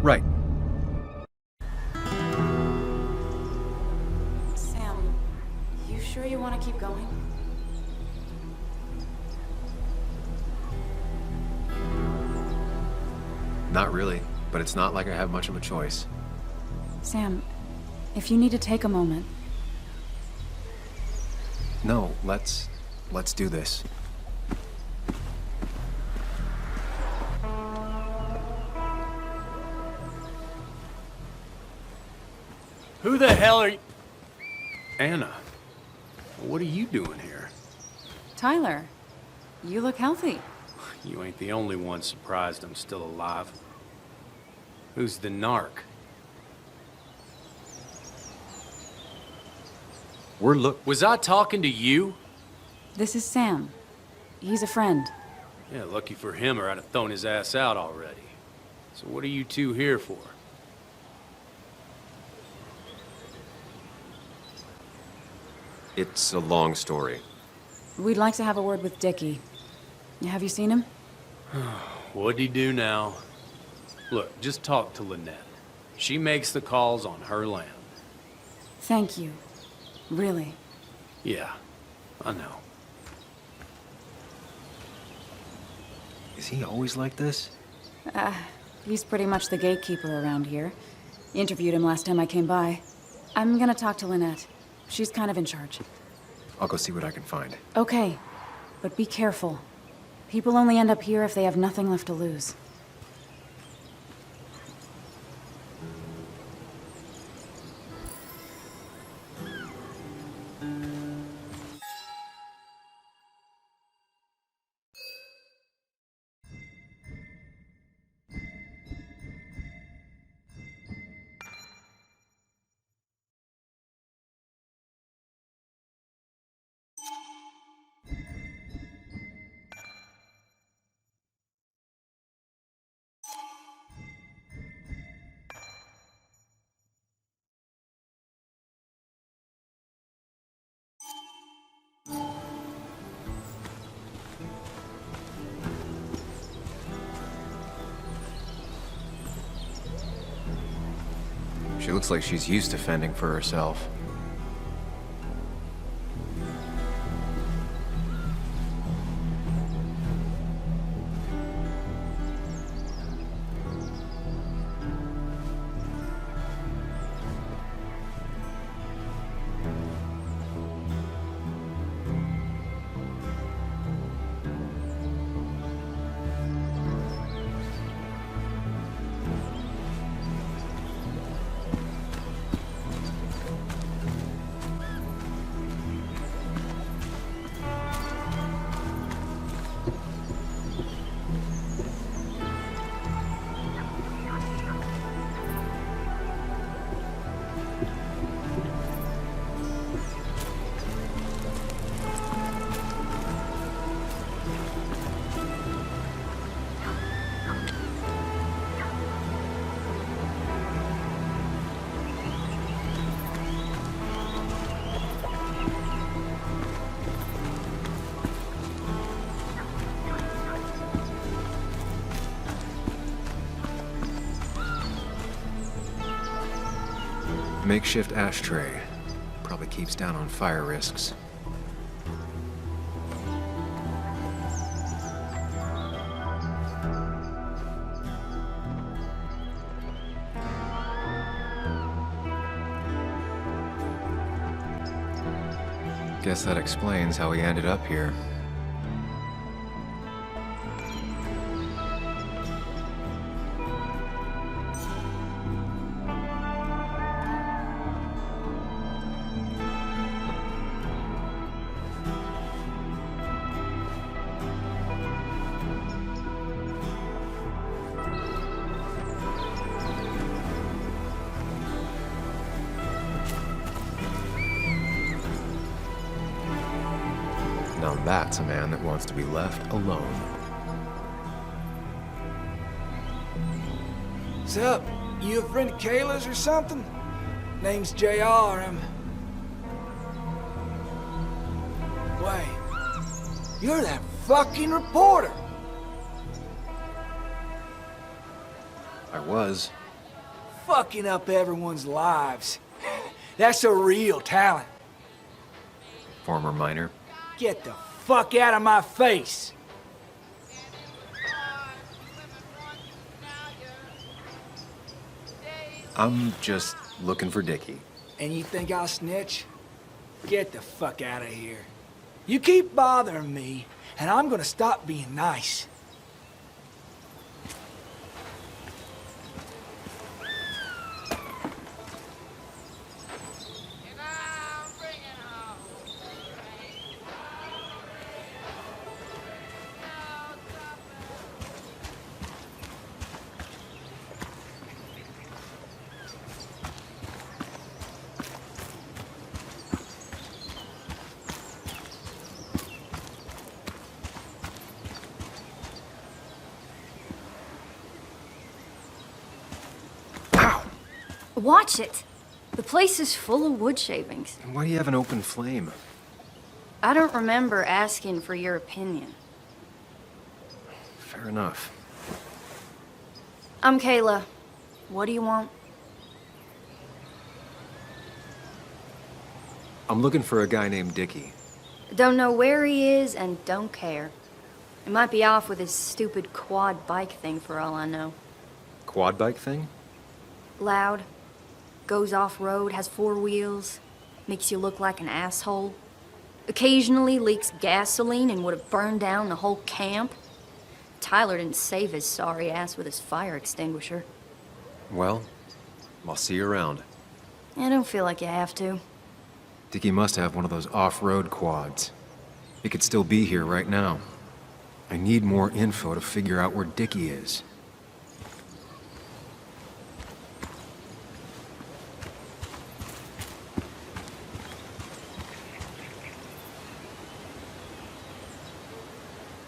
Right. Sam, you sure you want to keep going? Not really, but it's not like I have much of a choice. Sam, if you need to take a moment. No, let's do this. Who the hell are you? Anna, what are you doing here? Tyler, you look healthy. You ain't the only one surprised I'm still alive. Who's the narc? Was I talking to you? This is Sam. He's a friend. Yeah, lucky for him or I'd have thrown his ass out already. So what are you two here for? It's a long story. We'd like to have a word with Dickie. Have you seen him? What'd he do now? Look, just talk to Lynette. She makes the calls on her land. Thank you. Really. Yeah, I know. Is he always like this? He's pretty much the gatekeeper around here. Interviewed him last time I came by. I'm gonna talk to Lynette. She's kind of in charge. I'll go see what I can find. Okay, but be careful. People only end up here if they have nothing left to lose. She looks like she's used to fending for herself. Makeshift ashtray. Probably keeps down on fire risks. Guess that explains how he ended up here. Now that's a man that wants to be left alone. What's up? You a friend of Kayla's or something? Name's JR. Wait. You're that fucking reporter! I was. Fucking up everyone's lives. That's a real talent. Former miner. Get the fuck out of my face! I'm just looking for Dickie. And you think I'll snitch? Get the fuck out of here. You keep bothering me, and I'm gonna stop being nice. Watch it. The place is full of wood shavings. Why do you have an open flame? I don't remember asking for your opinion. Fair enough. I'm Kayla. What do you want? I'm looking for a guy named Dickie. Don't know where he is and don't care. He might be off with his stupid quad bike thing for all I know. Quad bike thing? Loud. Goes off-road, has 4 wheels. Makes you look like an asshole. Occasionally leaks gasoline and would have burned down the whole camp. Tyler didn't save his sorry ass with his fire extinguisher. Well, I'll see you around. I don't feel like you have to. Dickie must have one of those off-road quads. He could still be here right now. I need more info to figure out where Dickie is.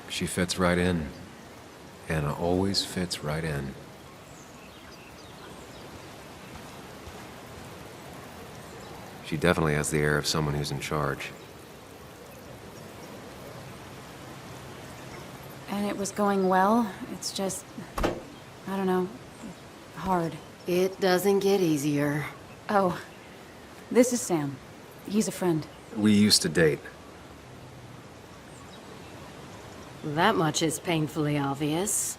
She fits right in. Anna always fits right in. She definitely has the air of someone who's in charge. And it was going well. It's just, I don't know, hard. It doesn't get easier. Oh, this is Sam. He's a friend. We used to date. That much is painfully obvious.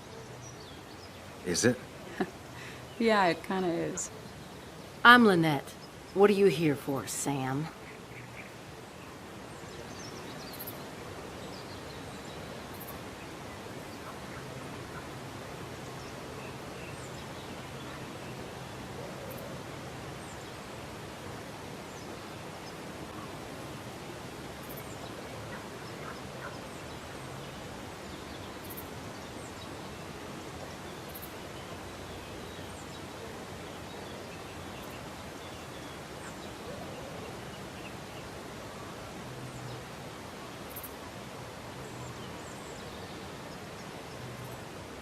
Is it? Yeah, it kind of is. I'm Lynette. What are you here for, Sam?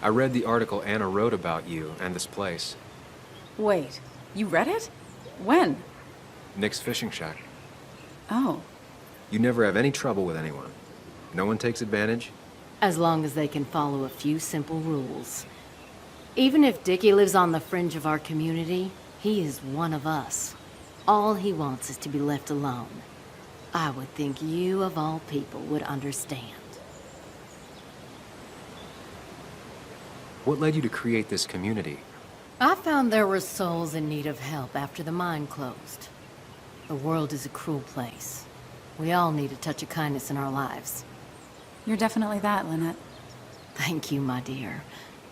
I read the article Anna wrote about you and this place. Wait, you read it? When? Nick's fishing shack. Oh. You never have any trouble with anyone. No one takes advantage. As long as they can follow a few simple rules. Even if Dickie lives on the fringe of our community, he is one of us. All he wants is to be left alone. I would think you, of all people, would understand. What led you to create this community? I found there were souls in need of help after the mine closed. The world is a cruel place. We all need a touch of kindness in our lives. You're definitely that, Lynette. Thank you, my dear.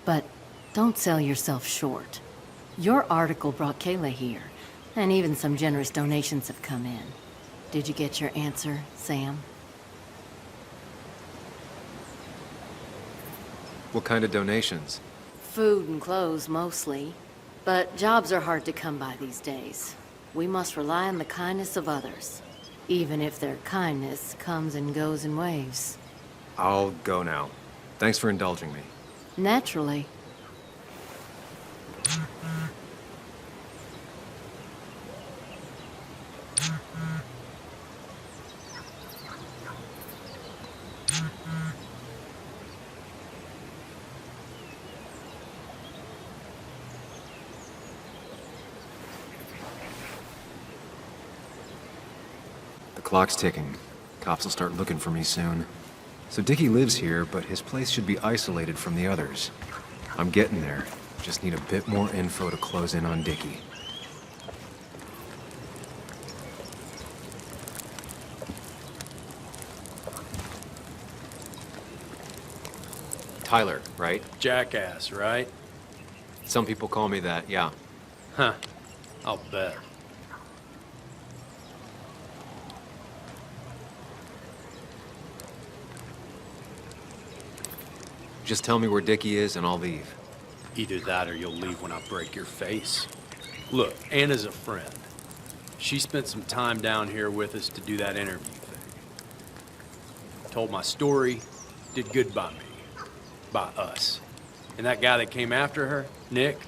But don't sell yourself short. Your article brought Kayla here, and even some generous donations have come in. Did you get your answer, Sam? What kind of donations? Food and clothes, mostly. But jobs are hard to come by these days. We must rely on the kindness of others, even if their kindness comes and goes in waves. I'll go now. Thanks for indulging me. Naturally. The clock's ticking. Cops will start looking for me soon. So Dickie lives here, but his place should be isolated from the others. I'm getting there. Just need a bit more info to close in on Dickie. Tyler, right? Jackass, right? Some people call me that, yeah. Huh. I'll bet. Just tell me where Dickie is and I'll leave. Either that or you'll leave when I break your face. Look, Anna's a friend. She spent some time down here with us to do that interview thing. Told my story, did good by me. By us. And that guy that came after her, Nick,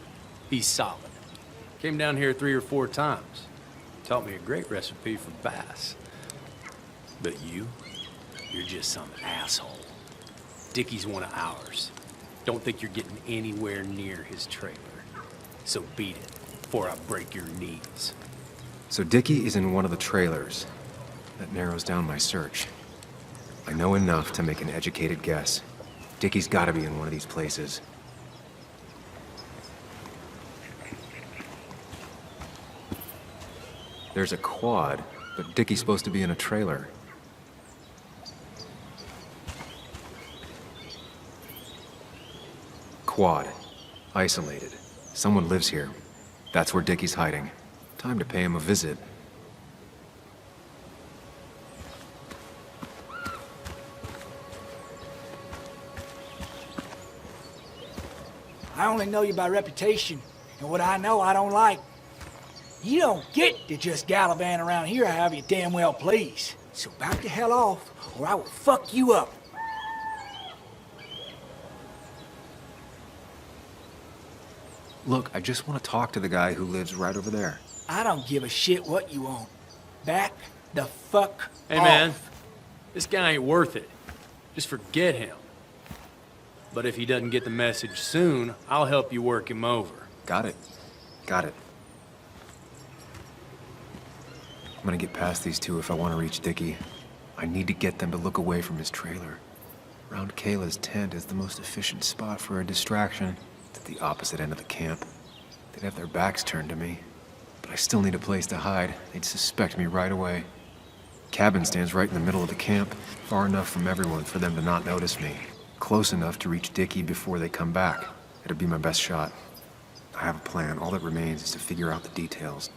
he's solid. Came down here 3 or 4 times. Taught me a great recipe for bass. But you're just some asshole. Dickie's one of ours. Don't think you're getting anywhere near his trailer. So beat it, before I break your knees. So Dickie is in one of the trailers. That narrows down my search. I know enough to make an educated guess. Dickie's gotta be in one of these places. There's a quad, but Dickie's supposed to be in a trailer. Quad. Isolated. Someone lives here. That's where Dickie's hiding. Time to pay him a visit. I only know you by reputation, and what I know I don't like. You don't get to just gallivant around here however you damn well please. So back the hell off, or I will fuck you up. Look, I just want to talk to the guy who lives right over there. I don't give a shit what you want. Back the fuck Hey off. man, this guy ain't worth it. Just forget him. But if he doesn't get the message soon, I'll help you work him over. Got it. Got it. I'm gonna get past these two if I want to reach Dickie. I need to get them to look away from his trailer. Round Kayla's tent is the most efficient spot for a distraction. It's at the opposite end of the camp. They'd have their backs turned to me. But I still need a place to hide. They'd suspect me right away. Cabin stands right in the middle of the camp, far enough from everyone for them to not notice me. Close enough to reach Dickie before they come back. It'd be my best shot. I have a plan. All that remains is to figure out the details.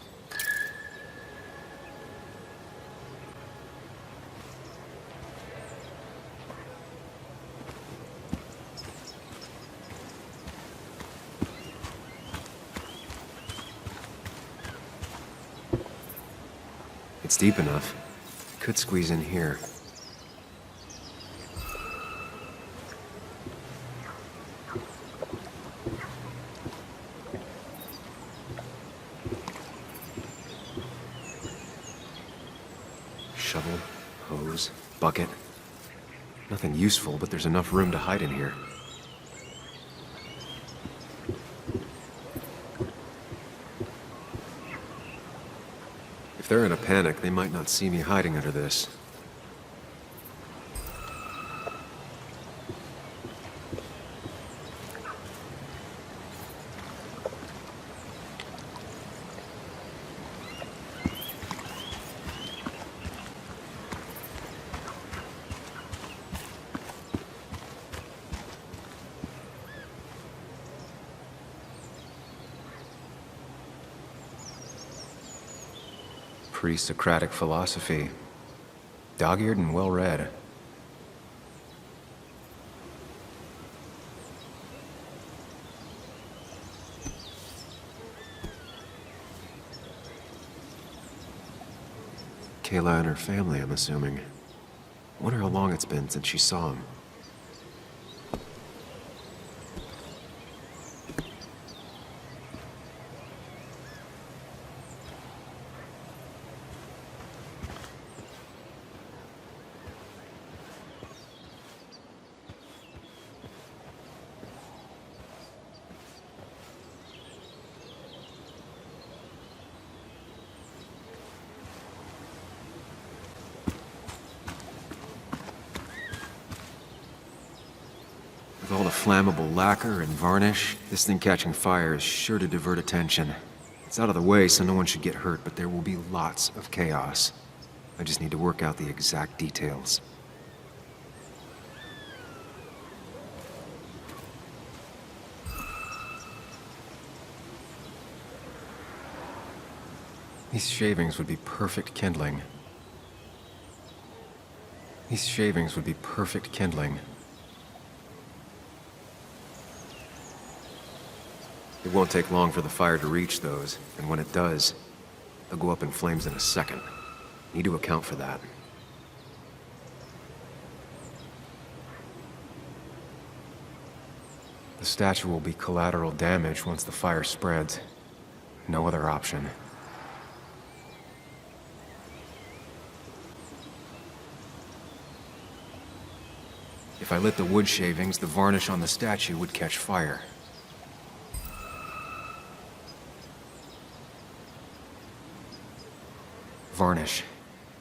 It's deep enough. Could squeeze in here. Shovel, hose, bucket. Nothing useful, but there's enough room to hide in here. If they're in a panic, they might not see me hiding under this. Pre-Socratic philosophy. Dog-eared and well-read. Kayla and her family, I'm assuming. Wonder how long it's been since she saw him. With all the flammable lacquer and varnish, this thing catching fire is sure to divert attention. It's out of the way, so no one should get hurt, but there will be lots of chaos. I just need to work out the exact details. These shavings would be perfect kindling. These shavings would be perfect kindling. It won't take long for the fire to reach those, and when it does, they'll go up in flames in a second. Need to account for that. The statue will be collateral damage once the fire spreads. No other option. If I lit the wood shavings, the varnish on the statue would catch fire. Varnish.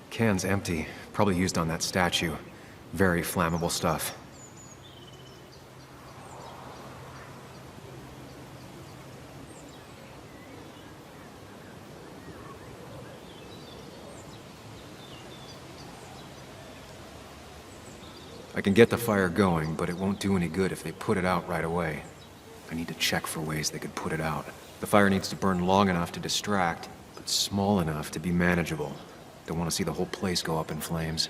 Can's empty. Probably used on that statue. Very flammable stuff. I can get the fire going, but it won't do any good if they put it out right away. I need to check for ways they could put it out. The fire needs to burn long enough to distract, but small enough to be manageable. Don't want to see the whole place go up in flames.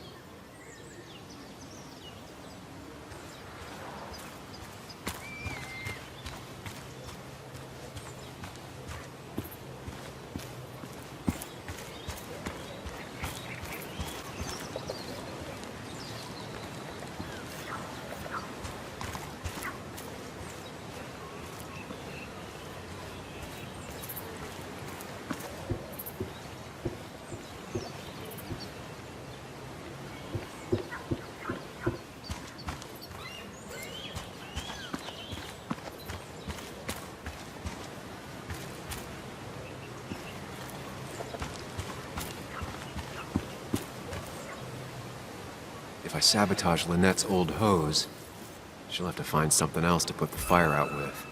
If I sabotage Lynette's old hose, she'll have to find something else to put the fire out with.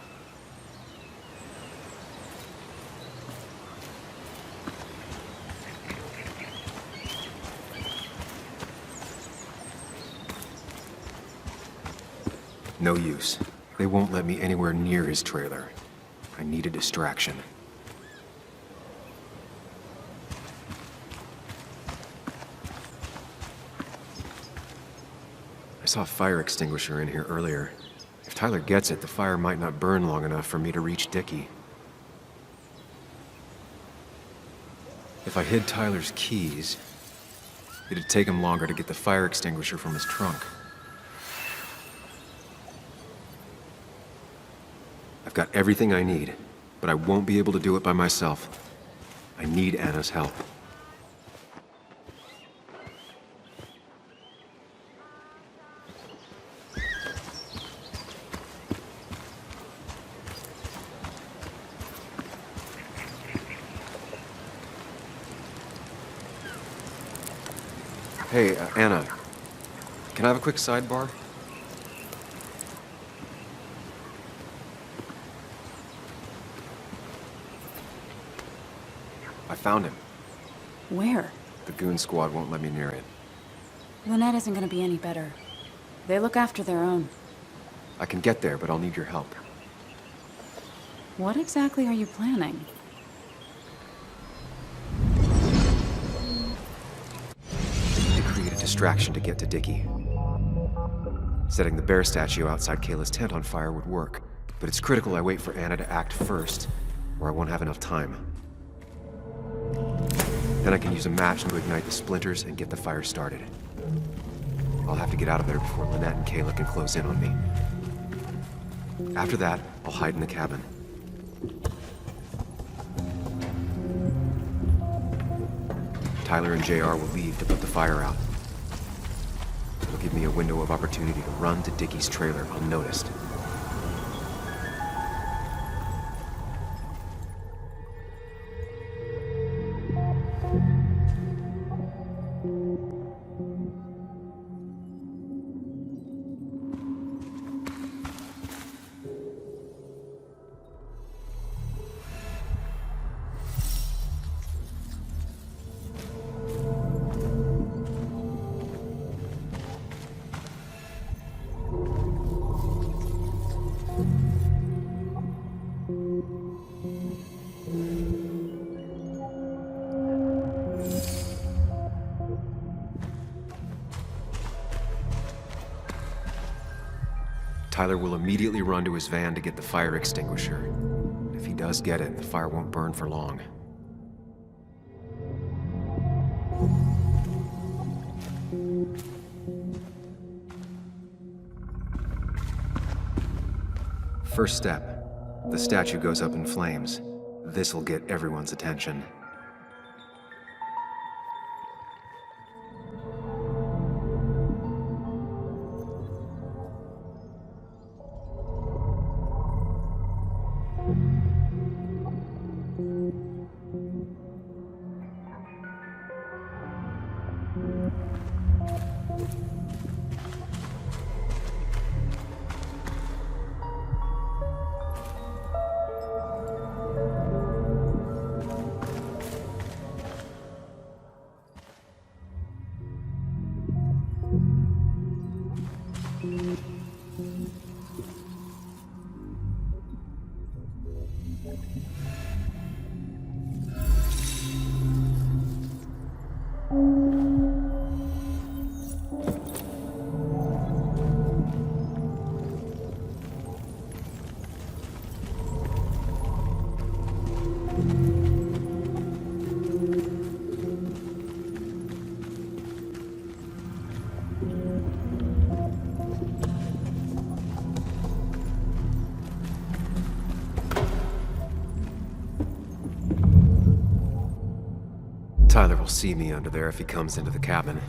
No use. They won't let me anywhere near his trailer. I need a distraction. I saw a fire extinguisher in here earlier. If Tyler gets it, the fire might not burn long enough for me to reach Dickie. If I hid Tyler's keys, it'd take him longer to get the fire extinguisher from his trunk. I've got everything I need, but I won't be able to do it by myself. I need Anna's help. Hey, Anna. Can I have a quick sidebar? I found him. Where? The goon squad won't let me near it. Lynette isn't gonna be any better. They look after their own. I can get there, but I'll need your help. What exactly are you planning? To create a distraction to get to Dickie. Setting the bear statue outside Kayla's tent on fire would work, but it's critical I wait for Anna to act first, or I won't have enough time. Then I can use a match to ignite the splinters and get the fire started. I'll have to get out of there before Lynette and Kayla can close in on me. After that, I'll hide in the cabin. Tyler and JR will leave to put the fire out. It'll give me a window of opportunity to run to Dickie's trailer unnoticed. Tyler will immediately run to his van to get the fire extinguisher. If he does get it, the fire won't burn for long. First step. The statue goes up in flames. This'll get everyone's attention. Tyler will see me under there if he comes into the cabin.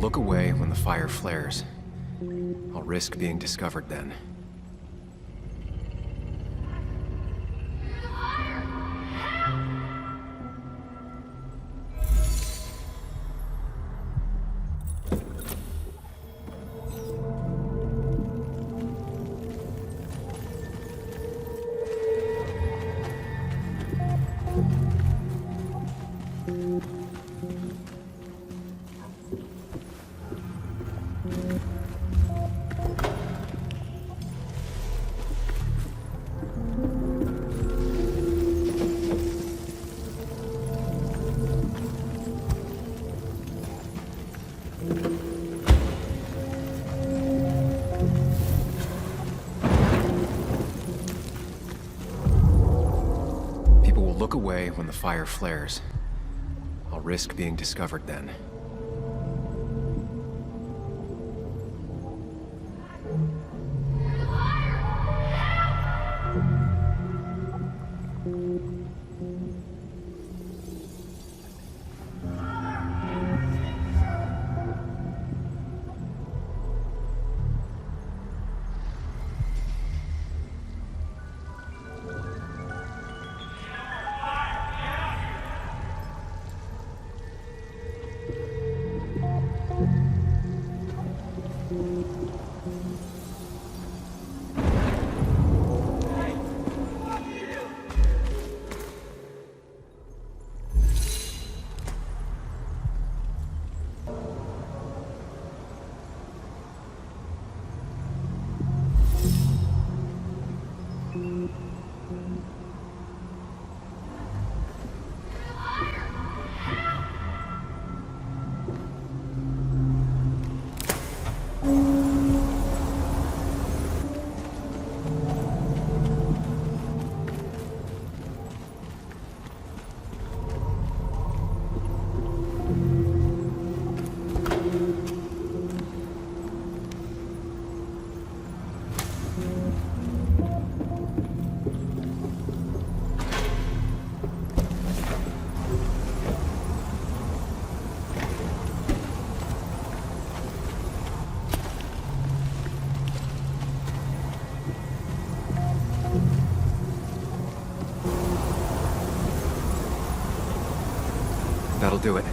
Look away when the fire flares. I'll risk being discovered then. look away when the fire flares. I'll risk being discovered then. That'll do it.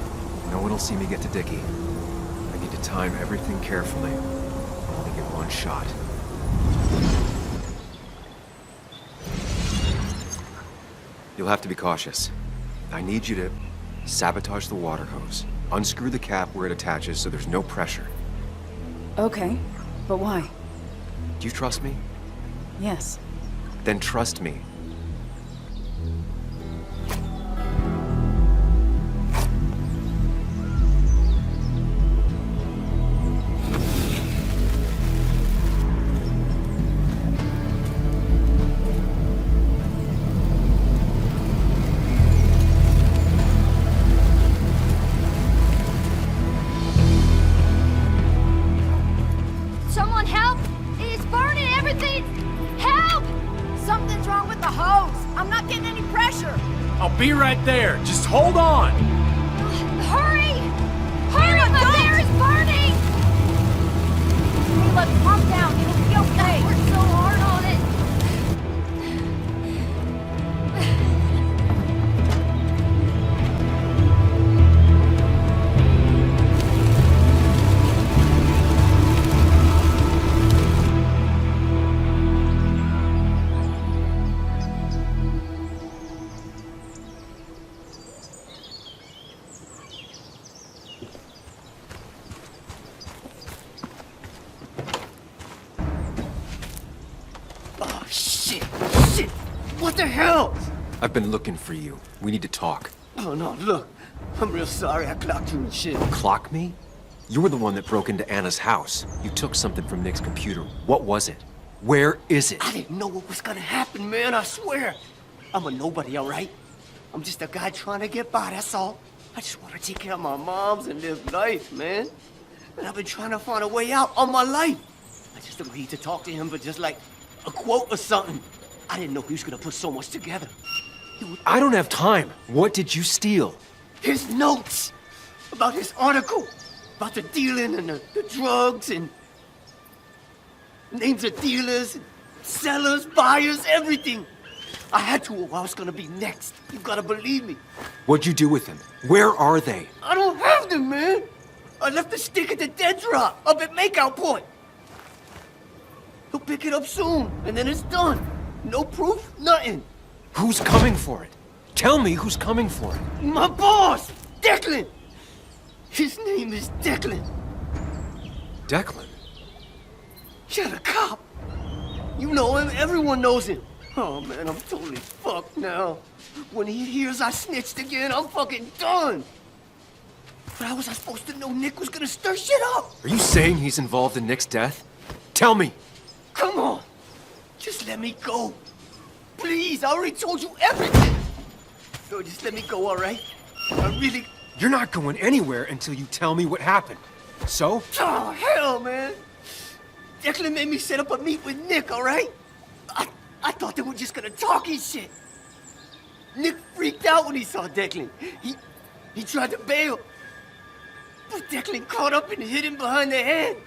No one will see me get to Dickie. I need to time everything carefully. I'll only get one shot. You'll have to be cautious. I need you to sabotage the water hose. Unscrew the cap where it attaches so there's no pressure. Okay, but why? Do you trust me? Yes. Then trust me. Someone help! It's burning everything! Help! Something's wrong with the hose. I'm not getting any pressure. I'll be right there. Just hold on. Hurry! Hurry! My hair is burning! Hey, look, calm down. It'll be okay. I worked so hard on it. Oh, shit! Shit! What the hell? I've been looking for you. We need to talk. Oh, no, look. I'm real sorry I clocked you and shit. Clock me? You were the one that broke into Anna's house. You took something from Nick's computer. What was it? Where is it? I didn't know what was gonna happen, man, I swear. I'm a nobody, all right? I'm just a guy trying to get by, that's all. I just want to take care of my moms and live life, man. And I've been trying to find a way out all my life. I just agreed to talk to him for just like a quote or something. I didn't know he was gonna put so much together. I don't have time. What did you steal? His notes about his article, about the dealing and the drugs and names of dealers, sellers, buyers, everything. I had to or I was gonna be next. You gotta believe me. What'd you do with them? Where are they? I don't have them, man. I left the stick at the dead drop up at Makeout Point. He'll pick it up soon, and then it's done. No proof, nothing. Who's coming for it? Tell me who's coming for it. My boss, Declan. His name is Declan. Declan? You're the cop. You know him, everyone knows him. Oh man, I'm totally fucked now. When he hears I snitched again, I'm fucking done. But how was I supposed to know Nick was gonna stir shit up? Are you saying he's involved in Nick's death? Tell me. Come on. Just let me go. Please, I already told you everything. bro. Just let me go, all right? I really... You're not going anywhere until you tell me what happened. So? Oh, hell, man. Declan made me set up a meet with Nick, all right? I thought they were just gonna talk and shit. Nick freaked out when he saw Declan. He tried to bail. But Declan caught up and hit him behind the head.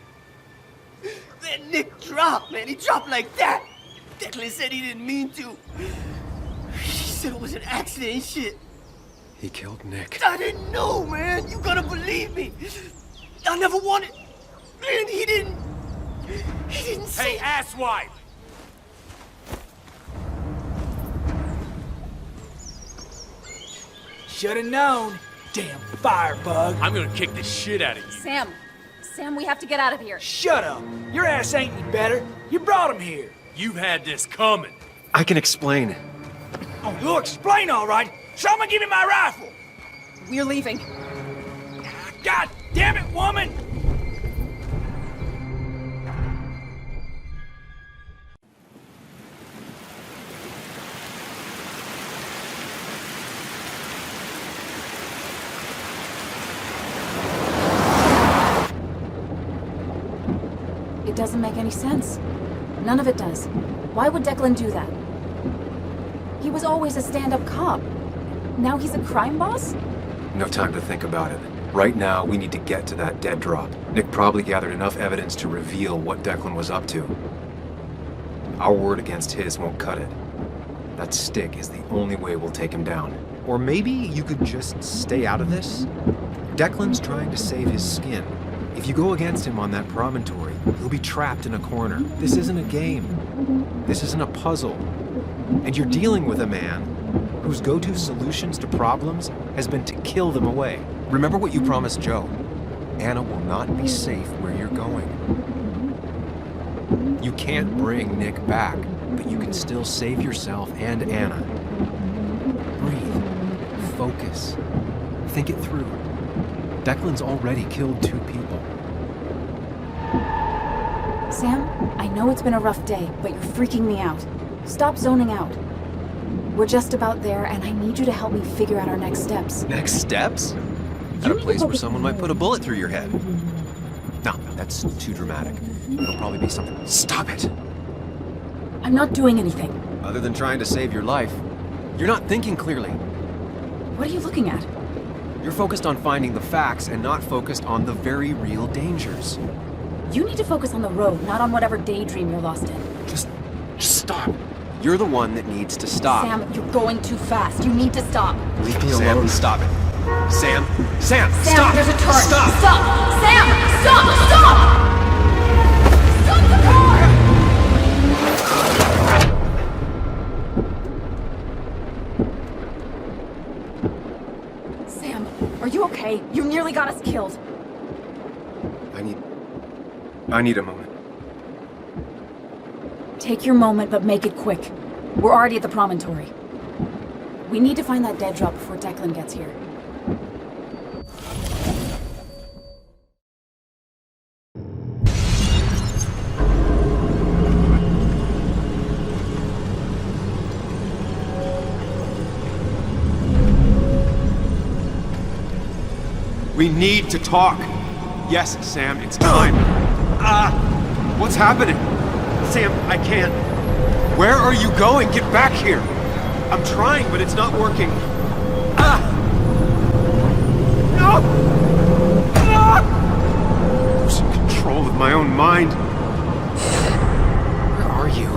Then Nick dropped, man. He dropped like that. Declan said he didn't mean to. He said it was an accident and shit. He killed Nick. I didn't know, man. You gotta believe me. I never wanted... Man, he didn't say... Hey, asswipe! Should've known. Damn firebug. I'm gonna kick the shit out of you. Sam, we have to get out of here. Shut up. Your ass ain't any better. You brought him here. You've had this coming. I can explain. Oh, you'll explain all right. Someone give me my rifle. We're leaving. God damn it, woman! It doesn't make any sense. None of it does. Why would Declan do that? He was always a stand-up cop. Now he's a crime boss? No time to think about it. Right now, we need to get to that dead drop. Nick probably gathered enough evidence to reveal what Declan was up to. Our word against his won't cut it. That stick is the only way we'll take him down. Or maybe you could just stay out of this? Declan's trying to save his skin. If you go against him on that promontory, he'll be trapped in a corner. This isn't a game. This isn't a puzzle. And you're dealing with a man whose go-to solutions to problems has been to kill them away. Remember what you promised Joe. Anna will not be safe where you're going. You can't bring Nick back, but you can still save yourself and Anna. Breathe. Focus. Think it through. Declan's already killed 2 people. Sam, I know it's been a rough day, but you're freaking me out. Stop zoning out. We're just about there, and I need you to help me figure out our next steps. Next steps? At a place where someone might put a bullet through your head. No, that's too dramatic. It'll probably be something... Stop it! I'm not doing anything. Other than trying to save your life, you're not thinking clearly. What are you looking at? You're focused on finding the facts and not focused on the very real dangers. You need to focus on the road, not on whatever daydream you're lost in. Just stop. You're the one that needs to stop. Sam, you're going too fast. You need to stop. Leave me alone. Stop it. Sam, Sam, stop! There's a turn. Stop! Stop! Sam, stop! Stop! Stop the car! Sam, are you okay? You nearly got us killed. I need a moment. Take your moment, but make it quick. We're already at the promontory. We need to find that dead drop before Declan gets here. We need to talk. Yes, Sam, it's time. What's happening? Sam, I can't. Where are you going? Get back here. I'm trying, but it's not working. No! Losing control of my own mind. Where are you?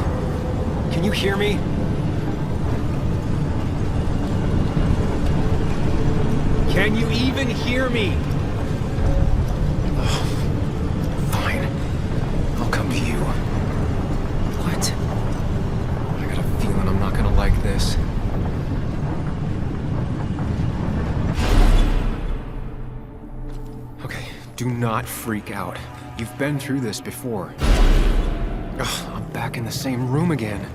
Can you hear me? Can you even hear me? Fine. I'll come to you. What? I got a feeling I'm not gonna like this. Okay, do not freak out. You've been through this before. Ugh, I'm back in the same room again.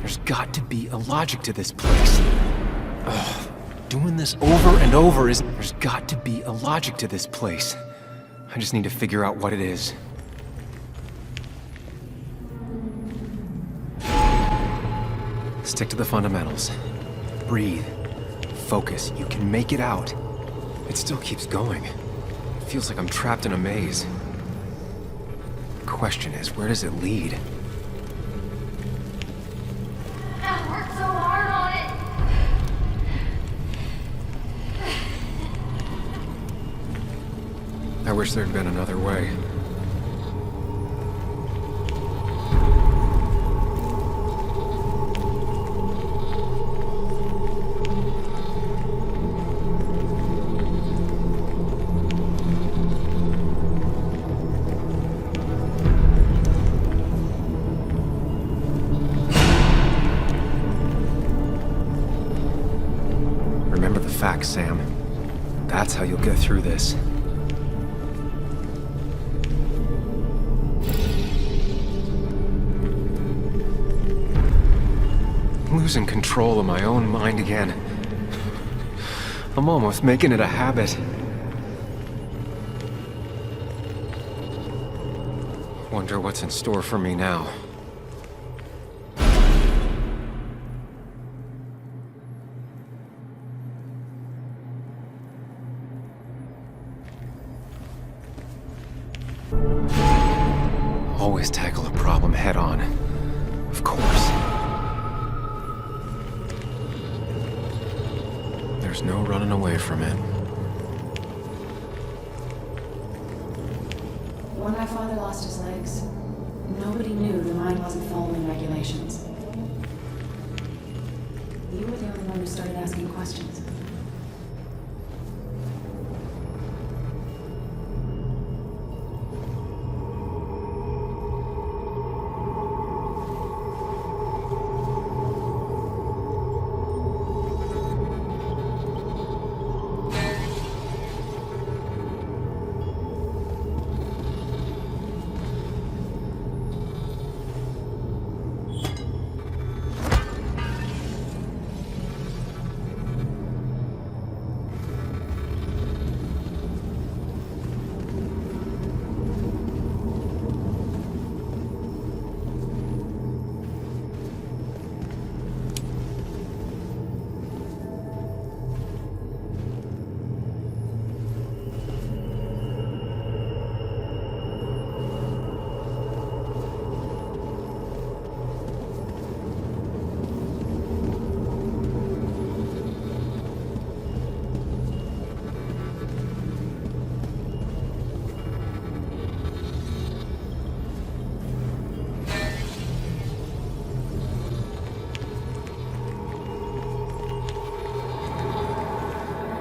There's got to be a logic to this place. Ugh, doing this over and over is... There's got to be a logic to this place. I just need to figure out what it is. Stick to the fundamentals. Breathe. Focus. You can make it out. It still keeps going. It feels like I'm trapped in a maze. The question is, where does it lead? I worked so hard on it. I wish there'd been another way. Remember the facts, Sam. That's how you'll get through this. Losing control of my own mind again. I'm almost making it a habit. Wonder what's in store for me now. Always tackle a problem head on. Of course. There's no running away from it. When my father lost his legs, nobody knew the mine wasn't following regulations. You were the only one who started asking questions.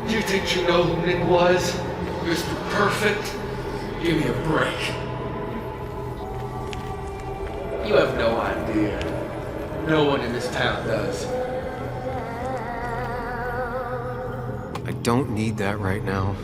You think you know who Nick was? Mr. Perfect? Give me a break. You have no idea. No one in this town does. I don't need that right now.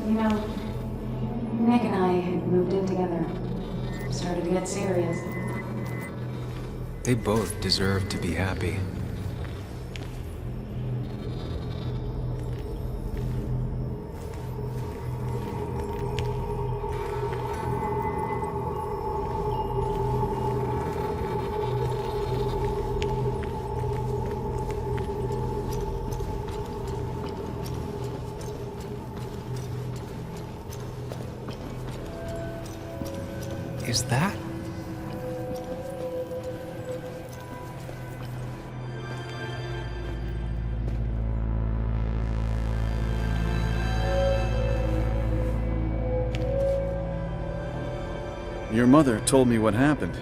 You know, Nick and I had moved in together. Started to get serious. They both deserve to be happy. Is that? Your mother told me what happened.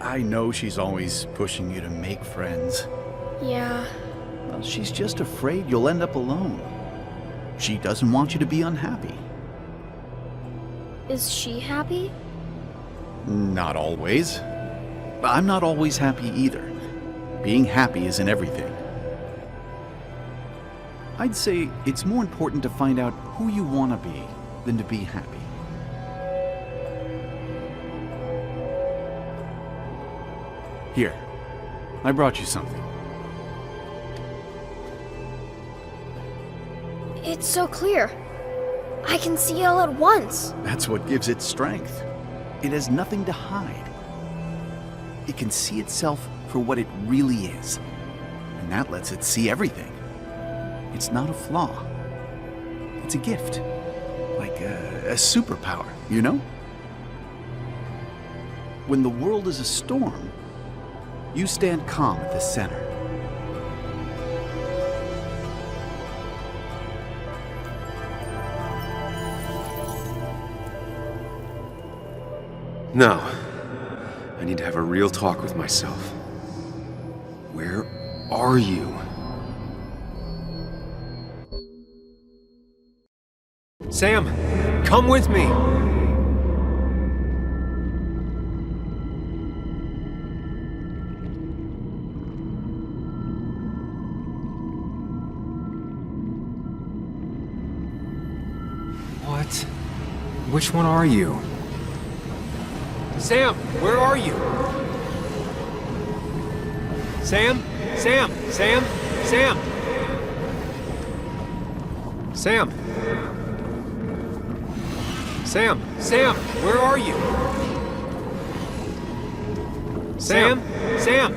I know she's always pushing you to make friends. Yeah. Well, she's just afraid you'll end up alone. She doesn't want you to be unhappy. Is she happy? Not always. I'm not always happy either. Being happy isn't everything. I'd say it's more important to find out who you want to be than to be happy. Here, I brought you something. It's so clear. I can see it all at once. That's what gives it strength. It has nothing to hide. It can see itself for what it really is, and that lets it see everything. It's not a flaw. It's a gift. Like a superpower, you know? When the world is a storm, you stand calm at the center. No. I need to have a real talk with myself. Where are you? Sam, come with me! What? Which one are you? Sam, where are you? Sam? Sam? Sam? Sam? Sam? Sam? Sam, where are you? Sam? Sam?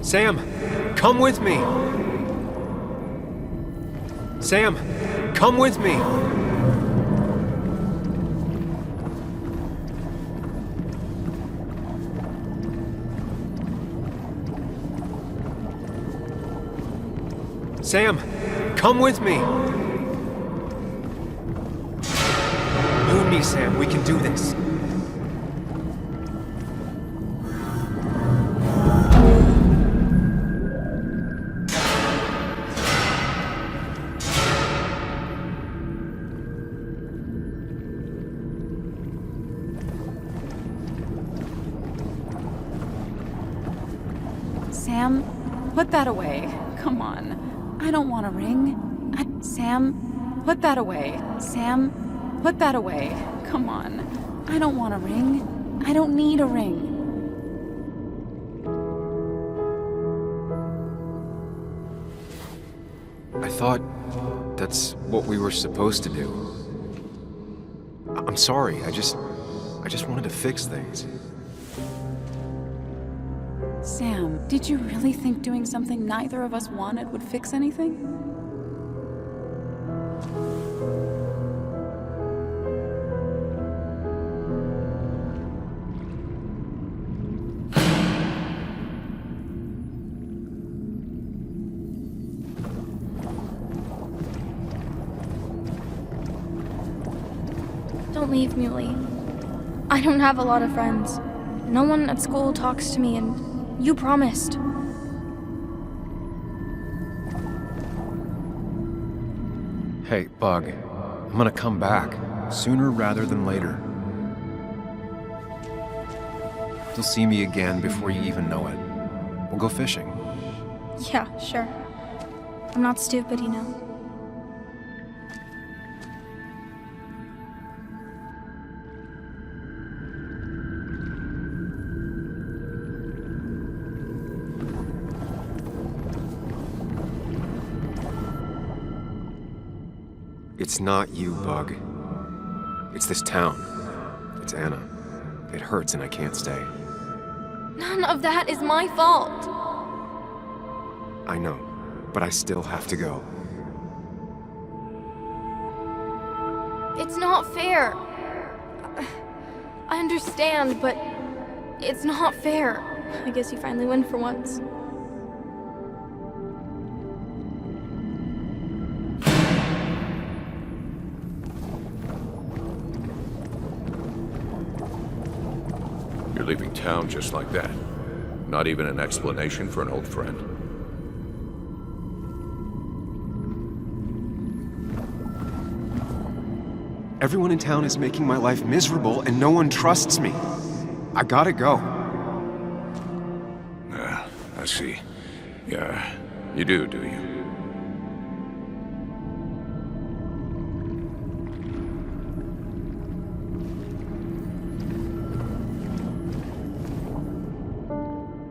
Sam, come with me! Sam, come with me! Sam, come with me! You and me, Sam, we can do this. Sam, put that away. Come on. I don't want a ring. Sam, put that away. Sam, put that away. Come on. I don't want a ring. I don't need a ring. I thought that's what we were supposed to do. I'm sorry, I just wanted to fix things. Sam, did you really think doing something neither of us wanted would fix anything? Don't leave, Muley. I don't have a lot of friends. No one at school talks to me, and you promised. Hey, Bug, I'm gonna come back, sooner rather than later. You'll see me again before you even know it. We'll go fishing. Yeah, sure. I'm not stupid, you know. It's not you, Bug. It's this town. It's Anna. It hurts and I can't stay. None of that is my fault. I know, but I still have to go. It's not fair. I understand, but it's not fair. I guess you finally win for once. You're leaving town just like that. Not even an explanation for an old friend. Everyone in town is making my life miserable, and no one trusts me. I gotta go. I see. Yeah, you do you?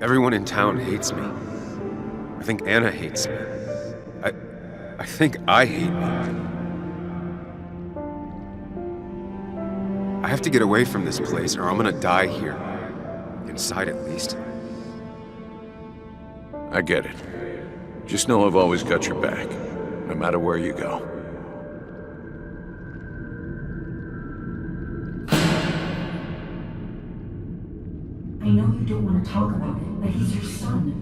Everyone in town hates me. I think Anna hates me. I think I hate me. I have to get away from this place, or I'm gonna die here. Inside, at least. I get it. Just know I've always got your back, no matter where you go. I know you don't want to talk about it, but he's your son.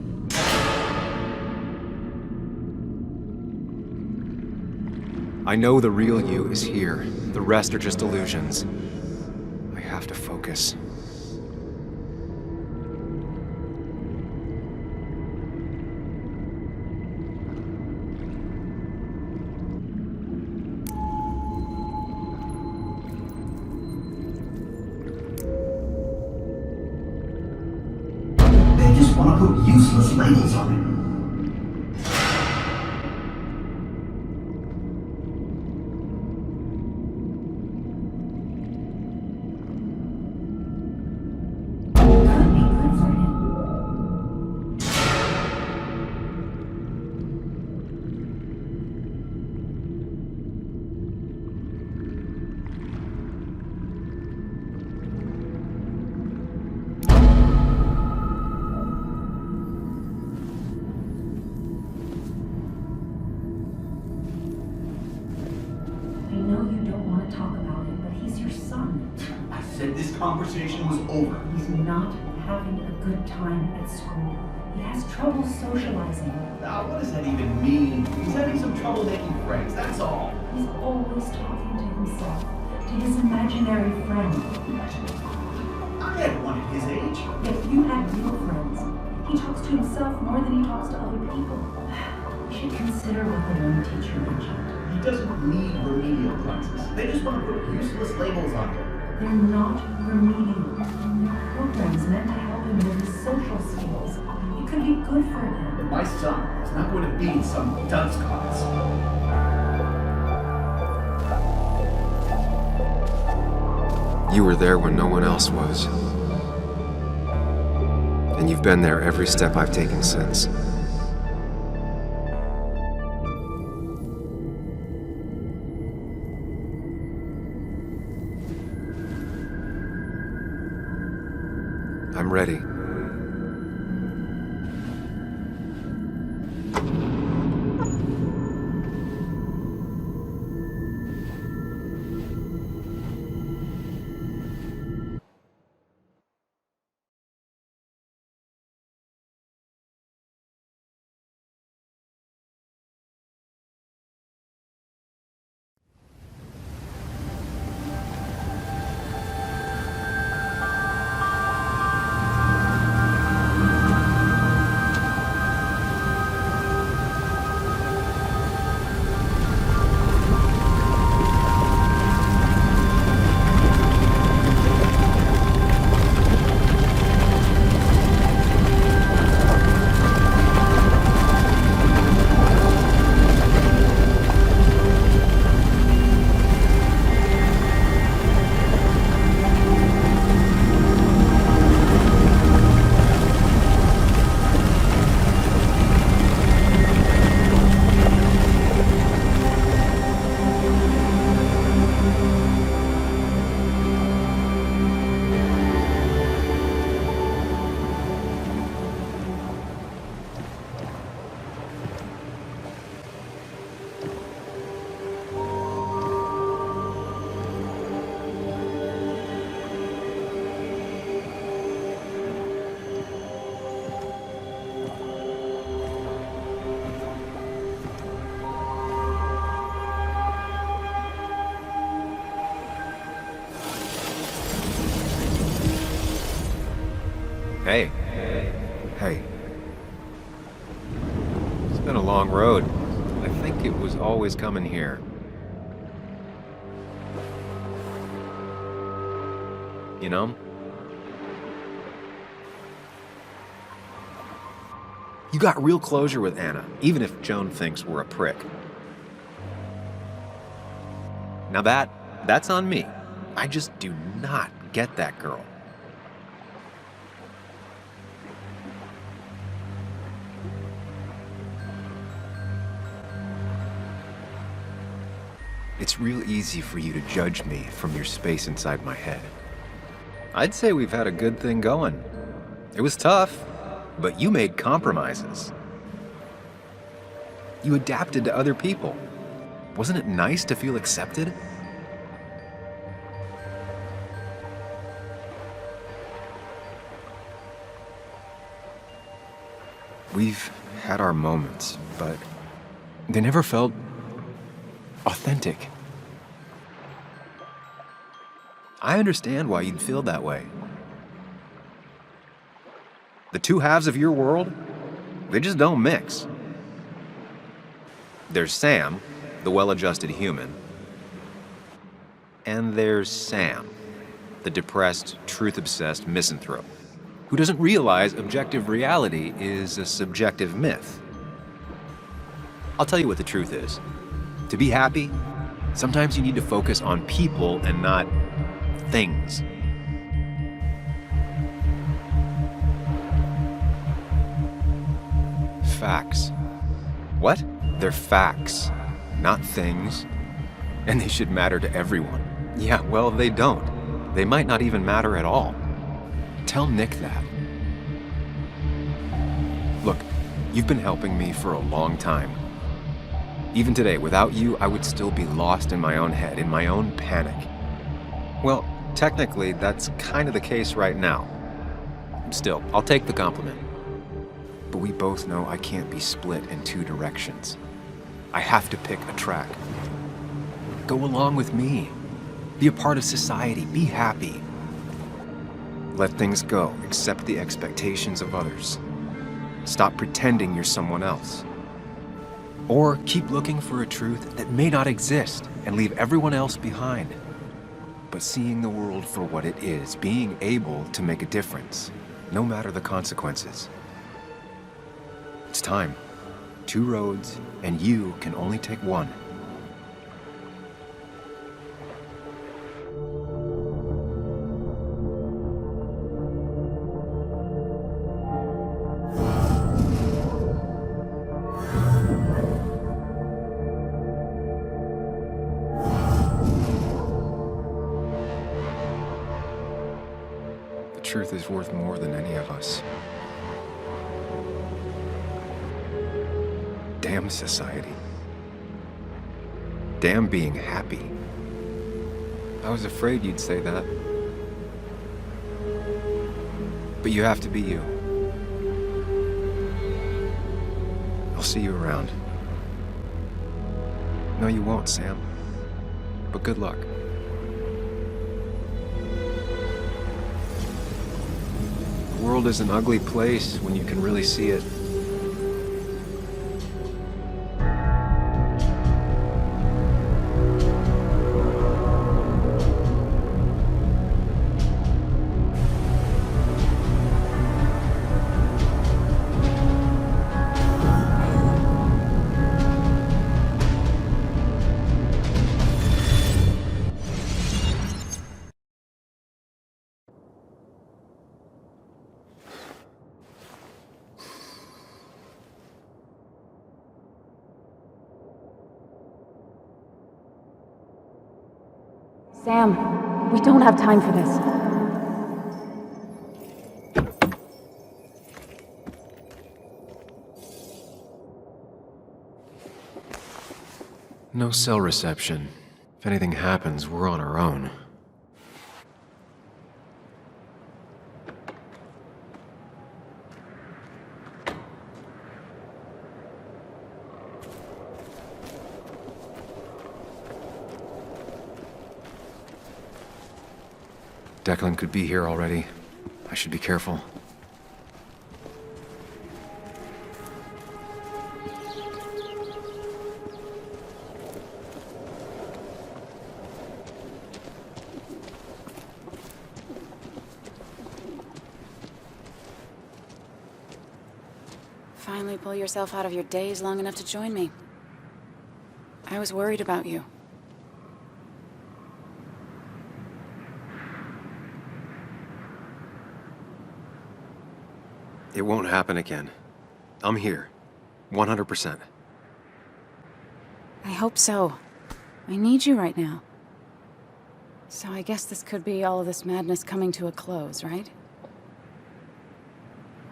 I know the real you is here. The rest are just illusions. I have to focus. They just want to put useless labels on it. Conversation was over. He's not having a good time at school. He has trouble socializing. Now, what does that even mean? He's having some trouble making friends, that's all. He's always talking to himself, to his imaginary friend. I had one at his age. If you had real friends, he talks to himself more than he talks to other people. You should consider what the one teacher mentioned. He doesn't need remedial classes. They just want to put useless labels on him. They're not remedial. They're programs meant to help him with his social skills. It could be good for him. But my son is not going to be in some dunce class. You were there when no one else was. And you've been there every step I've taken since. I'm ready. Hey. Hey. It's been a long road. I think it was always coming here. You know? You got real closure with Anna, even if Joan thinks we're a prick. Now that's on me. I just do not get that girl. It's real easy for you to judge me from your space inside my head. I'd say we've had a good thing going. It was tough, but you made compromises. You adapted to other people. Wasn't it nice to feel accepted? We've had our moments, but they never felt authentic. I understand why you'd feel that way. The two halves of your world, they just don't mix. There's Sam, the well-adjusted human, and there's Sam, the depressed, truth-obsessed misanthrope, who doesn't realize objective reality is a subjective myth. I'll tell you what the truth is. To be happy, sometimes you need to focus on people and not things. Facts. What? They're facts, not things. And they should matter to everyone. Yeah, well, they don't. They might not even matter at all. Tell Nick that. Look, you've been helping me for a long time. Even today, without you, I would still be lost in my own head, in my own panic. Well, technically, that's kind of the case right now. Still, I'll take the compliment. But we both know I can't be split in two directions. I have to pick a track. Go along with me. Be a part of society. Be happy. Let things go. Accept the expectations of others. Stop pretending you're someone else. Or keep looking for a truth that may not exist and leave everyone else behind. But seeing the world for what it is, being able to make a difference, no matter the consequences. It's time. 2 roads, and you can only take one. The truth is worth more than any of us. Damn society. Damn being happy. I was afraid you'd say that. But you have to be you. I'll see you around. No, you won't, Sam. But good luck. The world is an ugly place when you can really see it. Sam, we don't have time for this. No cell reception. If anything happens, we're on our own. Declan could be here already. I should be careful. finally pull yourself out of your daze long enough to join me. I was worried about you. It won't happen again. I'm here. 100%. I hope so. I need you right now. So I guess this could be all of this madness coming to a close, right?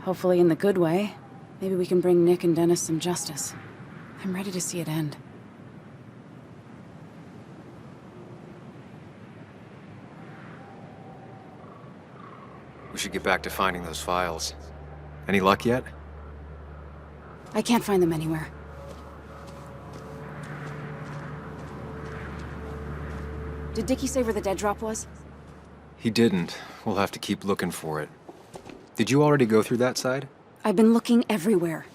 Hopefully in the good way. Maybe we can bring Nick and Dennis some justice. I'm ready to see it end. We should get back to finding those files. Any luck yet? I can't find them anywhere. Did Dickie say where the dead drop was? He didn't. We'll have to keep looking for it. Did you already go through that side? I've been looking everywhere.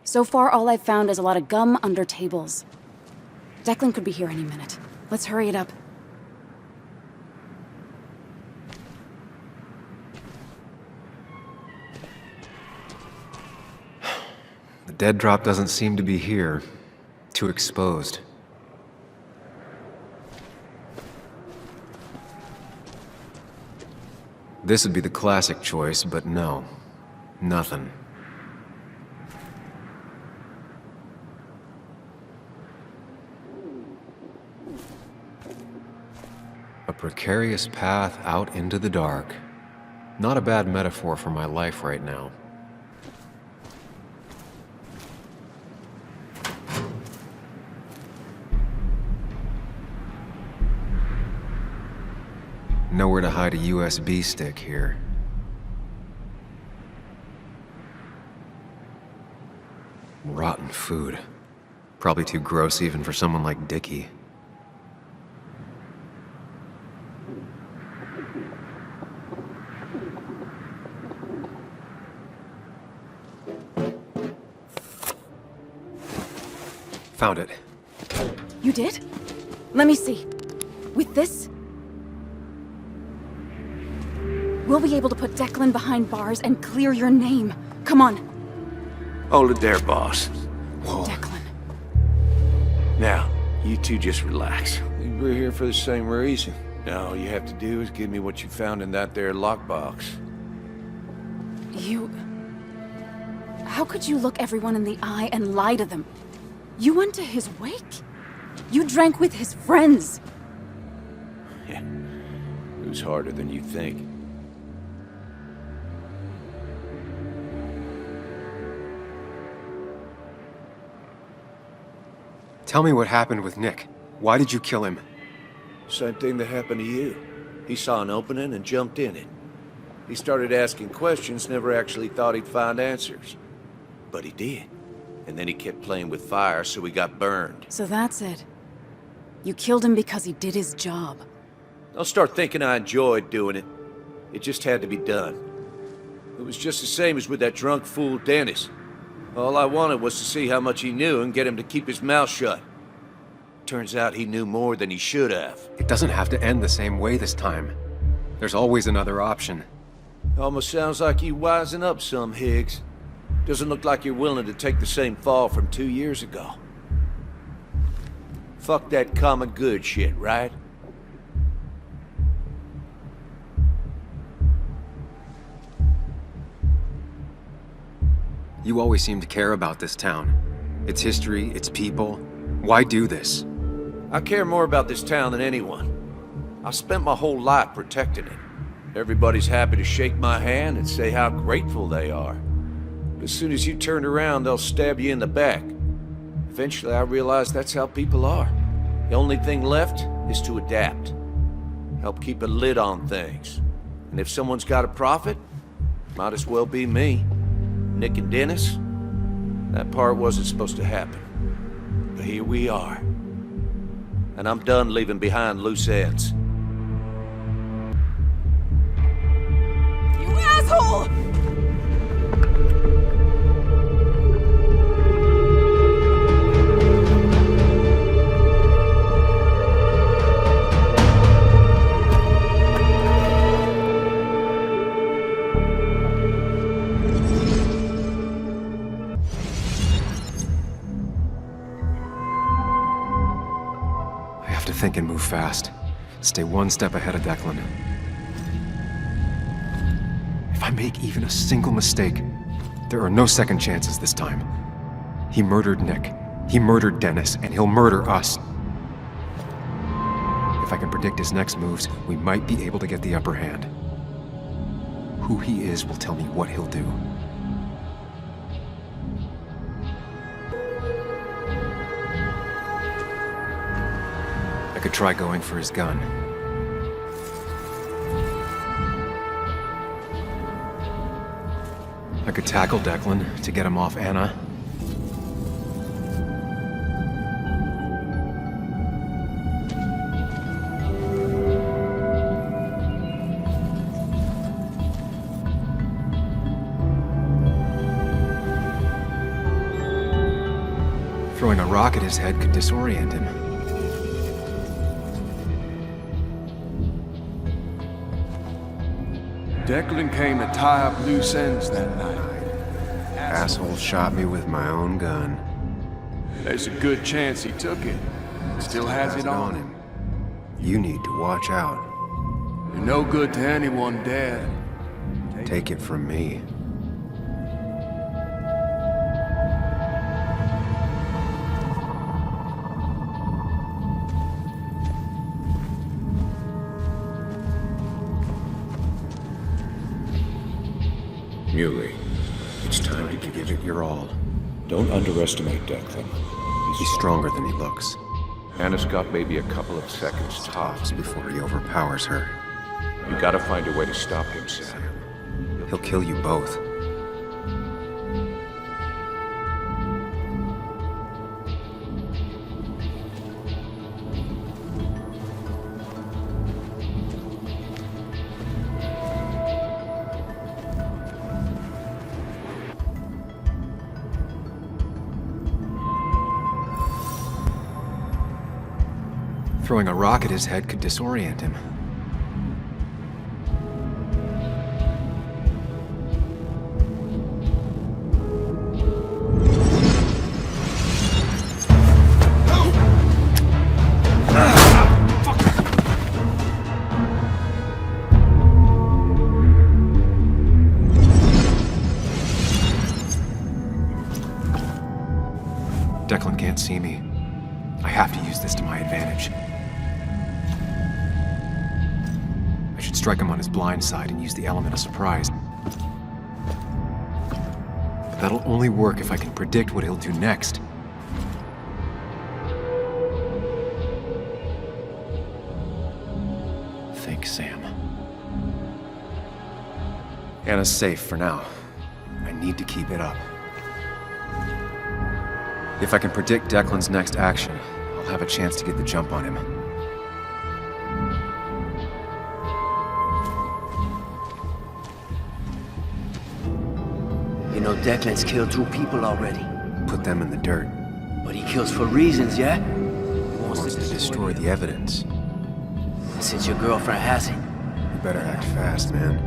So far, all I've found is a lot of gum under tables. Declan could be here any minute. Let's hurry it up. The dead drop doesn't seem to be here. Too exposed. This would be the classic choice, but no. Nothing. A precarious path out into the dark. Not a bad metaphor for my life right now. Nowhere to hide a USB stick here. Rotten food. Probably too gross even for someone like Dickie. Found it. You did? Let me see. With this? We'll be able to put Declan behind bars and clear your name. Come on. Hold it there, boss. Whoa. Declan. Now, you two just relax. We're here for the same reason. Now, all you have to do is give me what you found in that there lockbox. You... How could you look everyone in the eye and lie to them? You went to his wake? You drank with his friends. Yeah. It was harder than you think. Tell me what happened with Nick. Why did you kill him? Same thing that happened to you. He saw an opening and jumped in it. He started asking questions, never actually thought he'd find answers. But he did. And then he kept playing with fire, so he got burned. So that's it. You killed him because he did his job. Don't start thinking I enjoyed doing it. It just had to be done. It was just the same as with that drunk fool Dennis. All I wanted was to see how much he knew and get him to keep his mouth shut. Turns out he knew more than he should have. It doesn't have to end the same way this time. There's always another option. Almost sounds like you wising up some, Higgs. Doesn't look like you're willing to take the same fall from 2 years ago. Fuck that common good shit, right? You always seem to care about this town. Its history, its people. Why do this? I care more about this town than anyone. I've spent my whole life protecting it. Everybody's happy to shake my hand and say how grateful they are. But as soon as you turn around, they'll stab you in the back. Eventually, I realized that's how people are. The only thing left is to adapt. Help keep a lid on things. And if someone's got a profit, might as well be me. Nick and Dennis, that part wasn't supposed to happen. But here we are. And I'm done leaving behind loose ends. You asshole! think and move fast. Stay one step ahead of Declan. If I make even a single mistake, there are no second chances this time. He murdered Nick, he murdered Dennis, and he'll murder us. If I can predict his next moves, we might be able to get the upper hand. Who he is will tell me what he'll do. I could try going for his gun. I could tackle Declan to get him off Anna. Throwing a rock at his head could disorient him. Declan came to tie up loose ends that night. Asshole shot me with my own gun. There's a good chance he took it. Still has it on him. You need to watch out. You're no good to anyone dead. Take it from me. Muley, it's time to give it your all. Don't underestimate Declan. He's stronger than he looks. Anna's got maybe a couple of seconds tops before he overpowers her. You gotta find a way to stop him, Sam. He'll kill you both. Throwing a rock at his head could disorient him. Declan can't see me. I have to use this to my advantage. I should strike him on his blind side and use the element of surprise. But that'll only work if I can predict what he'll do next. Think, Sam. Anna's safe for now. I need to keep it up. If I can predict Declan's next action, I'll have a chance to get the jump on him. You know, Declan's killed 2 people already. Put them in the dirt. But he kills for reasons, yeah? He wants to destroy the evidence. Since your girlfriend has it. You better act fast, man.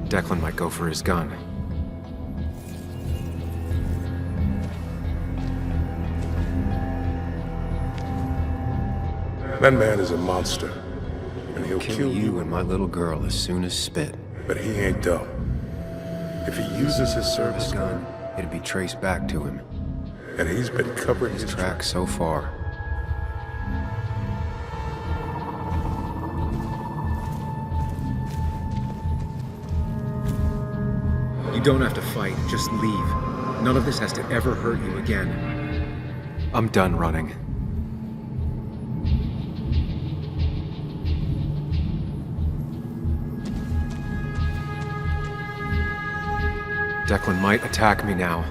Declan might go for his gun. That man is a monster, and he'll kill you and my little girl as soon as spit. But he ain't dumb. If he uses his service gun, it'd be traced back to him. And he's been covering his tracks so far. You don't have to fight, just leave. None of this has to ever hurt you again. I'm done running. Declan might attack me now.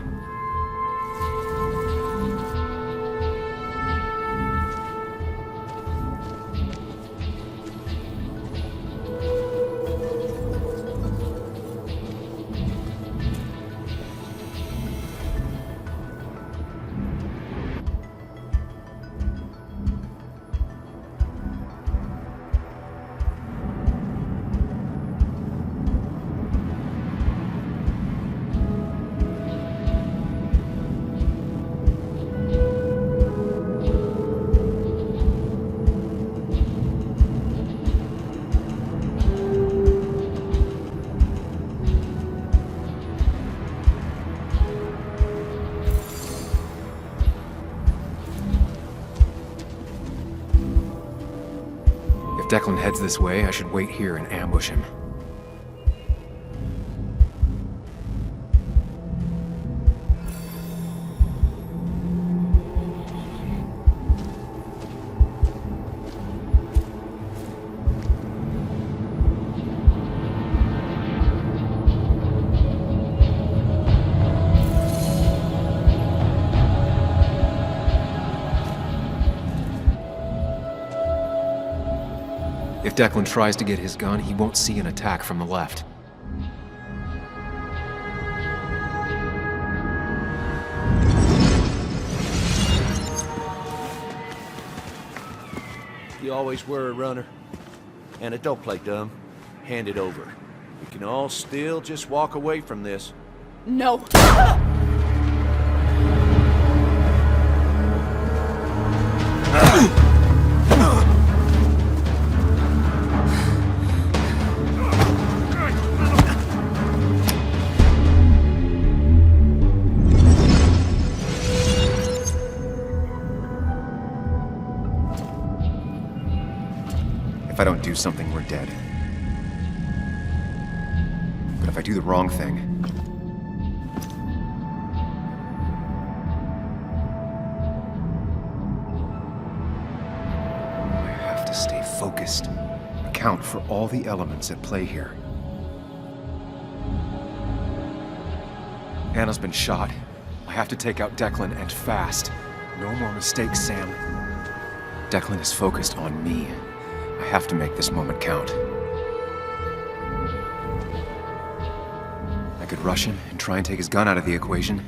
Declan heads this way, I should wait here and ambush him. If Declan tries to get his gun, he won't see an attack from the left. You always were a runner. Anna, don't play dumb. Hand it over. We can all still just walk away from this. No. If I don't do something, we're dead. But if I do the wrong thing... I have to stay focused. Account for all the elements at play here. Anna's been shot. I have to take out Declan, and fast. No more mistakes, Sam. Declan is focused on me. I have to make this moment count. I could rush him and try and take his gun out of the equation.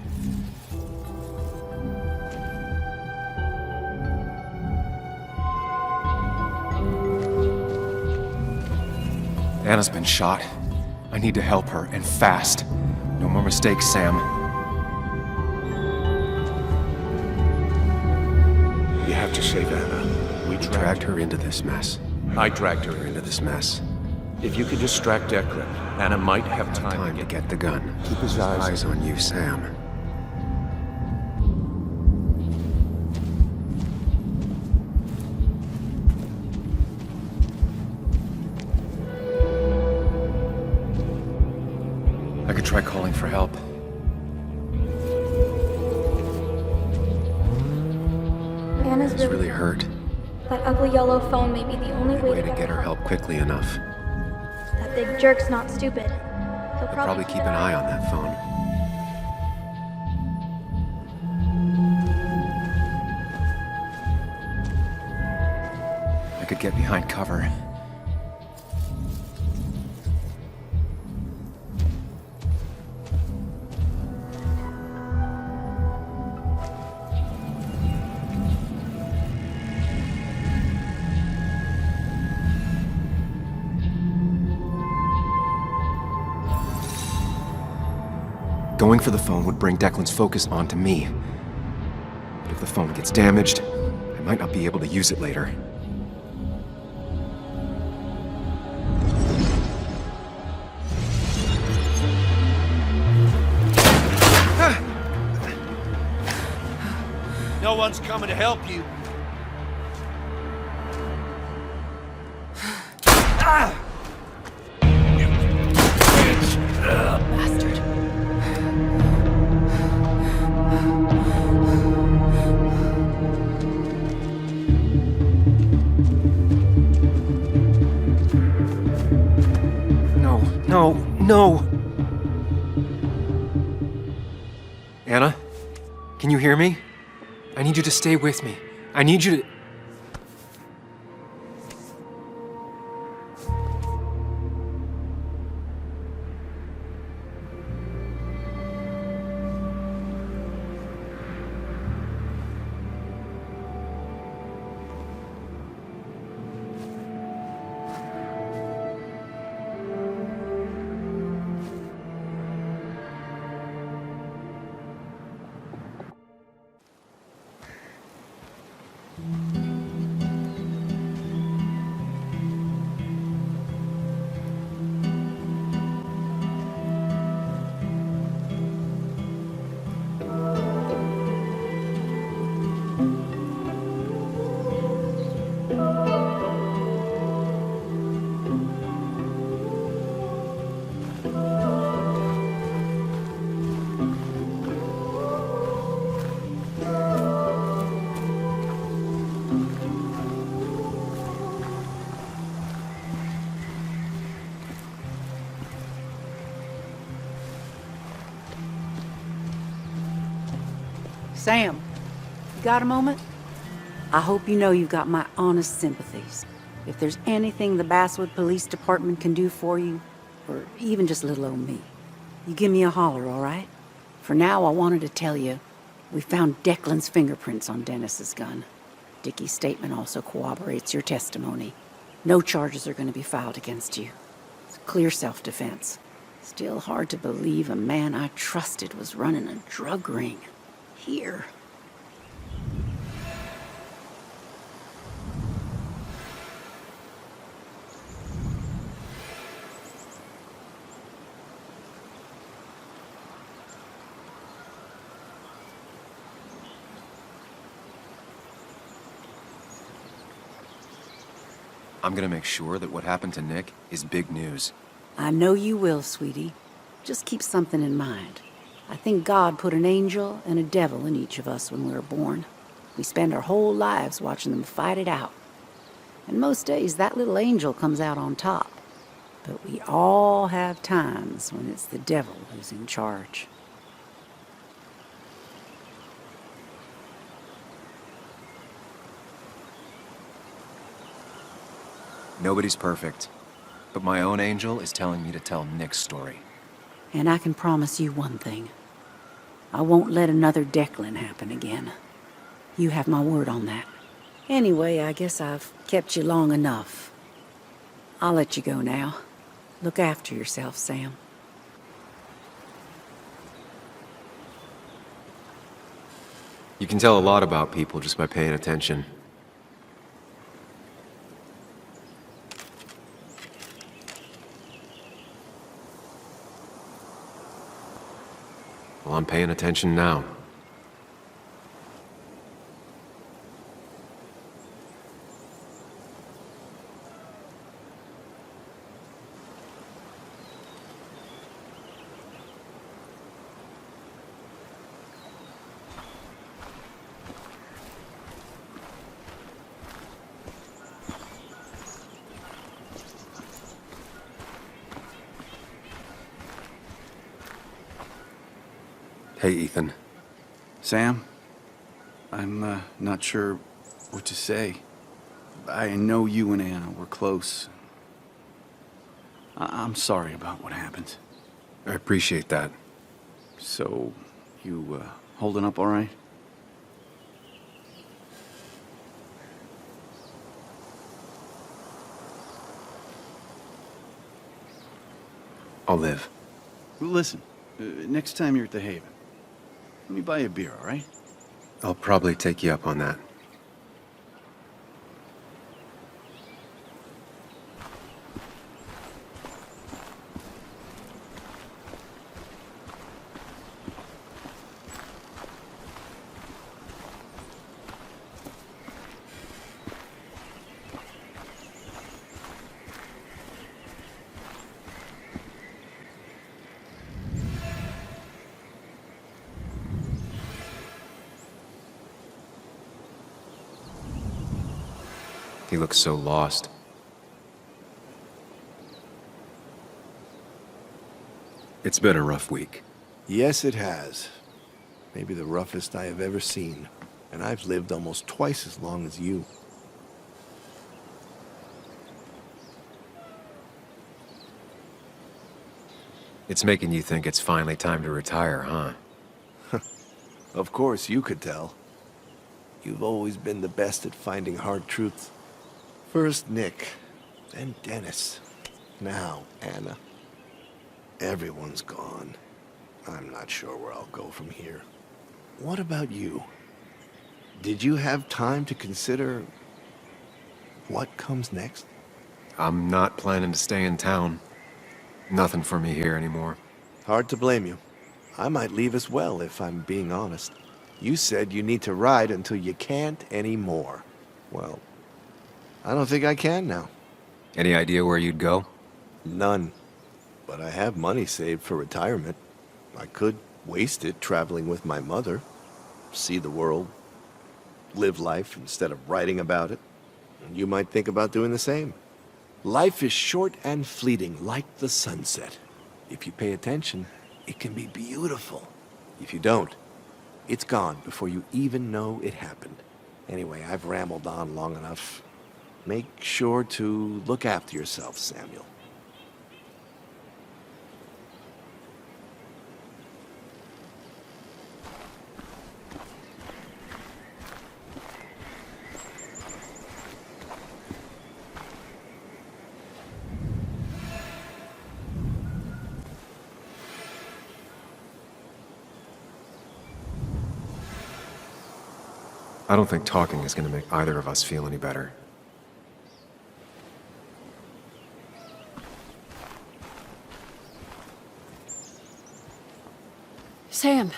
Anna's been shot. I need to help her, and fast. No more mistakes, Sam. You have to save Anna. We dragged her into this mess. I dragged her into this mess. If you could distract Declan, Anna might have time to get the gun. Keep his eyes on you, Sam. I could try calling for help. Anna's She's really hurt. That ugly yellow phone may be the only way To get her help quickly enough. That big jerk's not stupid. He'll I'll probably keep an eye on that phone. I could get behind cover. Going for the phone would bring Declan's focus onto me. But if the phone gets damaged, I might not be able to use it later. No one's coming to help you. Bastard. No! Anna? Can you hear me? I need you to stay with me. I need you to... Sam, you got a moment? I hope you know you've got my honest sympathies. If there's anything the Basswood Police Department can do for you, or even just little old me, you give me a holler, all right? For now, I wanted to tell you, we found Declan's fingerprints on Dennis's gun. Dickie's statement also corroborates your testimony. No charges are going to be filed against you. It's clear self-defense. Still hard to believe a man I trusted was running a drug ring. Here. I'm gonna make sure that what happened to Nick is big news. I know you will, sweetie. Just keep something in mind. I think God put an angel and a devil in each of us when we were born. We spend our whole lives watching them fight it out. And most days, that little angel comes out on top. But we all have times when it's the devil who's in charge. Nobody's perfect, but my own angel is telling me to tell Nick's story. And I can promise you one thing. I won't let another Declan happen again. You have my word on that. Anyway, I guess I've kept you long enough. I'll let you go now. Look after yourself, Sam. You can tell a lot about people just by paying attention. Well, I'm paying attention now. Hey, Ethan. Sam, I'm not sure what to say. I know you and Anna were close. I'm sorry about what happened. I appreciate that. So, you holding up all right? I'll live. Well, listen, next time you're at the Haven, let me buy you a beer, all right? I'll probably take you up on that. He looks so lost. It's been a rough week. Yes, it has. Maybe the roughest I have ever seen. And I've lived almost twice as long as you. It's making you think it's finally time to retire, huh? Of course, you could tell. You've always been the best at finding hard truths. First Nick, then Dennis, now Anna. Everyone's gone. I'm not sure where I'll go from here. What about you? Did you have time to consider what comes next? I'm not planning to stay in town. Nothing for me here anymore. Hard to blame you. I might leave as well, if I'm being honest. You said you need to ride until you can't anymore. Well, I don't think I can now. Any idea where you'd go? None. But I have money saved for retirement. I could waste it traveling with my mother. See the world. live life instead of writing about it. And you might think about doing the same. Life is short and fleeting, like the sunset. If you pay attention, it can be beautiful. If you don't, it's gone before you even know it happened. Anyway, I've rambled on long enough. Make sure to look after yourself, Samuel. I don't think talking is going to make either of us feel any better. Sam,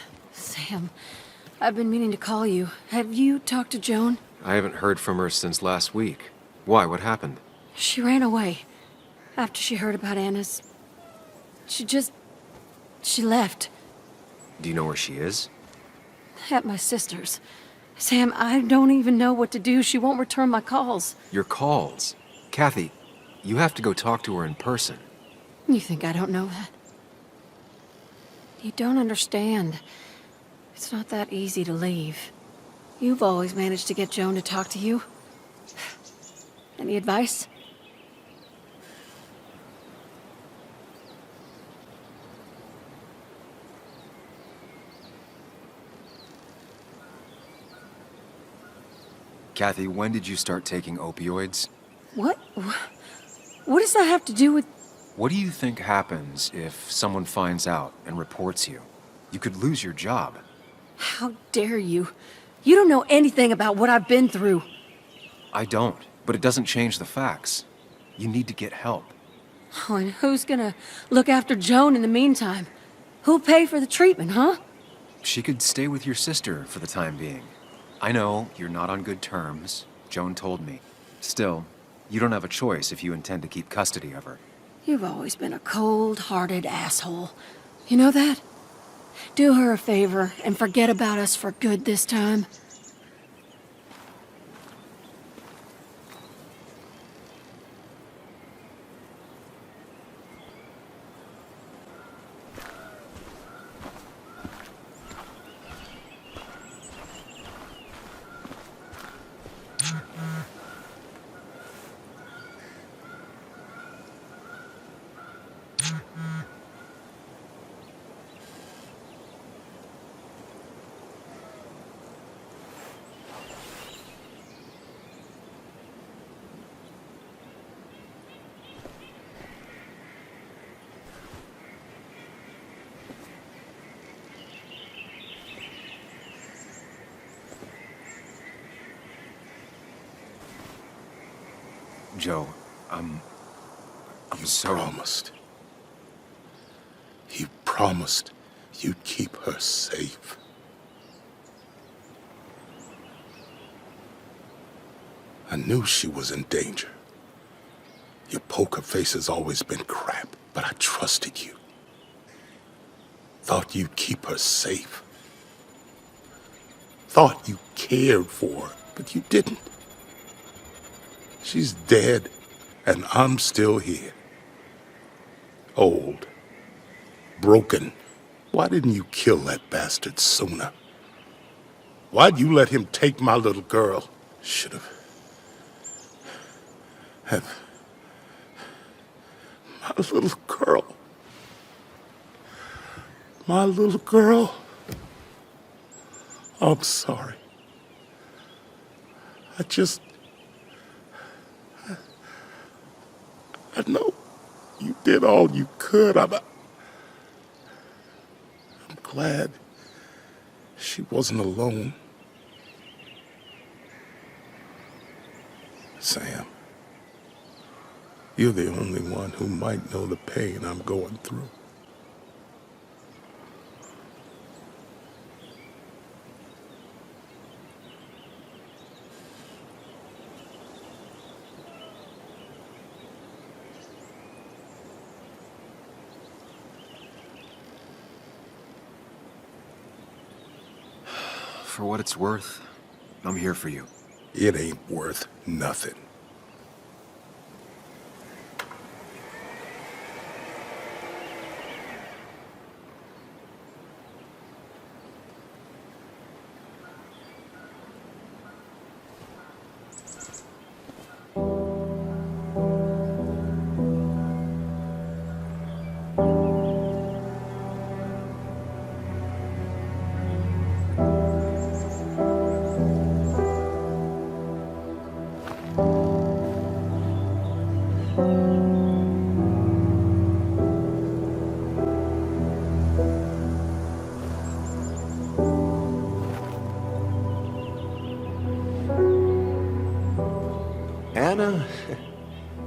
I've been meaning to call you. Have you talked to Joan? I haven't heard from her since last week. Why? What happened? She ran away. After she heard about Anna's... She left. Do you know where she is? At my sister's. Sam, I don't even know what to do. She won't return my calls. Your calls? Kathy, you have to go talk to her in person. You think I don't know that? You don't understand. It's not that easy to leave. You've always managed to get Joan to talk to you. Any advice? Kathy, when did you start taking opioids? What? What does that have to do with... What do you think happens if someone finds out and reports you? You could lose your job. How dare you? You don't know anything about what I've been through. I don't, but it doesn't change the facts. You need to get help. Oh, and who's gonna look after Joan in the meantime? Who'll pay for the treatment, huh? She could stay with your sister for the time being. I know you're not on good terms. Joan told me. Still, you don't have a choice if you intend to keep custody of her. You've always been a cold-hearted asshole. You know that? Do her a favor and forget about us for good this time. Joe, I'm so... Promised. You promised you'd keep her safe. I knew she was in danger. Your poker face has always been crap, but I trusted you. Thought you'd keep her safe. Thought you cared for her, but you didn't. She's dead, and I'm still here. Old. Broken. Why didn't you kill that bastard sooner? Why'd you let him take my little girl? Should have. My little girl. My little girl. I'm sorry. I know you did all you could. I'm glad she wasn't alone. Sam, you're the only one who might know the pain I'm going through. For what it's worth, I'm here for you. It ain't worth nothing.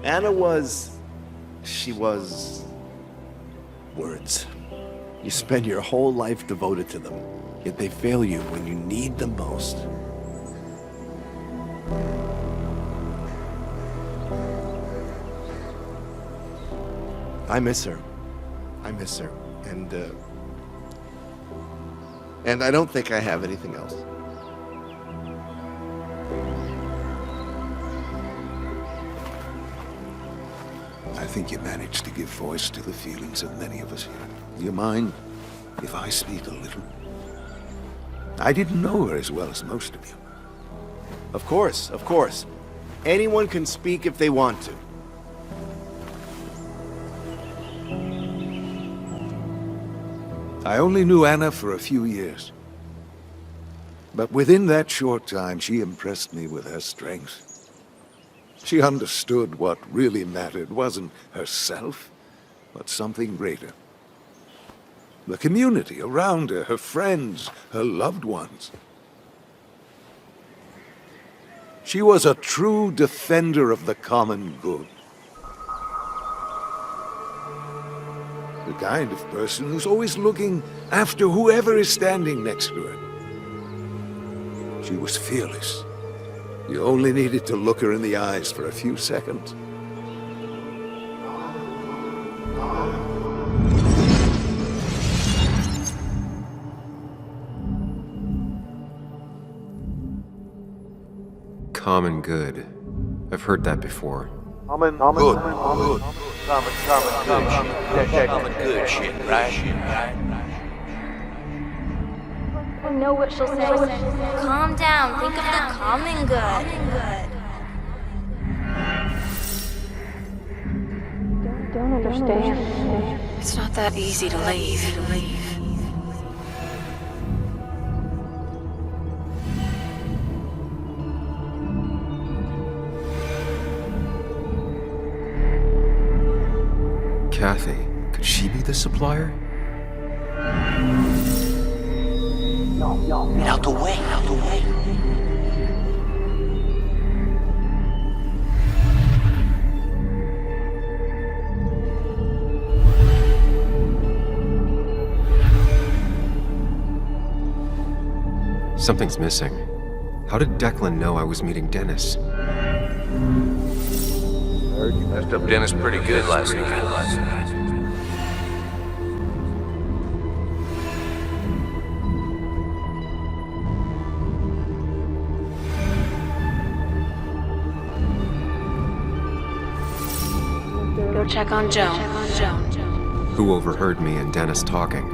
Anna was... she was... words. You spend your whole life devoted to them, yet they fail you when you need them most. I miss her. I miss her. And I don't think I have anything else. I think you managed to give voice to the feelings of many of us here. Do you mind if I speak a little? I didn't know her as well as most of you. Of course, of course. Anyone can speak if they want to. I only knew Anna for a few years. But within that short time, she impressed me with her strength. She understood what really mattered wasn't herself, but something greater. The community around her, her friends, her loved ones. She was a true defender of the common good. The kind of person who's always looking after whoever is standing next to her. She was fearless. You only needed to look her in the eyes for a few seconds. Common good. I've heard that before. Common good shit, right? I know what she'll say. Calm down. Think of the common good. Don't understand. It's not that easy to leave. Kathy, could she be the supplier? Get out the way, out the way. Something's missing. How did Declan know I was meeting Dennis? Heard you messed up Dennis pretty good last night. Go check on Joan. Who overheard me and Dennis talking?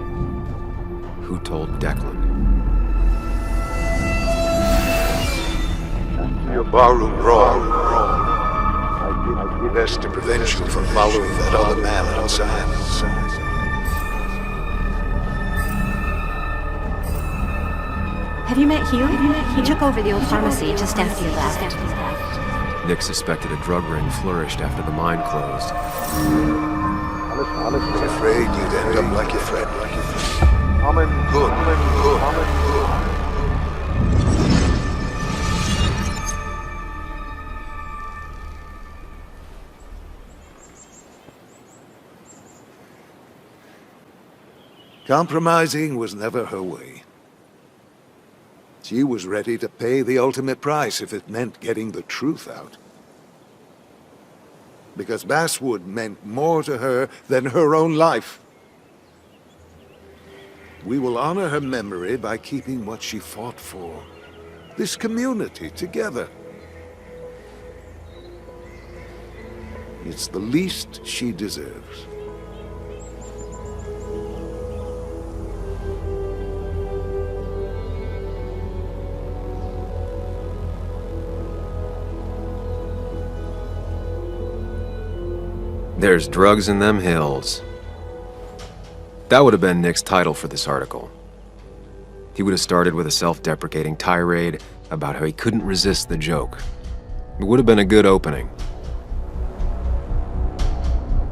Who told Declan? You're barroom wrong. I did best to prevent you from following that other man outside. Have you met Hugh? He took over the old pharmacy just after you left. Nick suspected a drug ring flourished after the mine closed. I was afraid you'd end up like your friend. Good. Compromising was never her way. She was ready to pay the ultimate price if it meant getting the truth out. Because Basswood meant more to her than her own life. We will honor her memory by keeping what she fought for this community together. It's the least she deserves. There's drugs in them hills. That would have been Nick's title for this article. He would have started with a self-deprecating tirade about how he couldn't resist the joke. It would have been a good opening.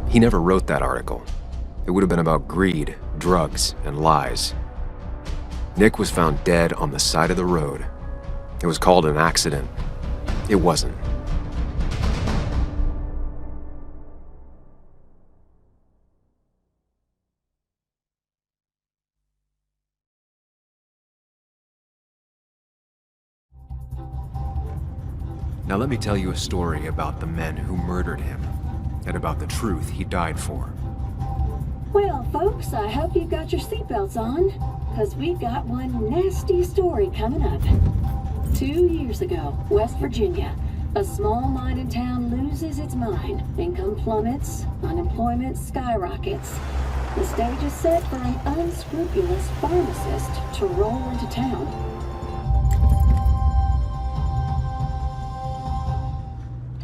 He never wrote that article. It would have been about greed, drugs, and lies. Nick was found dead on the side of the road. It was called an accident. It wasn't. Now let me tell you a story about the men who murdered him, and about the truth he died for. Well, folks, I hope you've got your seatbelts on, because we've got one nasty story coming up. 2 years ago, West Virginia, a small mining town loses its mind. Income plummets, unemployment skyrockets. The stage is set for an unscrupulous pharmacist to roll into town.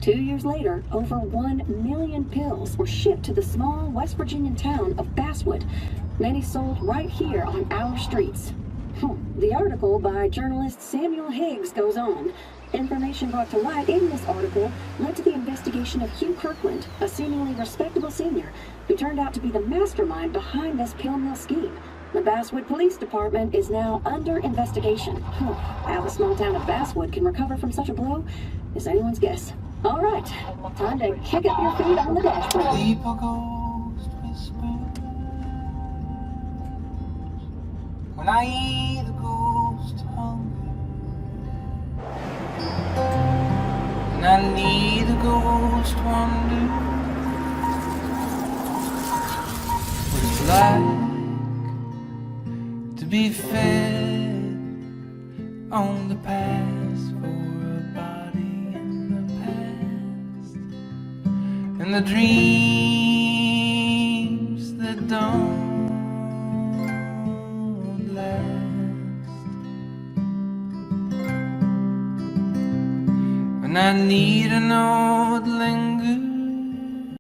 Two years later, over 1 million pills were shipped to the small West Virginian town of Basswood, many sold right here on our streets. The article by journalist Samuel Higgs goes on. Information brought to light in this article led to the investigation of Hugh Kirkland, a seemingly respectable senior, who turned out to be the mastermind behind this pill mill scheme. The Basswood Police Department is now under investigation. How the small town of Basswood can recover from such a blow is anyone's guess. All right, time to kick up your feet on the dashboard. People ghost whisper when I eat the ghost hunger, and I need the ghost wonder what it's like to be fed on the past for a body in the past, and the dreams that don't last. And I need an old linger